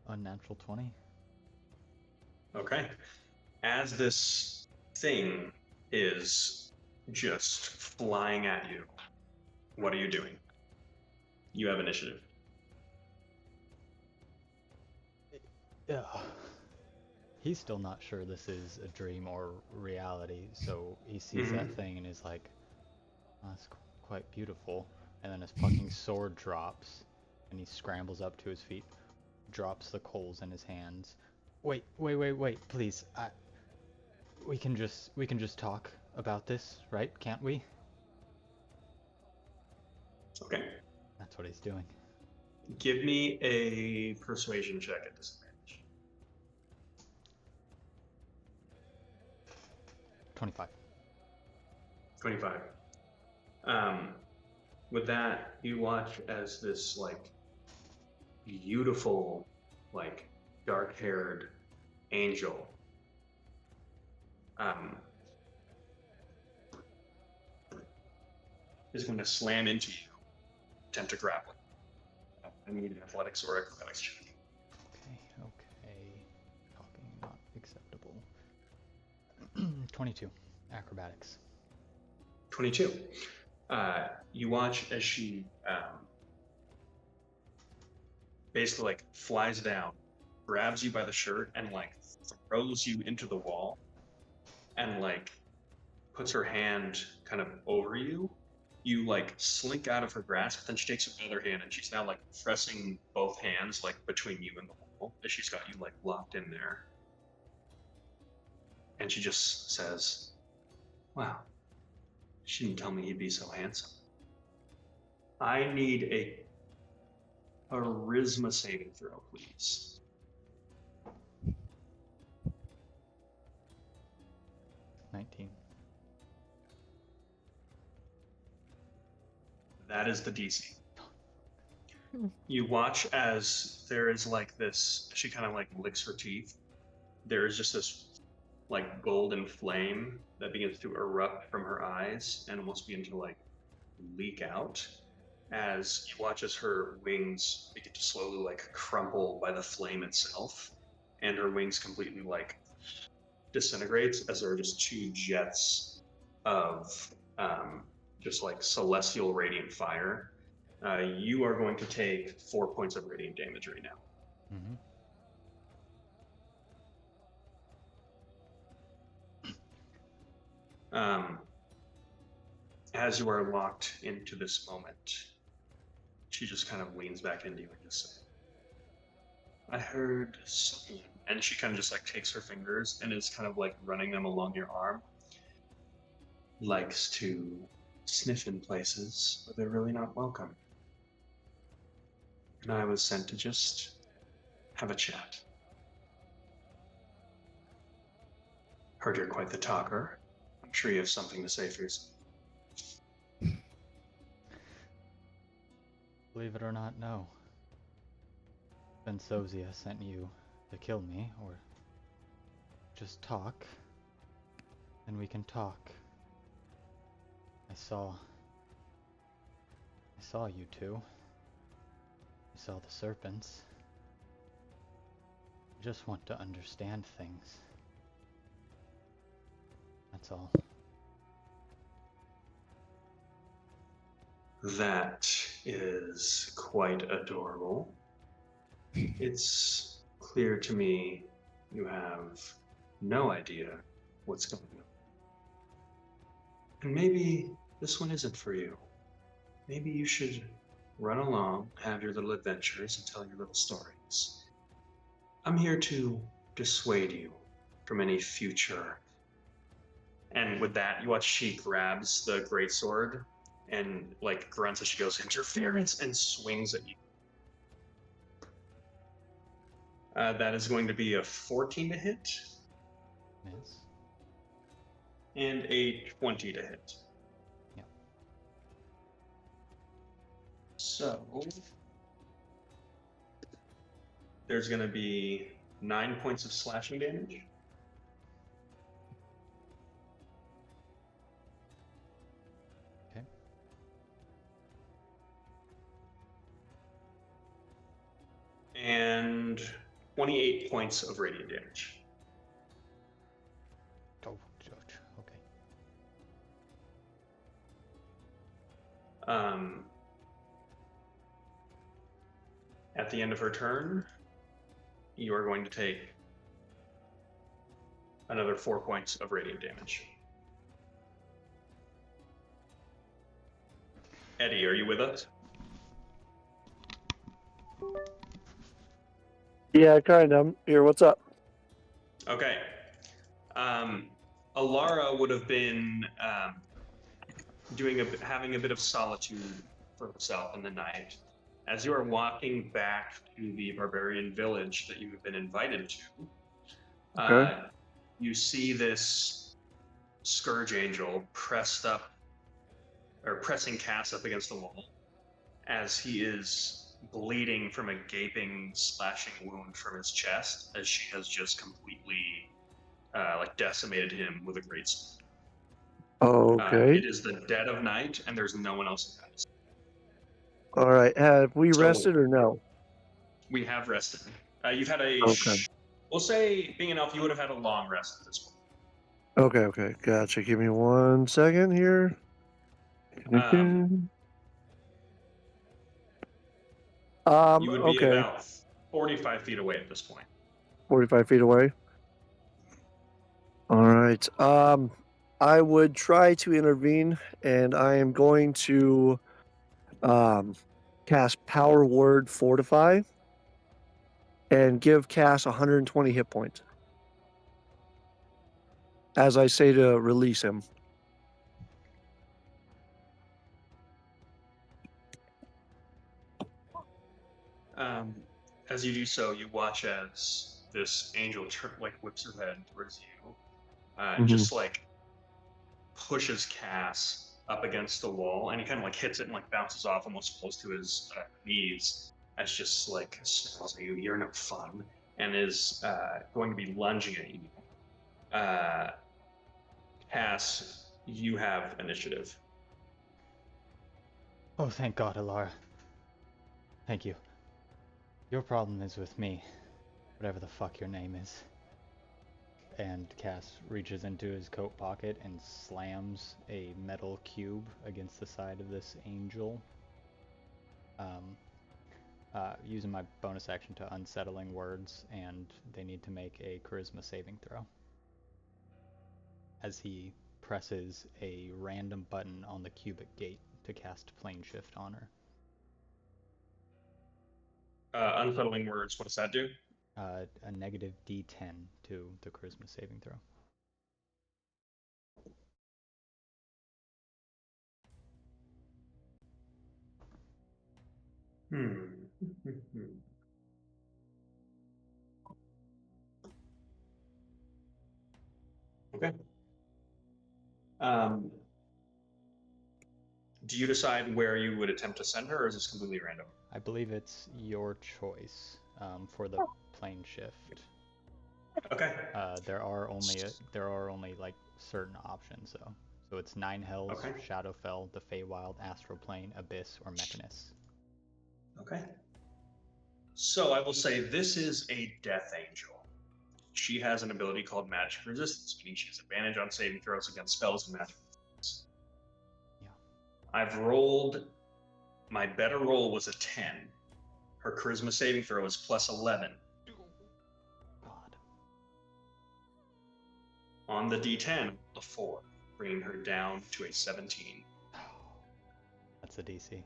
Unnatural 20. Okay. As this thing is just flying at you, what are you doing? You have initiative. Yeah. He's still not sure this is a dream or reality, so he sees that thing and is like, oh, that's quite beautiful. And then his fucking sword drops, and he scrambles up to his feet, drops the coals in his hands. Wait, please. We can just talk about this, right? Can't we? Okay. That's what he's doing. Give me a persuasion check at disadvantage. 25. 25. With that, you watch as this like beautiful, like dark-haired angel is going to slam into you, attempt to grapple. I need an athletics or acrobatics check. Okay. Talking not acceptable. 22. Acrobatics. 22. You watch as she basically like flies down, grabs you by the shirt, and like throws you into the wall, and like puts her hand kind of over you. You like slink out of her grasp, then she takes her other hand and she's now like pressing both hands like between you and the wall as she's got you like locked in there. And she just says, "Wow, she didn't tell me he'd be so handsome. I need a charisma saving throw, please." 19. That is the DC. You watch as there is like this, she kind of like licks her teeth. There is just this like golden flame that begins to erupt from her eyes and almost begin to like leak out as you watch as her wings begin to slowly like crumple by the flame itself, and her wings completely like disintegrates as there are just two jets of just like celestial radiant fire. You are going to take 4 points of radiant damage right now. Mm-hmm. As you are locked into this moment, she just kind of leans back into you and just says, "I heard someone," and she kind of just like takes her fingers and is kind of like running them along your arm, "likes to sniff in places where they're really not welcome. And I was sent to just have a chat. Heard you're quite the talker. I'm sure you have something to say for yourself." Believe it or not, no. Bensozia sent you to kill me, or just talk, and we can talk. I saw you two. I saw the serpents. I just want to understand things. That's all. That is quite adorable. It's clear to me you have no idea what's going on. And maybe this one isn't for you. Maybe you should run along, have your little adventures, and tell your little stories. I'm here to dissuade you from any future. And with that, you watch she grabs the greatsword and like grunts as she goes, "Interference," and swings at you. That is going to be a 14 to hit Miss? and a 20 to hit. Yep. So there's going to be 9 points of slashing damage. Okay. And 28 points of radiant damage. Oh, judge. Okay. At the end of her turn, you are going to take another 4 points of radiant damage. Eddie, are you with us? Yeah, kind of. Here, what's up? Okay. Alara would have been having a bit of solitude for herself in the night. As you are walking back to the barbarian village that you have been invited to, Okay. you see this Scourge Angel pressing Cass up against the wall as he is bleeding from a gaping, slashing wound from his chest, as she has just completely decimated him with a great sword. Okay. It is the dead of night, and there's no one else in the house. All right. Have we So- rested or no? We have rested. You've had Okay. we'll say, being an elf, you would have had a long rest at this point. Okay. Gotcha. Give me 1 second here. You would be Okay. about 45 feet away at this point. 45 feet away. All right. I would try to intervene, and I am going to cast Power Word Fortify and give Cass 120 hit points. As I say to release him. As you do so, you watch as this angel whips her head towards you, and just pushes Cass up against the wall, and he kind of hits it and bounces off almost close to his knees. As just snarls at you, "You're no fun," and is going to be lunging at you. Cass, you have initiative. Oh, thank God, Alara. Thank you. Your problem is with me, whatever the fuck your name is. And Cass reaches into his coat pocket and slams a metal cube against the side of this angel. Using my bonus action to unsettling words, and they need to make a charisma saving throw. As he presses a random button on the cubic gate to cast plane shift on her. Unsettling words, what does that do? A negative D10 to the charisma saving throw. Okay. Do you decide where you would attempt to send her, or is this completely random? I believe it's your choice for the plane shift. Okay. There are only certain options though. So it's 9 Hells, Okay. Shadowfell, the Feywild, Astral Plane, Abyss, or Mechanus. Okay. So I will say this is a Death Angel. She has an ability called Magic Resistance, meaning she has advantage on saving throws against spells and magic resistance. Yeah. I've rolled. My better roll was a 10. Her charisma saving throw is plus 11. God. On the D10, a 4, bringing her down to a 17. That's a DC.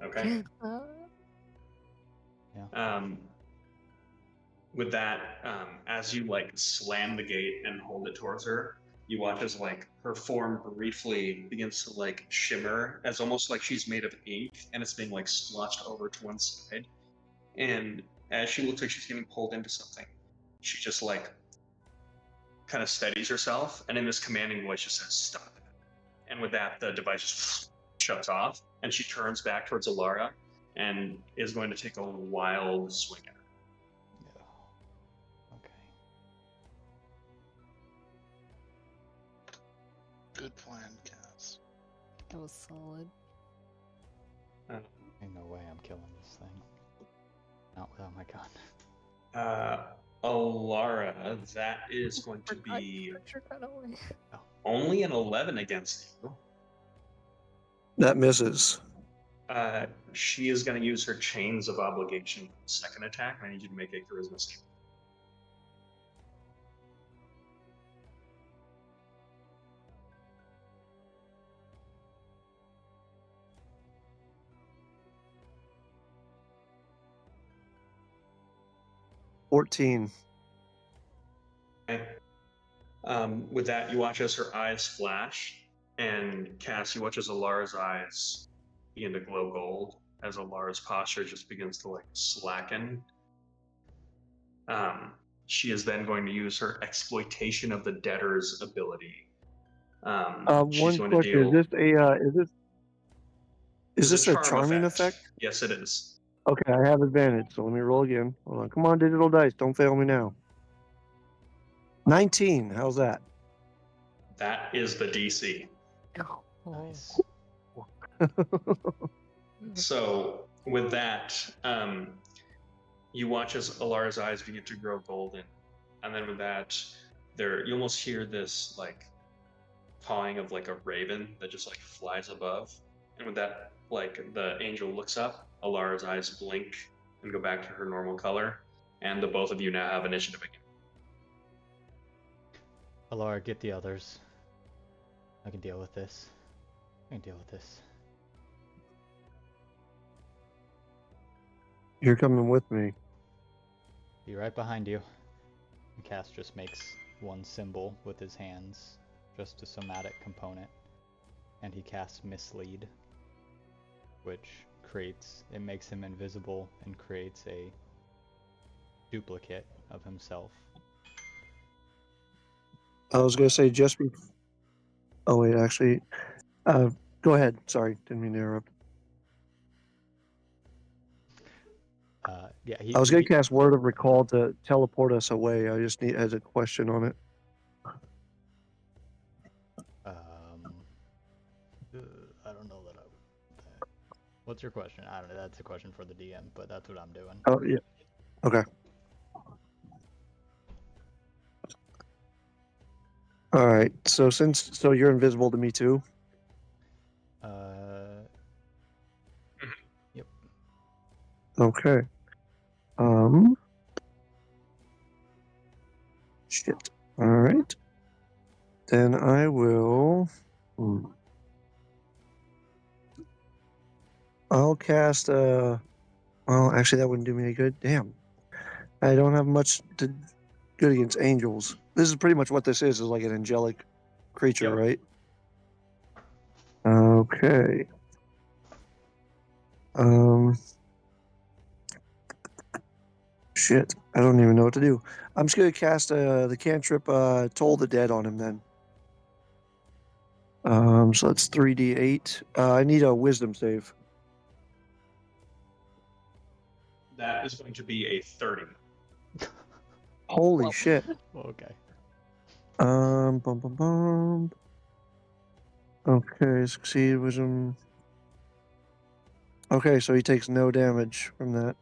Okay. Yeah. With that, as you slam the gate and hold it towards her, you watch as her form briefly begins to shimmer, as almost like she's made of ink and it's being splotched over to one side. And as she looks like she's getting pulled into something, she just kind of steadies herself, and in this commanding voice just says, "Stop it." And with that, the device just shuts off, and she turns back towards Alara and is going to take a wild swing at her. Okay. Good plan, Cass. That was solid. Ain't no way I'm killing this thing. Not without my gun. Alara, that is going to be only an 11 against you. That misses. She is going to use her Chains of Obligation for the second attack, and I need you to make a charisma save. $14. Okay. With that, you watch as her eyes flash, and Cass, you watch as Alara's eyes begin to glow gold as Alara's posture just begins to slacken. she is then going to use her exploitation of the debtor's ability. She's One going to question: deal. is It's this a charming effect? Yes, it is. Okay, I have advantage, so let me roll again. Hold on, come on, digital dice, don't fail me now. 19. How's that? That is the DC. Nice. So with that, you watch as Alara's eyes begin to grow golden, and then with that, you almost hear this like cawing of like a raven that just like flies above, and with that, like the angel looks up, Alara's eyes blink and go back to her normal color, and the both of you now have initiative again. Alara, get the others. I can deal with this. You're coming with me. Be right behind you. And Cass just makes one symbol with his hands, just a somatic component, and he casts Mislead, which makes him invisible and creates a duplicate of himself. I was gonna say just be. Oh wait, actually, go ahead. Sorry, didn't mean to interrupt. Yeah, I was gonna cast Word of Recall to teleport us away. I just had a question on it. I don't know that I would. What's your question? I don't know. That's a question for the DM, but that's what I'm doing. Oh yeah. Okay. All right. So you're invisible to me too. Yep. Okay. Shit. All right. Then I will. I'll cast. Well, actually, that wouldn't do me any good. Damn. I don't have much to good against angels. This is pretty much what this is like an angelic creature, Yep. right? Okay. Shit. I don't even know what to do. I'm just gonna cast the cantrip Toll the Dead on him then. So that's 3d8. I need a wisdom save. That is going to be a 30. Holy shit. Okay. Bum, bum, bum. Okay, succeed wisdom. Okay, so he takes no damage from that.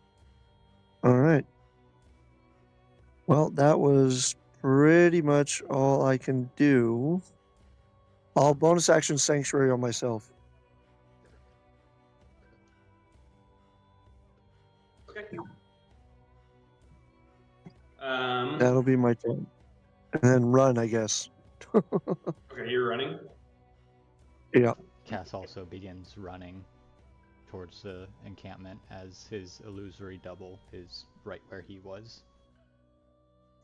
All right. Well, that was pretty much all I can do. I'll bonus action Sanctuary on myself. Okay. That'll be my turn. And then run, I guess. Okay, you're running? Yeah. Cass also begins running towards the encampment as his illusory double is right where he was.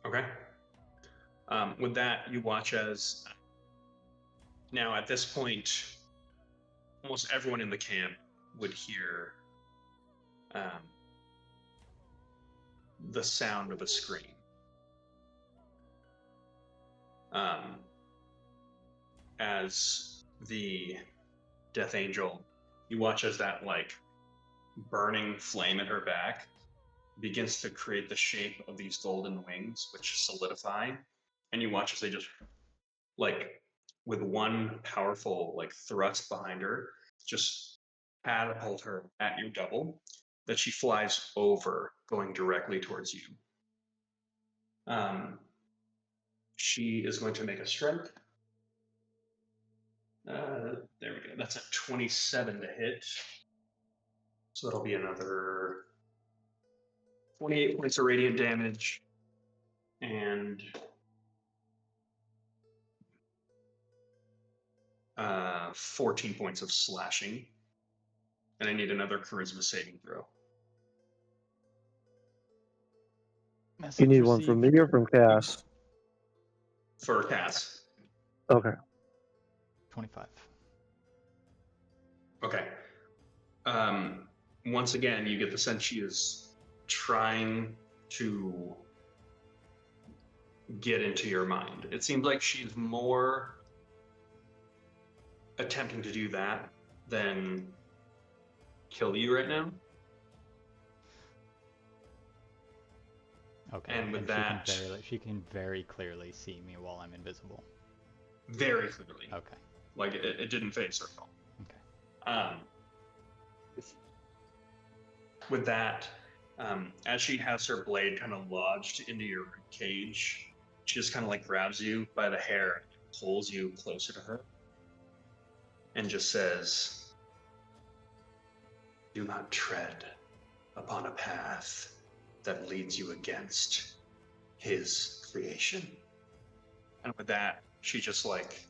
Okay. With that, you watch as now at this point, almost everyone in the camp would hear the sound of a scream. As the Death Angel, you watch as that like burning flame in her back begins to create the shape of these golden wings, which solidify, and you watch as they just like with one powerful like thrust behind her, just catapult her at you double, that she flies over, going directly towards you. She is going to make a strike. There we go. That's a 27 to hit. So that'll be another 28 points of radiant damage and 14 points of slashing. And I need another charisma saving throw. Message You need one received. from me or from Cass? For Cass. Okay. 25. Okay. Once again, you get the sense she is trying to get into your mind. It seems like she's more attempting to do that than kill you right now. Okay. And with she that- she can very clearly see me while I'm invisible. Very clearly. Okay. Like it didn't phase her at all. Okay. With that, as she has her blade kind of lodged into your cage, she just kind of like grabs you by the hair, pulls you closer to her, and just says, "Do not tread upon a path that leads you against his creation." And with that, she just like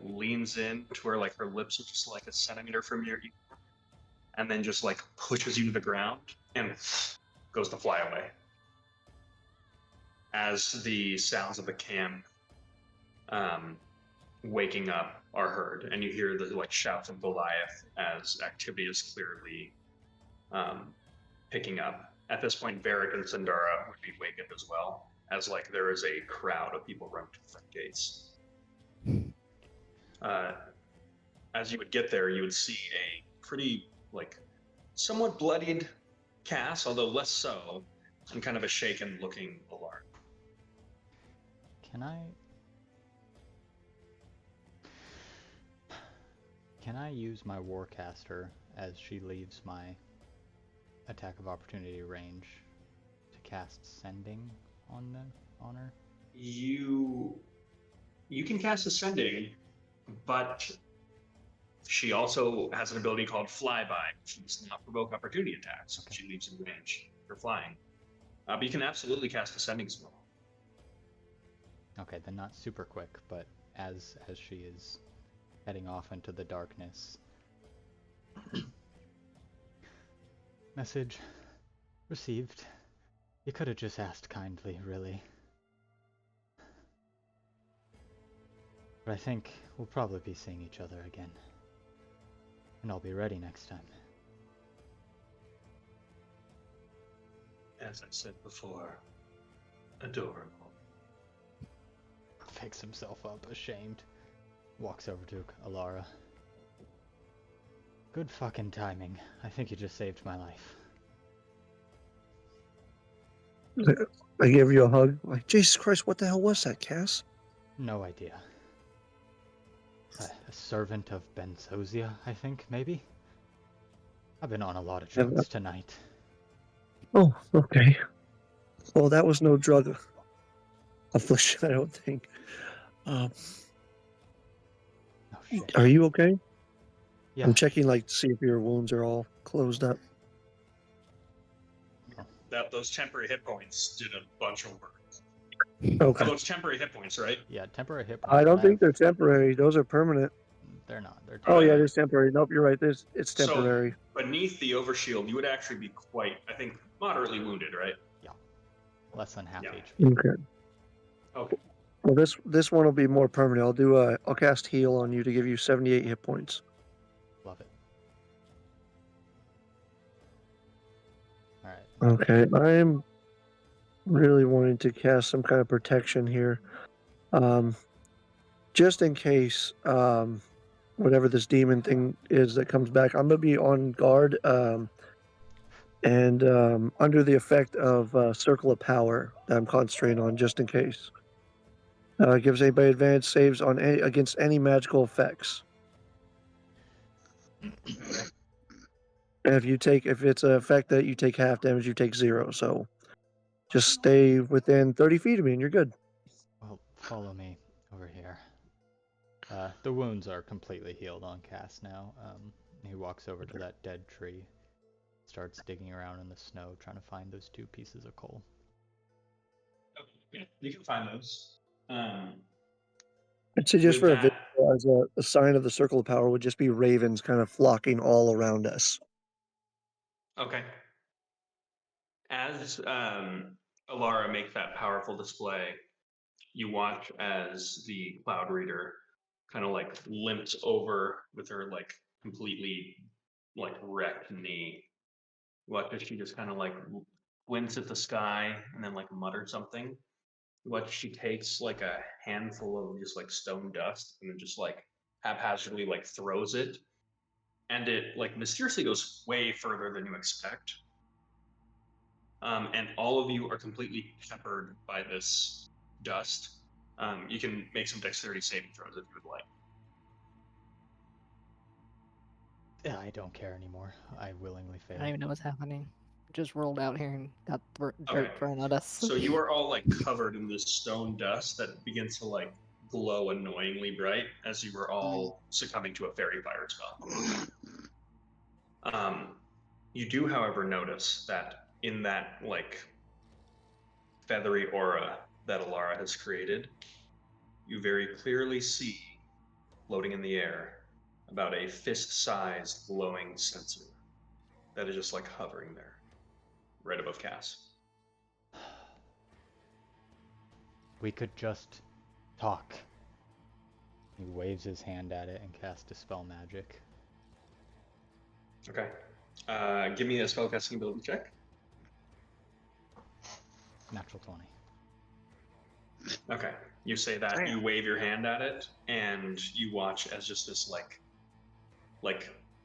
leans in to where like her lips are just like a centimeter from your ear, and then just like pushes you to the ground and goes to fly away. As the sounds of the camp waking up are heard, and you hear the like shouts of Goliath as activity is clearly picking up. At this point, Varric and Sandara would be wakened as well, as like there is a crowd of people running to the front gates. As you would get there, you would see a pretty like somewhat bloodied Cass, although less so, and kind of a shaken-looking Alar. Can I use my Warcaster as she leaves my attack of opportunity range to cast Sending on her? You can cast Ascending, but she also has an ability called Flyby, which does not provoke opportunity attacks. Okay. She leaves in range for flying. But you can absolutely cast Ascending as well. Okay, then not super quick, but as she is heading off into the darkness. Message received. You could have just asked kindly, really. But I think we'll probably be seeing each other again. And I'll be ready next time. As I said before, adorable. Picks himself up, ashamed. Walks over to Alara. Good fucking timing. I think you just saved my life. I gave you a hug. Like, Jesus Christ, what the hell was that, Cass? No idea. A servant of Benzozia, I think, maybe? I've been on a lot of drugs tonight. Oh, okay. Well, that was no drug affliction, I don't think. Oh, shit. Are you okay? Yeah. I'm checking, like, to see if your wounds are all closed up. Those temporary hit points did a bunch of work. Okay. Those temporary hit points, right? Yeah, temporary hit points. I don't think they're temporary. Those are permanent. They're not. They're temporary. Oh, yeah, it is temporary. Nope, you're right. It's temporary. So, beneath the overshield, you would actually be quite, I think, moderately wounded, right? Yeah. Less than half HP. Okay. Okay. Well, this one will be more permanent. I'll cast heal on you to give you 78 hit points. Love it. All right. Okay, I'm really wanting to cast some kind of protection here, just in case whatever this demon thing is that comes back. I'm gonna be on guard, and under the effect of Circle of Power that I'm concentrating on, just in case. Gives anybody advantage saves on against any magical effects. And if it's an effect that you take half damage, you take 0. So just stay within 30 feet of me and you're good. Well, follow me over here. The wounds are completely healed on Cass now. He walks over to that dead tree, starts digging around in the snow, trying to find those 2 pieces of coal. Okay, you can find those. I'd say just for a visual, as a sign of the Circle of Power would just be ravens kind of flocking all around us. Okay. As Alara makes that powerful display, you watch as the Cloud Reader kind of like limps over with her like completely like wrecked knee. Watch as she just kind of like squints at the sky and then like mutters something. What she takes like a handful of just like stone dust and then just like haphazardly like throws it, and it like mysteriously goes way further than you expect. And all of you are completely peppered by this dust. You can make some dexterity saving throws if you would like. Yeah, I don't care anymore. I willingly I don't fail. even know what's happening. Just rolled out here and got dirt Okay. thrown at us. So you are all like covered in this stone dust that begins to like glow annoyingly bright as you were all succumbing to a fairy fire spell. You do, however, notice that in that like feathery aura that Alara has created, you very clearly see floating in the air about a fist-sized glowing sensor that is just like hovering there, right above Cass. We could just talk. He waves his hand at it and casts Dispel Magic. Okay. Give me a spellcasting ability check. Natural 20. Okay. You say that, Damn. you wave your hand at it, and you watch as just this like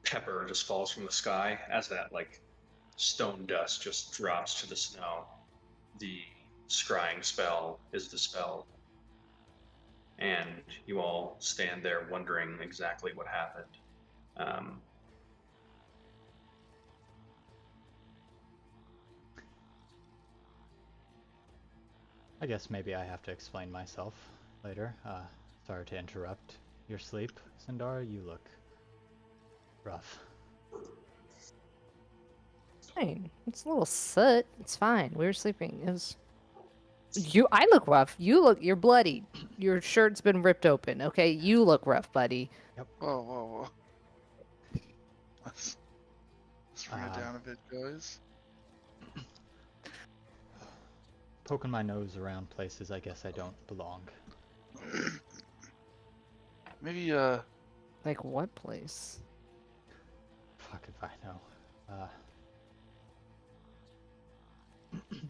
pepper just falls from the sky as that like stone dust just drops to the snow. The scrying spell is dispelled. And you all stand there wondering exactly what happened. I guess maybe I have to explain myself later. Sorry to interrupt your sleep, Sindara. You look rough. Fine. It's a little soot. It's fine. We were sleeping. It was. I look rough. You're bloody. Your shirt's been ripped open. Okay, you look rough, buddy. Whoa. Let's bring it down a bit, guys. Poking my nose around places I guess I don't belong. Maybe, Like what place? Fuck if I know.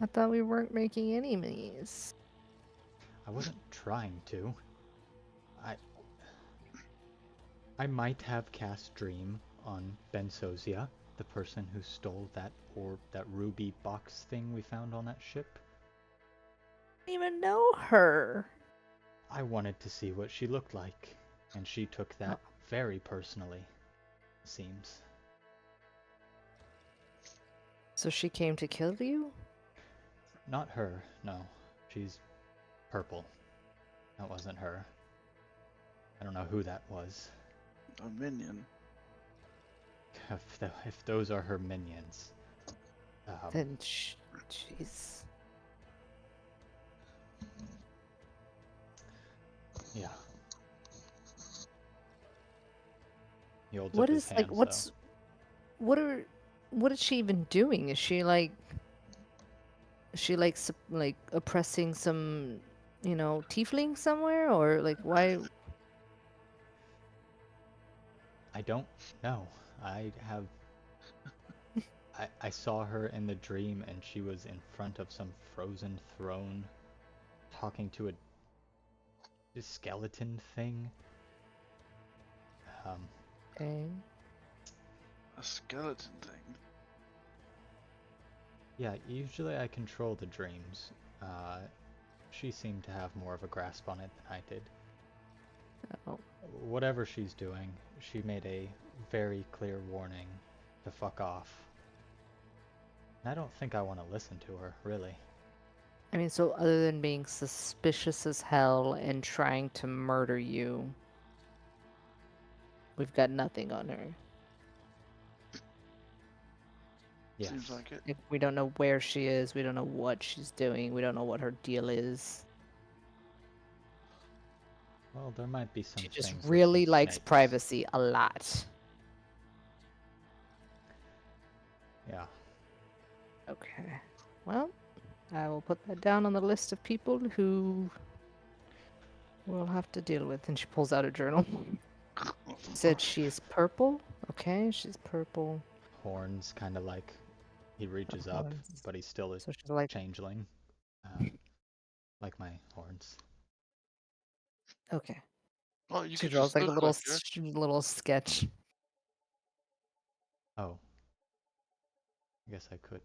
I thought we weren't making enemies. I wasn't trying to. I might have cast Dream on Bensozia, the person who stole that ruby box thing we found on that ship. I don't even know her. I wanted to see what she looked like, and she took that very personally, it seems. So she came to kill you? Not her, no. She's purple. That wasn't her. I don't know who that was. a minion. If those are her minions. Then, jeez. Yeah. He holds What up his is hand, like? What is she even doing? Is she like? Is she like oppressing some, tiefling somewhere, or like why? I don't know. I saw her in the dream and she was in front of some frozen throne talking to a skeleton thing. Okay. A skeleton thing. Yeah, usually I control the dreams. She seemed to have more of a grasp on it than I did. Oh. Whatever she's doing, she made a very clear warning to fuck off. And I don't think I want to listen to her, really. I mean, so other than being suspicious as hell and trying to murder you, we've got nothing on her. Yes. Seems like it. Like, we don't know where she is. We don't know what she's doing. We don't know what her deal is. Well, there might be some She just things that really some likes snakes- privacy a lot. Yeah. Okay. Well, I will put that down on the list of people who we'll have to deal with. And she pulls out a journal. Said she's purple. Okay, she's purple. Horns kind of like He reaches up, horns. but he's still a So she's like, changeling. Like my horns. okay. Well, you She could draws just like a look little like her. little sketch. Oh. I guess I could.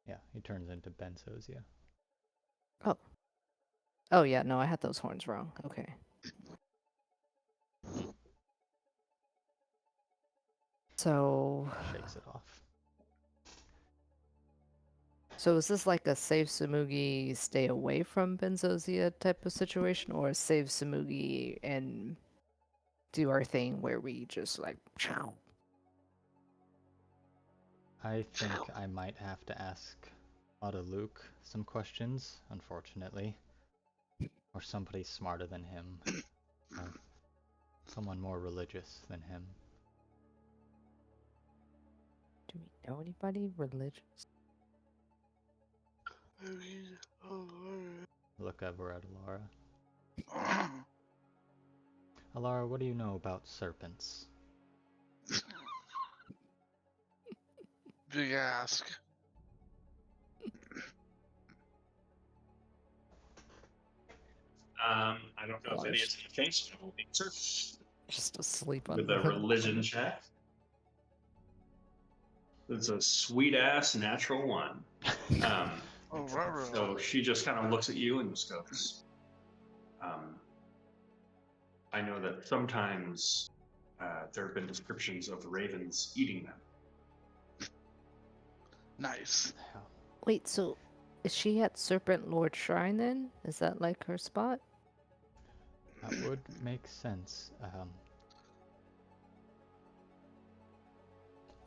Yeah, he turns into Benzozia. Oh. Oh yeah, no, I had those horns wrong. Okay. So Shakes it off. So is this like a save Samugi, stay away from Benzozia type of situation, or a save Samugi and do our thing where we just like I think I might have to ask Luke some questions, unfortunately. Or somebody smarter than him. Or someone more religious than him. do we know anybody religious? Look over at Alara. Alara, what do you know about serpents? Big ask. I don't know if it Gosh. is the case. I will answer Just asleep on with the a religion check. It's a sweet ass natural one. Oh, right. So she just kind of looks at you and just goes, I know that sometimes there have been descriptions of ravens eating them. Nice. Wait, so is she at Serpent Lord Shrine then? Is that like her spot? That would make sense.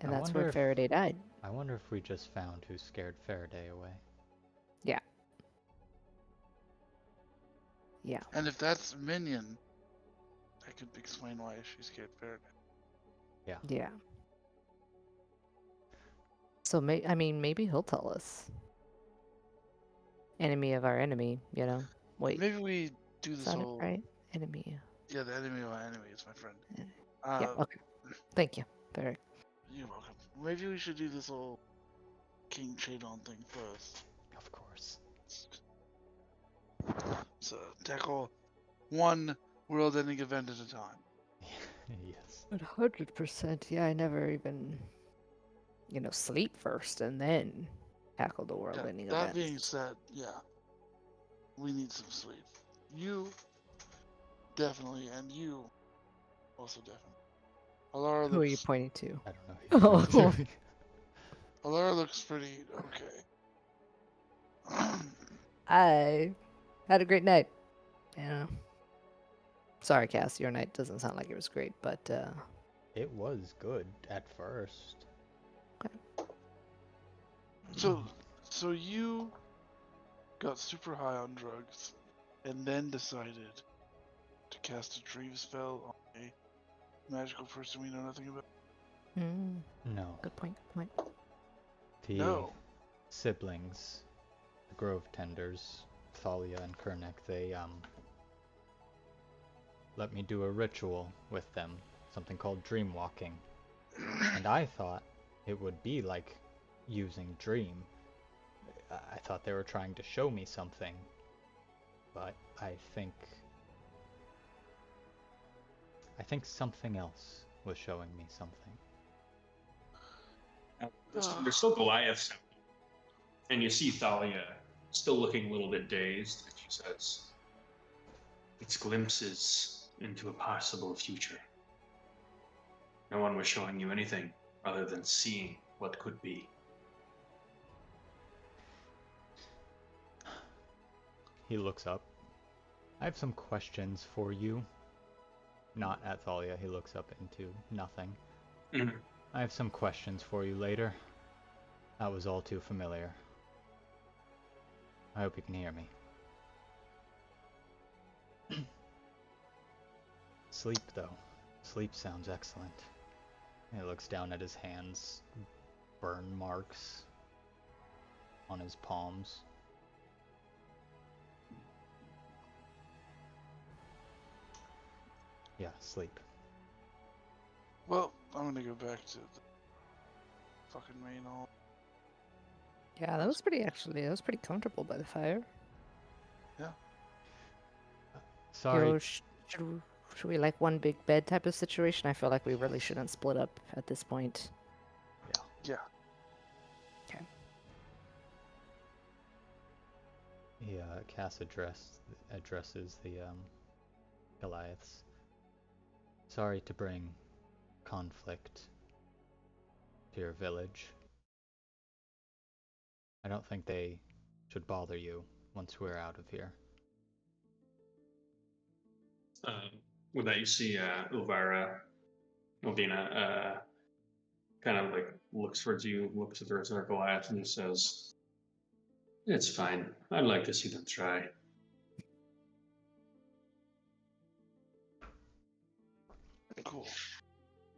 And I that's wonder where if- Faraday died. I wonder if we just found who scared Faraday away. Yeah. Yeah. And if that's Minion, that could explain why she's scared Faraday. Yeah. So I mean maybe he'll tell us. Enemy of our enemy, you know. Wait, Maybe we do is this that it, whole. right? Enemy. Yeah, the enemy of our enemy is my friend. Yeah, okay. Thank you. Very. You're welcome. Maybe we should do this whole King Chadon thing first. Of course. So tackle one world-ending event at a time. Yes. 100%. Yeah, I never even, sleep first and then tackle the world-ending That events. being said, yeah, we need some sleep. You definitely, and you also definitely. Alara Who are you looks. pointing to? I don't know. Oh. Who you're doing. Alara looks pretty okay. I had a great night. Yeah. Sorry, Cass, your night doesn't sound like it was great, but It was good at first. So you got super high on drugs, and then decided to cast a dream spell on a magical person we know nothing about. No. good point. The No. siblings, the Grove Tenders, Thalia and Kernek, they let me do a ritual with them, something called dream walking. And I thought it would be like using dream. I thought they were trying to show me something, but I think something else was showing me something. There's still Goliath, and you see Thalia still looking a little bit dazed, and she says, it's glimpses into a possible future. No one was showing you anything other than seeing what could be. He looks up. I have some questions for you. Not at Thalia, he looks up into nothing. Mhm. I have some questions for you later. That was all too familiar. I hope you can hear me. Sleep, though. Sleep sounds excellent. He looks down at his hands. Burn marks on his palms. Yeah, sleep. Well, I'm gonna go back to the fucking main hall. Yeah, that was pretty actually. That was pretty comfortable by the fire. Sorry. Yo, should we like one big bed type of situation? I feel like we really shouldn't split up at this point. Yeah. Cass addresses the Goliaths. Sorry to bring conflict to your village. I don't think they should bother you once we're out of here. With that, you see Elvira, Elvina, kind of like looks towards you, looks at the rest of her Goliath, and just says, "It's fine. I'd like to see them try." Cool.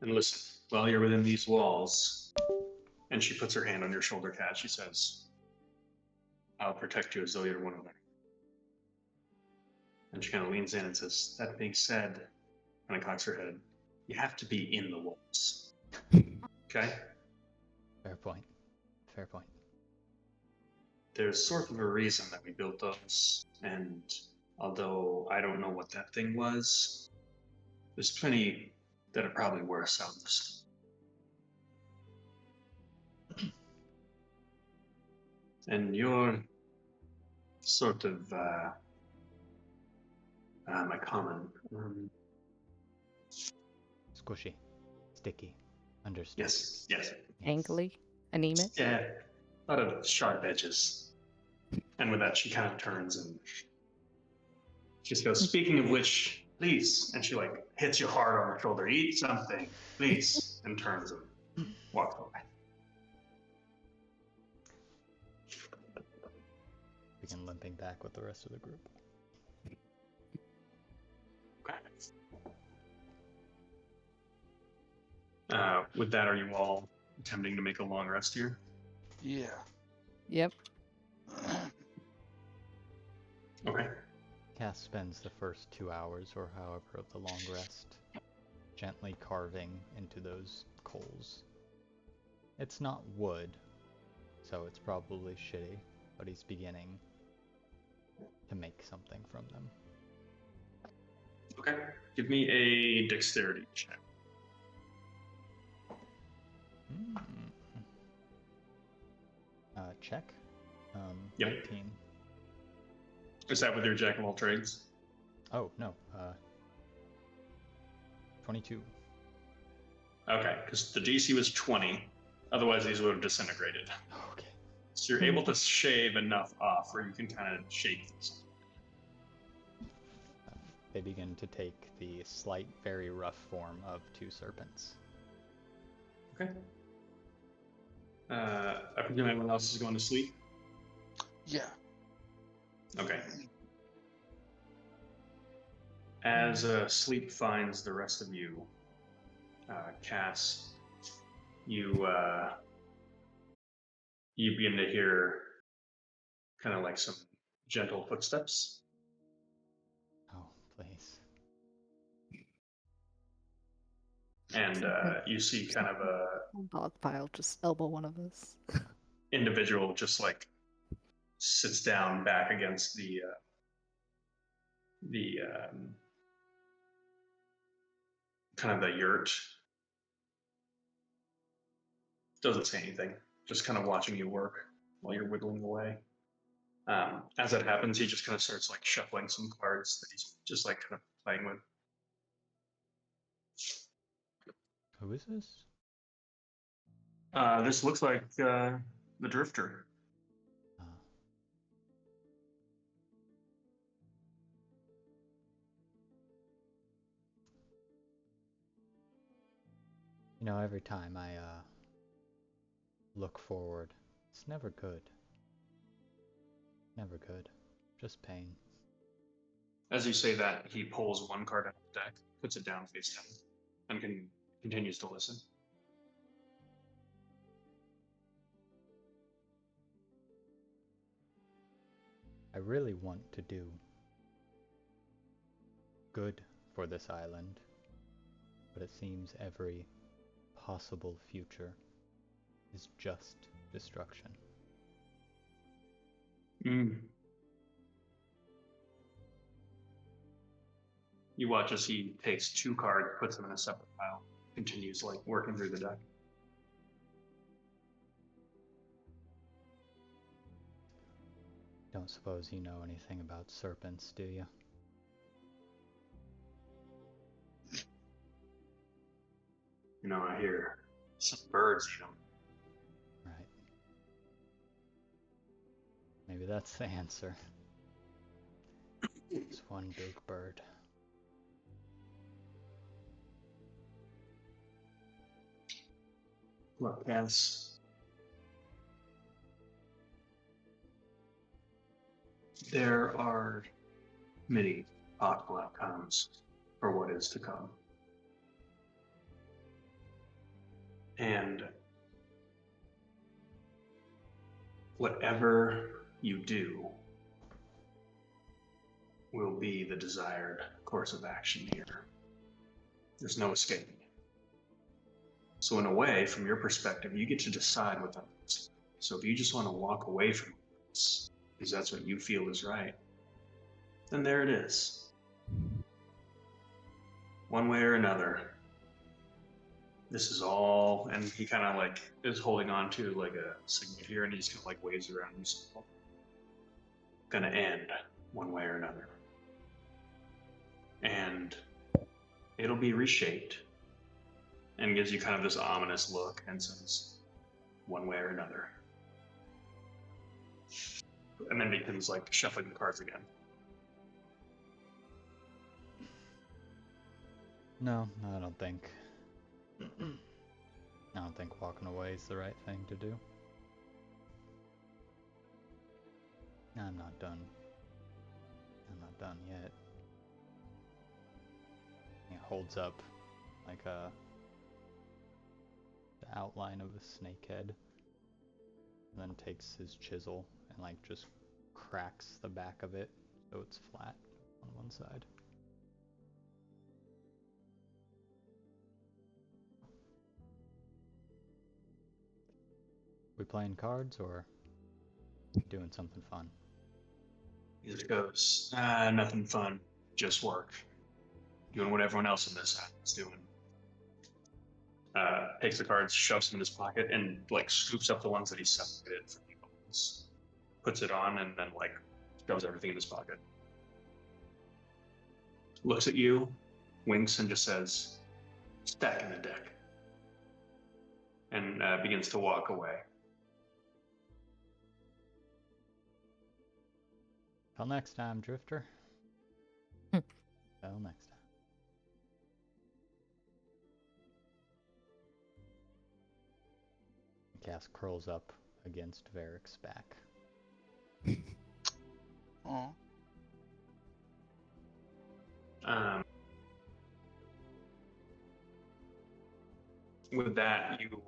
And listen, while you're within these walls, and she puts her hand on your shoulder, Cat, she says, "I'll protect you as though you're one of them." And she kind of leans in and says, "That being said," and cocks her head, "you have to be in the walls." Okay? Fair point. Fair point. There's sort of a reason that we built those, and although I don't know what that thing was, there's plenty that are probably worse out this. And you're sort of my common. Squishy. Sticky. Understood. Yes. Angly, anemic. Yeah, a lot of sharp edges. And with that, she kind of turns and she just goes, "Speaking of which, please," and she like hits you hard on the shoulder. "Eat something, please," and turns and walks away. Begin limping back with the rest of the group. With that, are you all attempting to make a long rest here? Yeah. Yep. Okay. Cass spends the first 2 hours or however of the long rest gently carving into those coals. It's not wood, so it's probably shitty, but he's beginning to make something from them. Okay. Give me a dexterity check. Check. Yep. 19. Is that with your jack of all trades? Oh, no. 22. Okay, because the DC was 20. Otherwise, these would have disintegrated. Okay. So you're able to shave enough off where you can kind of shake these. They begin to take the slight, very rough form of 2 serpents. Okay. I presume everyone else is going to sleep? Yeah. Okay. As sleep finds the rest of you, Cass, you begin to hear kind of like some gentle footsteps. Oh, please. And you see kind of a Dog pile just elbow one of us. individual just like sits down back against the kind of the yurt. Doesn't say anything, just kind of watching you work while you're whittling away. As that happens, he just kind of starts like shuffling some cards that he's just like kind of playing with. Who is this? This looks like the Drifter. You know, every time I look forward, it's never good. Never good. Just pain. As you say that, he pulls one card out of the deck, puts it down face down, and continues to listen. I really want to do good for this island, but it seems every possible future is just destruction. Mm. You watch as he takes 2 cards, puts them in a separate pile, continues like working through the deck. Don't suppose you know anything about serpents, do you? You know, I hear some birds eat them. Right. Maybe that's the answer. It's one big bird. Look, Cass. There are many possible outcomes for what is to come. And whatever you do will be the desired course of action here. There's no escaping it. So in a way, from your perspective, you get to decide what that looks like. So if you just want to walk away from this, because that's what you feel is right, then there it is. One way or another, this is all, and he kind of like is holding on to like a signet here, and he just kind of like waves around himself. Gonna end one way or another. And it'll be reshaped and gives you kind of this ominous look and says, one way or another. And then begins like shuffling the cards again. No, I don't think. I don't think walking away is the right thing to do. I'm not done. I'm not done yet. He holds up like the outline of a snake head, and then takes his chisel and like just cracks the back of it so it's flat on one side. We playing cards or doing something fun? He just goes, nothing fun, just work. Doing what everyone else in this house is doing. Takes the cards, shoves them in his pocket, and like scoops up the ones that he separated from the others. Puts it on, and then like shoves everything in his pocket. Looks at you, winks, and just says, "Stack in the deck," and begins to walk away. Till next time, Drifter. Hmm. Till next time. Cass curls up against Varric's back. Aw. With that, you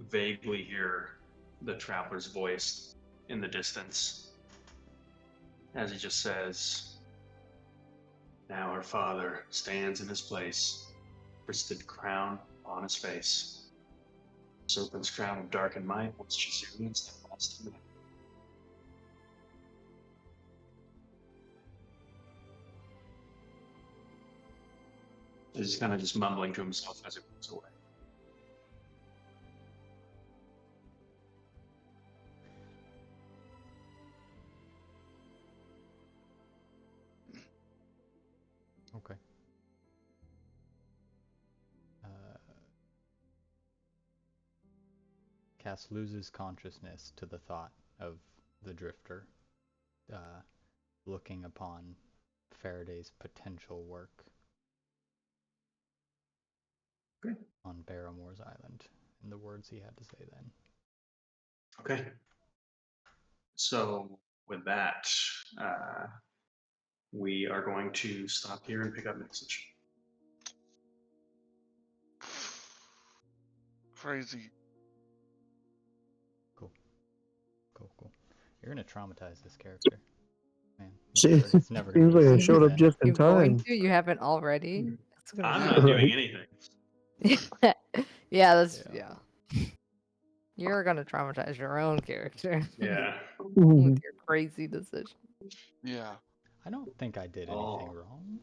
vaguely hear the traveler's voice in the distance as he just says, "Now her father stands in his place, crested crown on his face. Serpent's crown of dark and might, once Chizurians have lost him." He's kind of just mumbling to himself as he walks away. Okay. Cass loses consciousness to the thought of the Drifter looking upon Faraday's potential work on Barrymore's Island, and the words he had to say then. Okay. So with that, we are going to stop here and pick up next session. Crazy. Cool. You're gonna traumatize this character, man. Jeez, It's never gonna seems be like I the same showed up again. just in You're going time. to? You haven't already? That's gonna I'm be not Right. doing anything. yeah, that's Yeah. yeah. You're gonna traumatize your own character Yeah. with your crazy decision. Yeah. I don't think I did Oh. anything wrong.